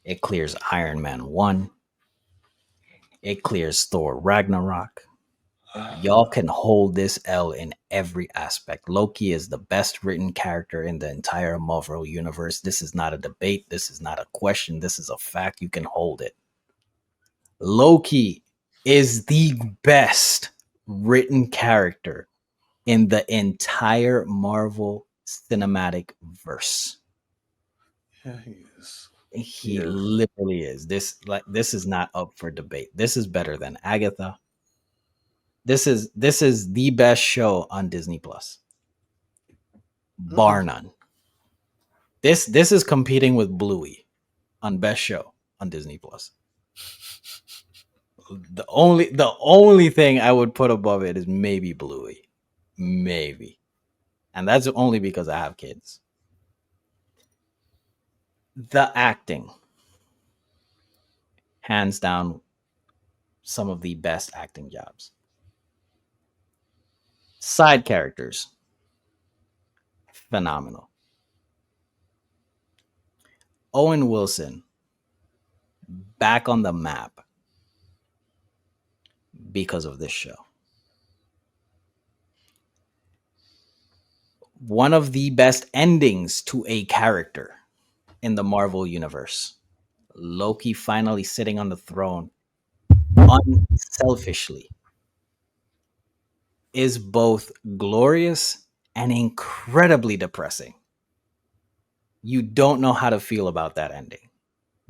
It clears Iron Man 1. It clears Thor Ragnarok. Y'all can hold this L in every aspect. Loki is the best written character in the entire Marvel universe. This is not a debate. This is not a question. This is a fact. You can hold it. Loki is the best written character in the entire Marvel cinematic verse. Yeah, he is. He He is. literally is. This is not up for debate. This is better than Agatha. This is the best show on Disney Plus, bar Mm-mm. none. This is competing with Bluey on best show on Disney Plus. The only thing I would put above it is maybe Bluey, maybe, and that's only because I have kids. The acting, hands down, some of the best acting jobs. Side characters, phenomenal. Owen Wilson back on the map because of this show. One of the best endings to a character in the Marvel universe. Loki finally sitting on the throne unselfishly is both glorious and incredibly depressing. You don't know how to feel about that ending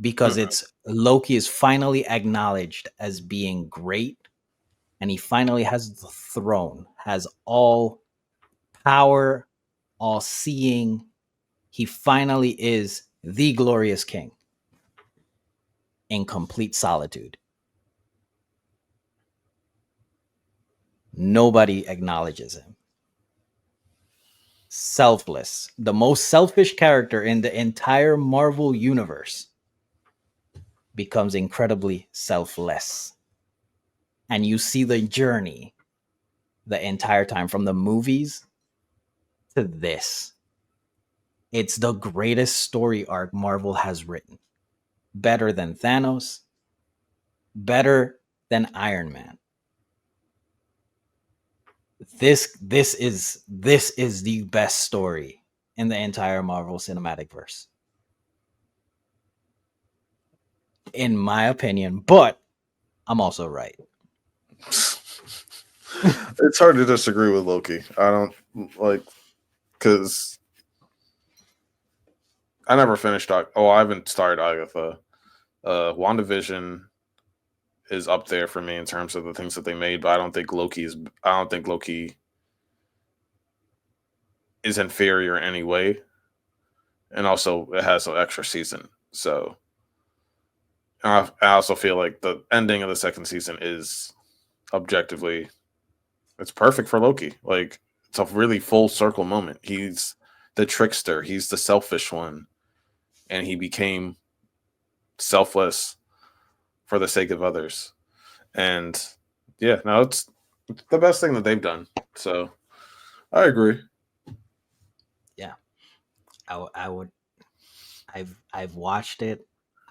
because Mhm. it's Loki is finally acknowledged as being great, and he finally has the throne, has all power, all seeing. He finally is the glorious king in complete solitude. Nobody acknowledges him. Selfless, the most selfish character in the entire Marvel universe, becomes incredibly selfless. And you see the journey the entire time from the movies to this. It's the greatest story arc Marvel has written. Better than Thanos, better than Iron Man. This is the best story in the entire Marvel Cinematic Verse, in my opinion. But I'm also right. It's hard to disagree with Loki. I don't like because I never finished. Oh, I haven't started Agatha. WandaVision is up there for me in terms of the things that they made, but I don't think Loki is. I don't think Loki is inferior in any way, and also it has an extra season. So I also feel like the ending of the second season is objectively it's perfect for Loki. Like it's a really full circle moment. He's the trickster. He's the selfish one, and he became selfless for the sake of others. And yeah, no, it's the best thing that they've done. So I agree. Yeah, I would. I've watched it.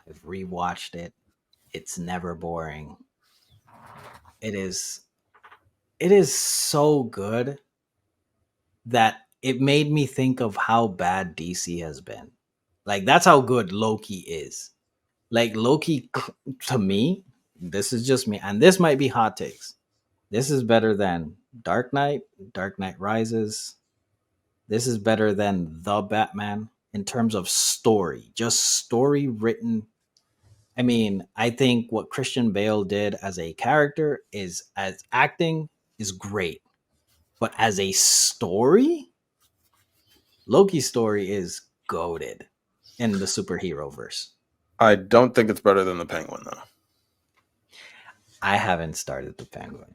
I've rewatched it. It's never boring. It is. It is so good that it made me think of how bad DC has been. Like that's how good Loki is. Like Loki, to me, this is just me, and this might be hot takes. This is better than Dark Knight, Dark Knight Rises. This is better than The Batman in terms of story, just story written. I mean, I think what Christian Bale did as a character is as acting is great, but as a story, Loki's story is goaded in the superhero verse. I don't think it's better than the Penguin though. I haven't started the Penguin.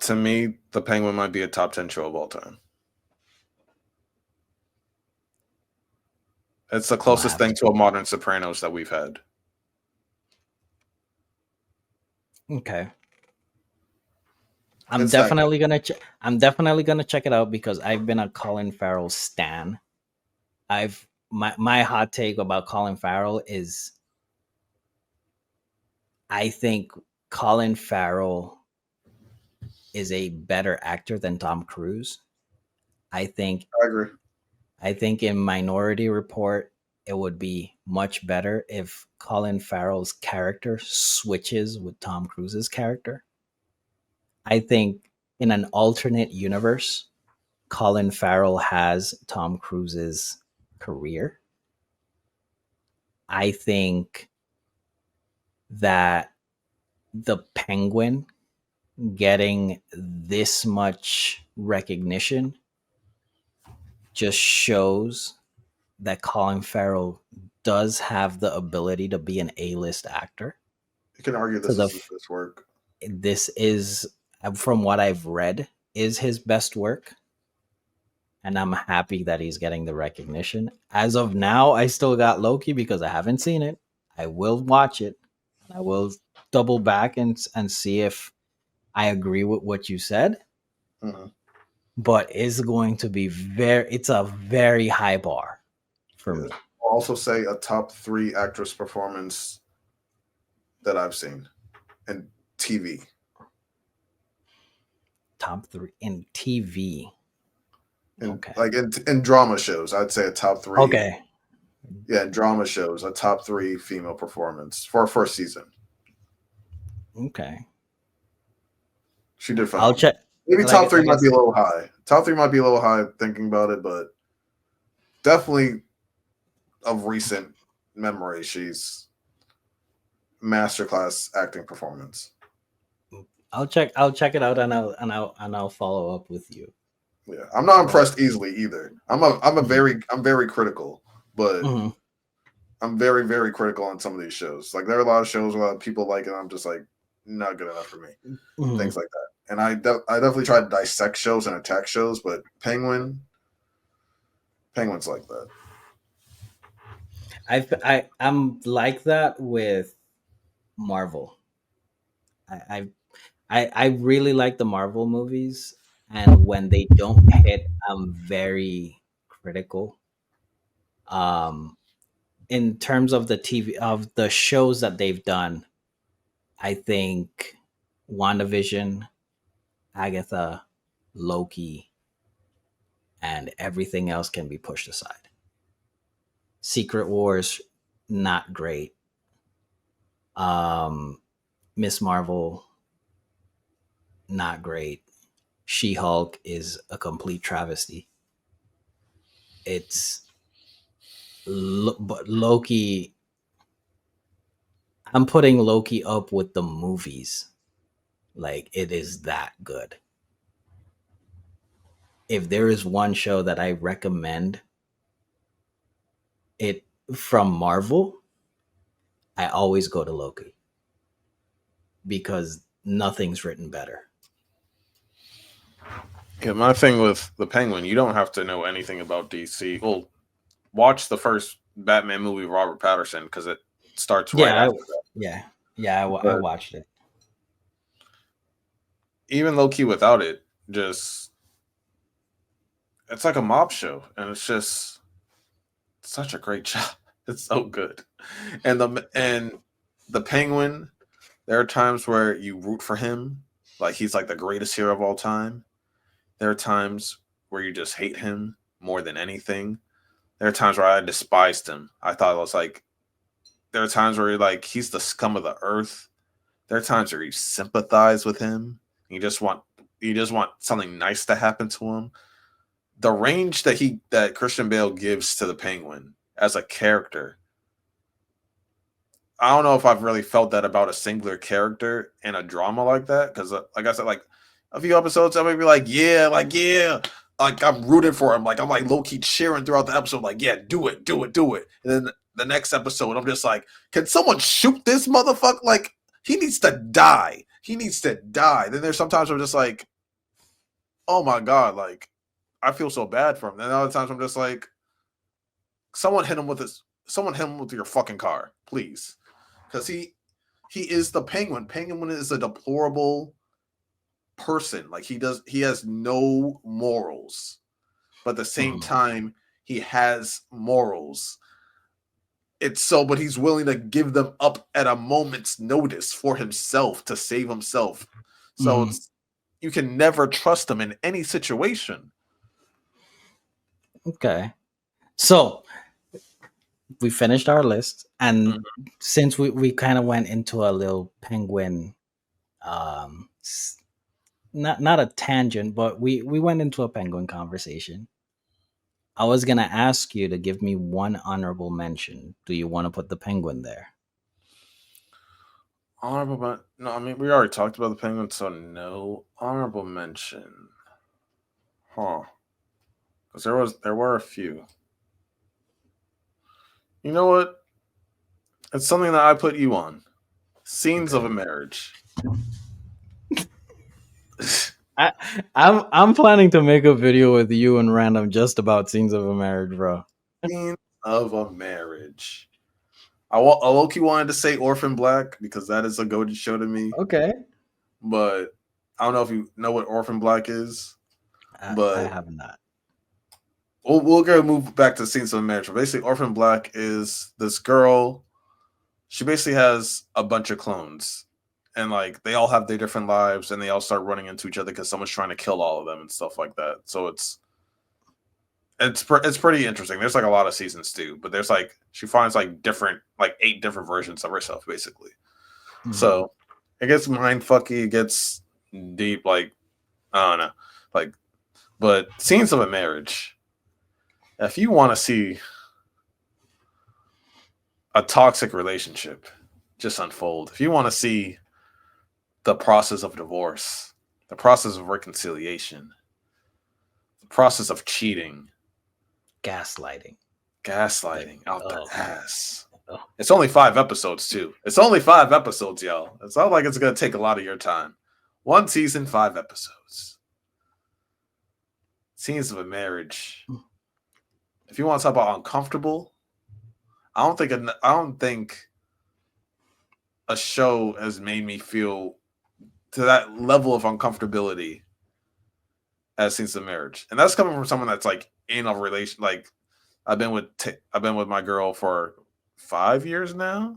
To me, the Penguin might be a top 10 show of all time. It's the I'll closest have thing to a modern Sopranos that we've had. okay. I'm It's that good. definitely gonna. I'm definitely gonna check it out because I've been a Colin Farrell stan. My hot take about Colin Farrell is I think Colin Farrell is a better actor than Tom Cruise. I think I agree. I think in Minority Report it would be much better if Colin Farrell's character switches with Tom Cruise's character. I think in an alternate universe, Colin Farrell has Tom Cruise's career. I think that the Penguin getting this much recognition just shows that Colin Farrell does have the ability to be an A-list actor. You can argue To this the is his best work. this is from what I've read is his best work, and I'm happy that he's getting the recognition. As of now, I still got Loki because I haven't seen it. I will watch it. I will double back and see if I agree with what you said, Mm-hmm. but it's going to be it's a very high bar for Yeah. me. I'll also say a top 3 actress performance that I've seen in TV. Top 3 in TV. And Okay. like in drama shows, I'd say a top 3. Okay. Yeah, in drama shows, a top 3 female performance for a first season. Okay. She did I'll phenomenal. check maybe top three like I might be a said. little high. Top three might be a little high thinking about it, but definitely of recent memory, she's masterclass acting performance. I'll check it out, and I'll follow up with you. Yeah, I'm not But impressed easily either. I'm very critical, but mhm, I'm very very critical on some of these shows. Like there are a lot of shows where people like it. I'm just like not good enough for me. mhm. Things like that. And I definitely try to dissect shows and attack shows, but Penguin's like that. I'm like that with Marvel. I, I really like the Marvel movies, and when they don't hit, I'm very critical. Um, in terms of the TV of the shows that they've done, I think WandaVision, Agatha, Loki, and everything else can be pushed aside. Secret Wars, not great. Miss Marvel, not great. She Hulk is a complete travesty. It's but Loki. I'm putting Loki up with the movies. Like it is that good. If there is one show that I recommend it from Marvel, I always go to Loki because nothing's written better. Yeah, my thing with the Penguin, you don't have to know anything about DC. Well, watch the first Batman movie, Robert Patterson, because it starts right Yeah, after that. yeah, yeah. I But watched it. even low key without it, just it's like a mob show, and it's just such a great job. It's so good, and the Penguin. There are times where you root for him, like he's like the greatest hero of all time. There are times where you just hate him more than anything. There are times where I despised him. I thought it was like there are times where you're like he's the scum of the earth. There are times where you sympathize with him. You just want something nice to happen to him. The range that Christian Bale gives to the Penguin as a character, I don't know if I've really felt that about a singular character in a drama like that. Because, like I said, like a few episodes, I might be like yeah, like I'm rooting for him. Like I'm like low key cheering throughout the episode. Like yeah, do it, do it, do it. And then the next episode, I'm just like, can someone shoot this motherfucker? Like he needs to die. He needs to die. Then there's sometimes I'm just like, oh my god, like I feel so bad for him. And other times I'm just like, someone hit him with this. Someone hit him with your fucking car, please, because he is the Penguin. Penguin is a deplorable person. Like he has no morals, but at the same Mhm, time he has morals. It's so, but he's willing to give them up at a moment's notice for himself to save himself. So mhm. it's you can never trust him in any situation. Okay, so we finished our list, and since we kind of went into a little penguin, um, not a tangent, but we went into a penguin conversation. I was gonna ask you to give me one honorable mention. Do you want to put the penguin there? Honorable, no, I mean we already talked about the Penguin, so no honorable mention, huh? Because there were a few. You know what? It's something that I put you on. Scenes of Okay. a marriage. I, I'm planning to make a video with you and random just about scenes of a marriage, bro. Scenes of a marriage. I low key wanted to say Orphan Black because that is a goated show to me, Okay. but I don't know if you know what Orphan Black is, I but have not. we'll go move back to scenes of a marriage. But basically, Orphan Black is this girl. She basically has a bunch of clones, and like they all have their different lives, and they all start running into each other because someone's trying to kill all of them and stuff like that. So it's pretty interesting. There's like a lot of seasons too, but there's like she finds like different like 8 different versions of herself basically. Mhm. So it gets mind fucky, it gets deep. Like I don't know. Like, but scenes of a marriage. If you want to see a toxic relationship just unfold, if you want to see the process of divorce, the process of reconciliation, the process of cheating, Gaslighting. Like, gaslighting out the oh, ass. oh. It's only 5 episodes, too. It's only 5 episodes, y'all. It's not like it's going to take a lot of your time. One season, 5 episodes. Scenes of a marriage. If you want to talk about uncomfortable, I don't think a show has made me feel to that level of uncomfortability as scenes of marriage, and that's coming from someone that's like in a relation. Like I've been with my girl for 5 years now.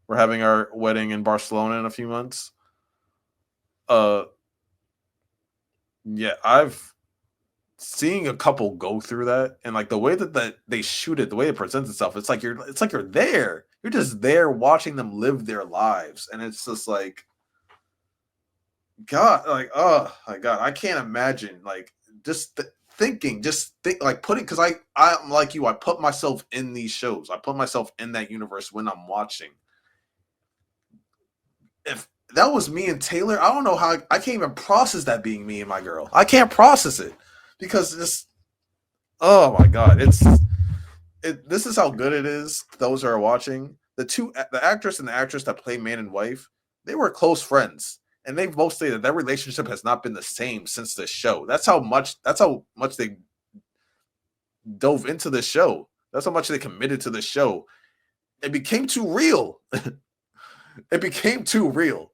We're having our wedding in Barcelona in a few months. Uh, yeah, I've seeing a couple go through that, and like the way that they shoot it, the way it presents itself, it's like you're there. You're just there watching them live their lives, and it's just like God, like oh my God, I can't imagine like thinking, just think like putting because I'm like you, I put myself in these shows, I put myself in that universe when I'm watching. If that was me and Taylor, I don't know how I can't even process that being me and my girl. I can't process it because this. Oh my God, this is how good it is. Those who are watching, the actress and the actress that play man and wife, they were close friends, and they've both stated that their relationship has not been the same since the show. That's how much they dove into the show. That's how much they committed to the show. It became too real. It became too real.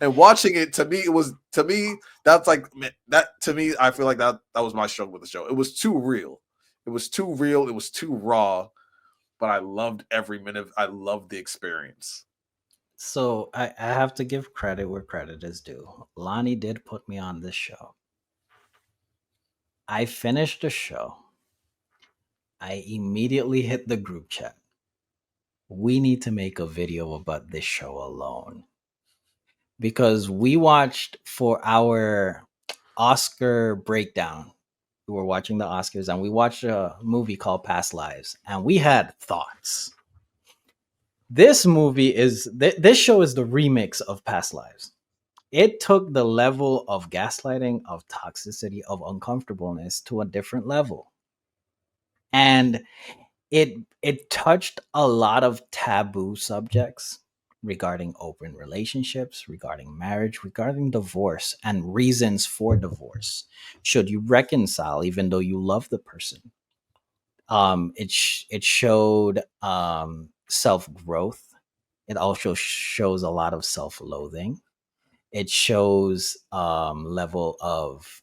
And watching it to me, it was to me that's like that to me. I feel like that was my struggle with the show. It was too real. It was too real. It was too raw. But I loved every minute. I loved the experience. So I have to give credit where credit is due. Lani did put me on this show. I finished the show. I immediately hit the group chat. We need to make a video about this show alone because we watched for our Oscar breakdown. We were watching the Oscars and we watched a movie called Past Lives and we had thoughts. This movie is this show is the remix of Past Lives. It took the level of gaslighting, of toxicity, of uncomfortableness to a different level. And it touched a lot of taboo subjects regarding open relationships, regarding marriage, regarding divorce, and reasons for divorce. Should you reconcile even though you love the person? It showed self growth. It also shows a lot of self loathing. It shows level of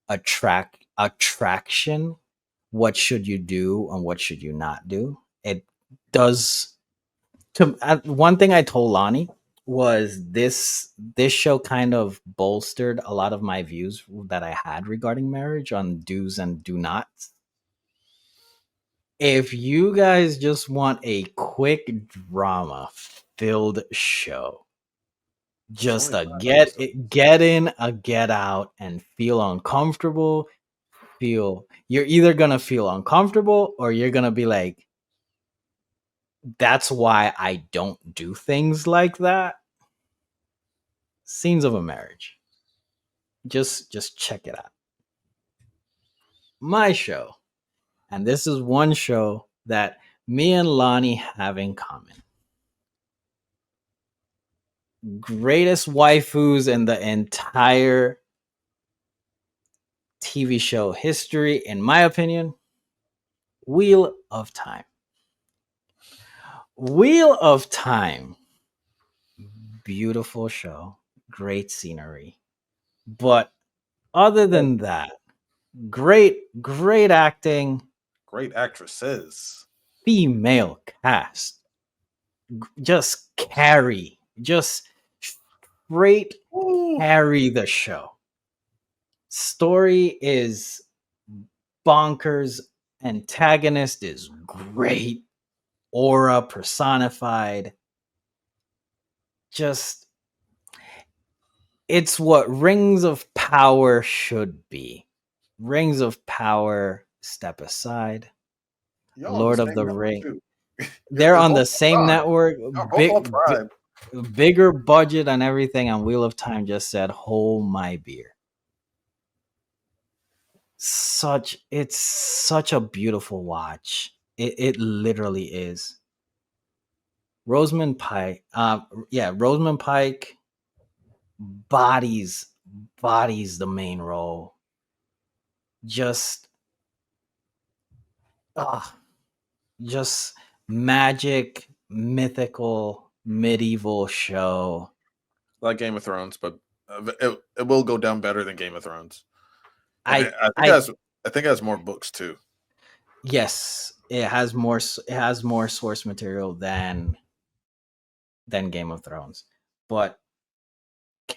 attraction. What should you do and what should you not do? It does. One thing I told Lani was this show kind of bolstered a lot of my views that I had regarding marriage on do's and do nots. If you guys just want a quick drama filled show, It's just only a 5 episodes. get in, a get out, and feel uncomfortable. Feel you're either gonna feel uncomfortable or you're gonna be like, that's why I don't do things like that. Scenes of a marriage. Just check it out. My show. And this is one show that me and Lani have in common. Greatest waifus in the entire TV show history, in my opinion. Wheel of Time. Wheel of Time. Beautiful show. Great scenery. But other than that, great acting, Great actresses. female cast. Just carry. Just straight Ooh. carry the show. Story is bonkers. Antagonist is great. Aura personified. Just it's what Rings of power should be. Rings of Power, step aside. Y'all on the Lord of same the network Ring. too. They're It's on both the on same Prime. network, Y'all both on Prime. bigger budget and everything. And Wheel of Time just said, "Hold my beer." It's such a beautiful watch. It literally is. Rosamund Pike, yeah, Rosamund Pike bodies bodies the main role. Just ah, just magic, mythical, medieval show. Like Game of Thrones, but it will go down better than Game of Thrones. And I I think it I has I think it has more books too. yes, it has more it has more source material than Game of Thrones. But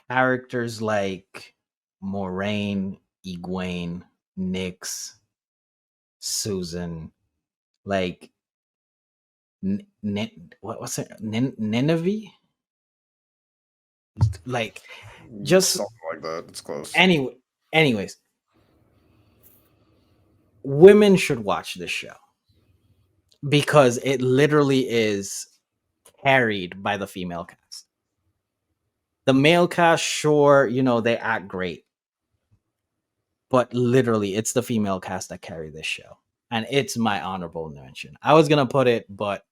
characters like Moraine, Egwene, Nyx, Susan, like what's it? Nineveh? Like just Something like that. It's close. anyway. Anyways, women should watch this show because it literally is carried by the female cast. The male cast, sure, they act great, but literally it's the female cast that carry this show. And it's my honorable mention. I was gonna put it, but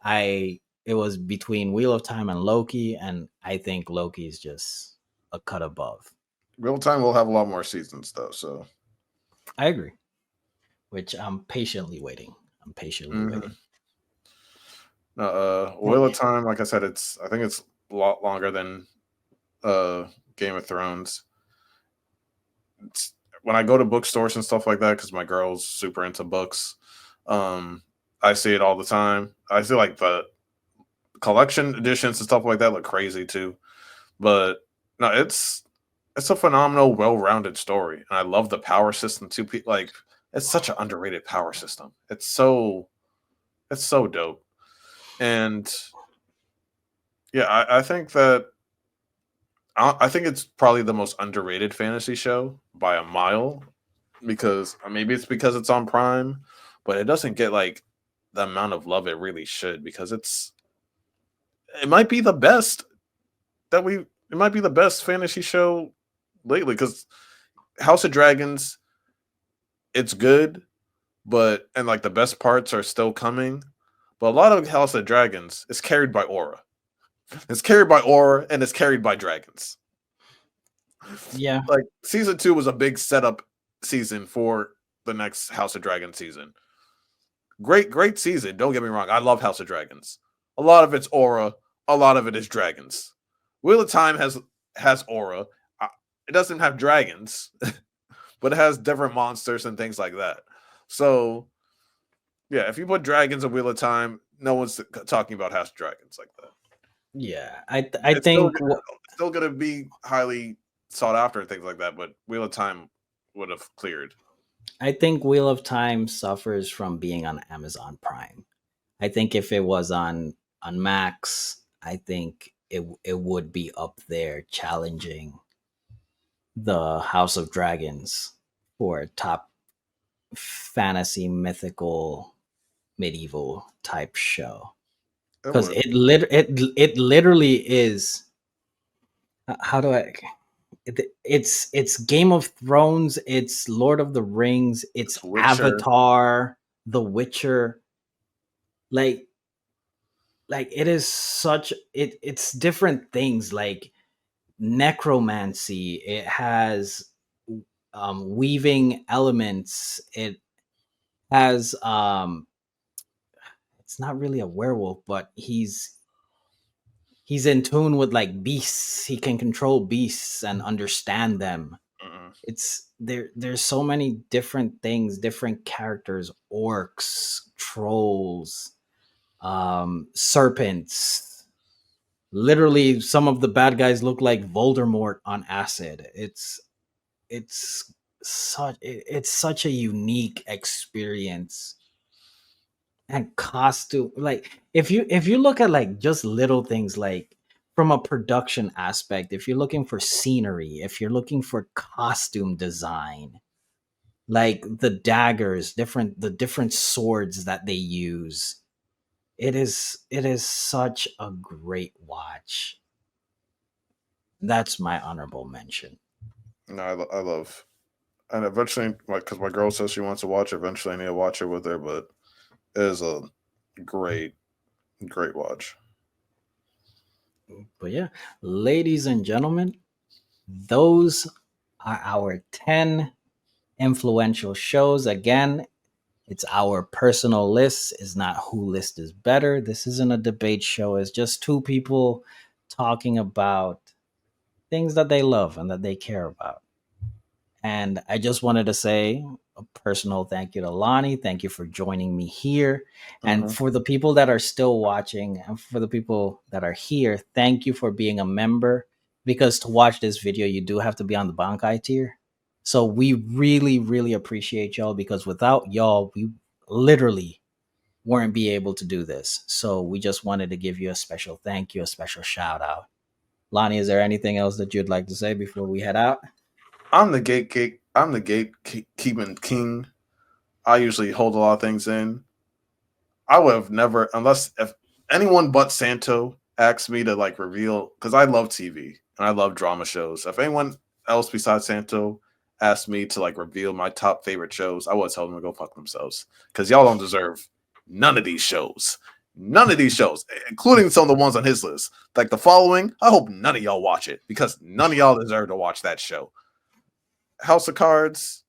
I it was between Wheel of Time and Loki, and I think Loki is just a cut above. Real Time will have a lot more seasons though, so I agree, which I'm patiently waiting. I'm patiently mhm. waiting. Wheel of Time, like I said, I think it's a lot longer than uh Game of Thrones. It's, when I go to bookstores and stuff like that, because my girl's super into books, um, I see it all the time. I see like the collection editions and stuff like that look crazy too. But no, it's a phenomenal, well-rounded story, and I love the power system too. Like it's such an underrated power system. It's so dope, and yeah, I think that I think it's probably the most underrated fantasy show by a mile because maybe it's because it's on Prime, but it doesn't get like the amount of love it really should because it might be the best it might be the best fantasy show lately because House of Dragons, it's good, but and like the best parts are still coming. But a lot of House of Dragons is carried by aura. It's carried by aura and it's carried by dragons. Yeah, Like season 2 was a big setup season for the next House of Dragons season. Great season. Don't get me wrong. I love House of Dragons. A lot of it's aura. A lot of it is dragons. Wheel of Time has aura. It doesn't have dragons, but it has different monsters and things like that. So yeah, if you put dragons in Wheel of Time, no one's talking about House of Dragons like that. yeah. I It's still think still gonna be highly sought after and things like that, but Wheel of Time would have cleared. Wheel of Time suffers from being on Amazon Prime. I think if it was on Max, I think it would be up there challenging the House of Dragons for top fantasy mythical medieval type show It because would. it literally is. How do I? It's Game of Thrones, it's Lord of the Rings, it's It's Witcher. Avatar, The Witcher. Like it is such it's different things like necromancy. It has weaving elements. It has it's not really a werewolf, but he's in tune with like beasts. He can control beasts and understand them. Mm-mm. It's there's so many different things, different characters, orcs, trolls, serpents. Literally some of the bad guys look like Voldemort on acid. It's it's such a unique experience. And costume, like if you look at like just little things like from a production aspect, if you're looking for scenery, if you're looking for costume design, like the daggers, the different swords that they use, it is such a great watch. That's my honorable mention. No, I love, and eventually, like, because my girl says she wants to watch it, eventually I need to watch it with her, but it is a great, great watch. But yeah, ladies and gentlemen, those are our 10 influential shows. Again, it's our personal list. It's not who list is better. This isn't a debate show. It's just two people talking about things that they love and that they care about. And I just wanted to say a personal thank you to Lani. Thank you for joining me here. And Hmm. for the people that are still watching and for the people that are here, thank you for being a member. Because to watch this video, you do have to be on the Bankai tier. So we really, really appreciate y'all because without y'all, we literally weren't be able to do this. So we just wanted to give you a special thank you, a special shout out. Lonnie, is there anything else that you'd like to say before we head out? I'm the gatekeeping king. I usually hold a lot of things in. I would have never, unless if anyone but Santo asked me to like reveal, because I love TV and I love drama shows. If anyone else besides Santo asked me to like reveal my top favorite shows, I would tell them to go fuck themselves because y'all don't deserve none of these shows. None of these shows, including some of the ones on his list, like the following. I hope none of y'all watch it because none of y'all deserve to watch that show. House of Cards,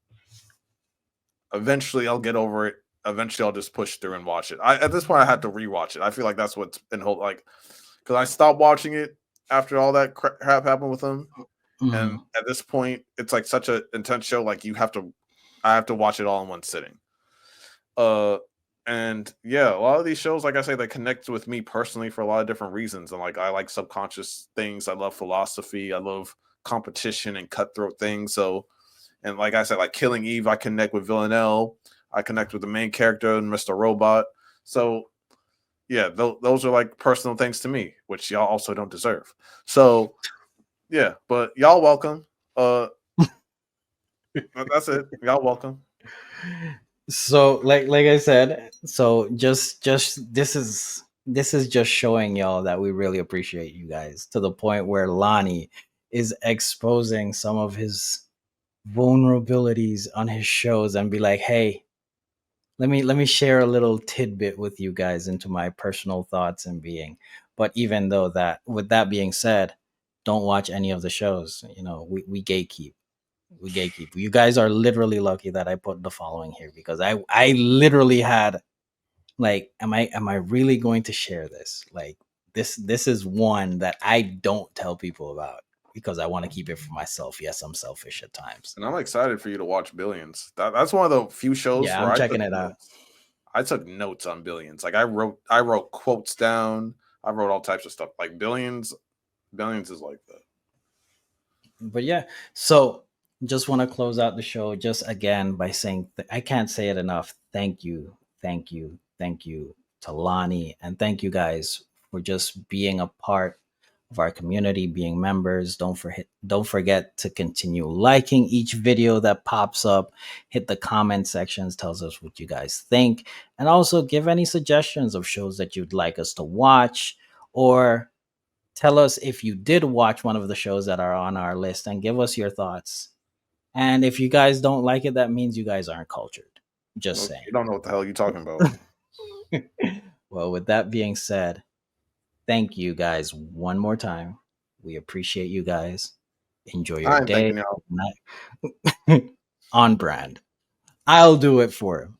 eventually I'll get over it. Eventually I'll just push through and watch it. At this point I had to rewatch it. I feel like that's what's been like because I stopped watching it after all that crap happened with him, and Mhm. at this point it's like such an intense show. Like I have to watch it all in one sitting. Uh, and yeah, a lot of these shows, like I say, they connect with me personally for a lot of different reasons. And like I like subconscious things. I love philosophy. I love competition and cutthroat things. So and like I said, like Killing Eve, I connect with Villanelle. I connect with the main character and Mr. Robot. So yeah, those are like personal things to me, which y'all also don't deserve. So yeah, but y'all welcome. Uh, that's it. Y'all welcome. So like I said, so just this is just showing y'all that we really appreciate you guys to the point where Lonnie is exposing some of his vulnerabilities on his shows and be like, "Hey, let me share a little tidbit with you guys into my personal thoughts and being." But even though that with that being said, don't watch any of the shows. We gatekeep. We gatekeep. You guys are literally lucky that I put the following here because I literally had like, am I really going to share this? Like this is one that I don't tell people about because I want to keep it for myself. Yes, I'm selfish at times. And I'm excited for you to watch Billions. That's one of the few shows Yeah, where I'm I took checking it out. notes. I took notes on Billions. Like I wrote quotes down. I wrote all types of stuff. Like Billions is like that. But yeah, so just want to close out the show just again by saying I can't say it enough. Thank you, thank you, thank you to Lonnie, and thank you guys for just being a part of our community, being members. Don't forget to continue liking each video that pops up. Hit the comment sections, tells us what you guys think, and also give any suggestions of shows that you'd like us to watch, or tell us if you did watch one of the shows that are on our list and give us your thoughts. And if you guys don't like it, that means you guys aren't cultured. Just Well, saying. you don't know what the hell you're talking about. Well, with that being said, thank you guys one more time. We appreciate you guys. Enjoy your I ain't day, thinking y'all. night. On brand. I'll do it for him.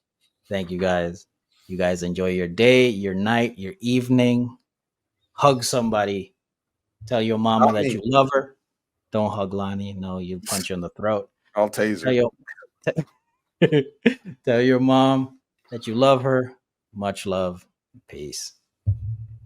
Thank you guys. You guys enjoy your day, your night, your evening. Hug somebody. Tell your mama Not that you me. love her. Don't hug Lonnie. No, you punch her in the throat. I'll Tell taser. your tell your mom that you love her. Much love. Peace.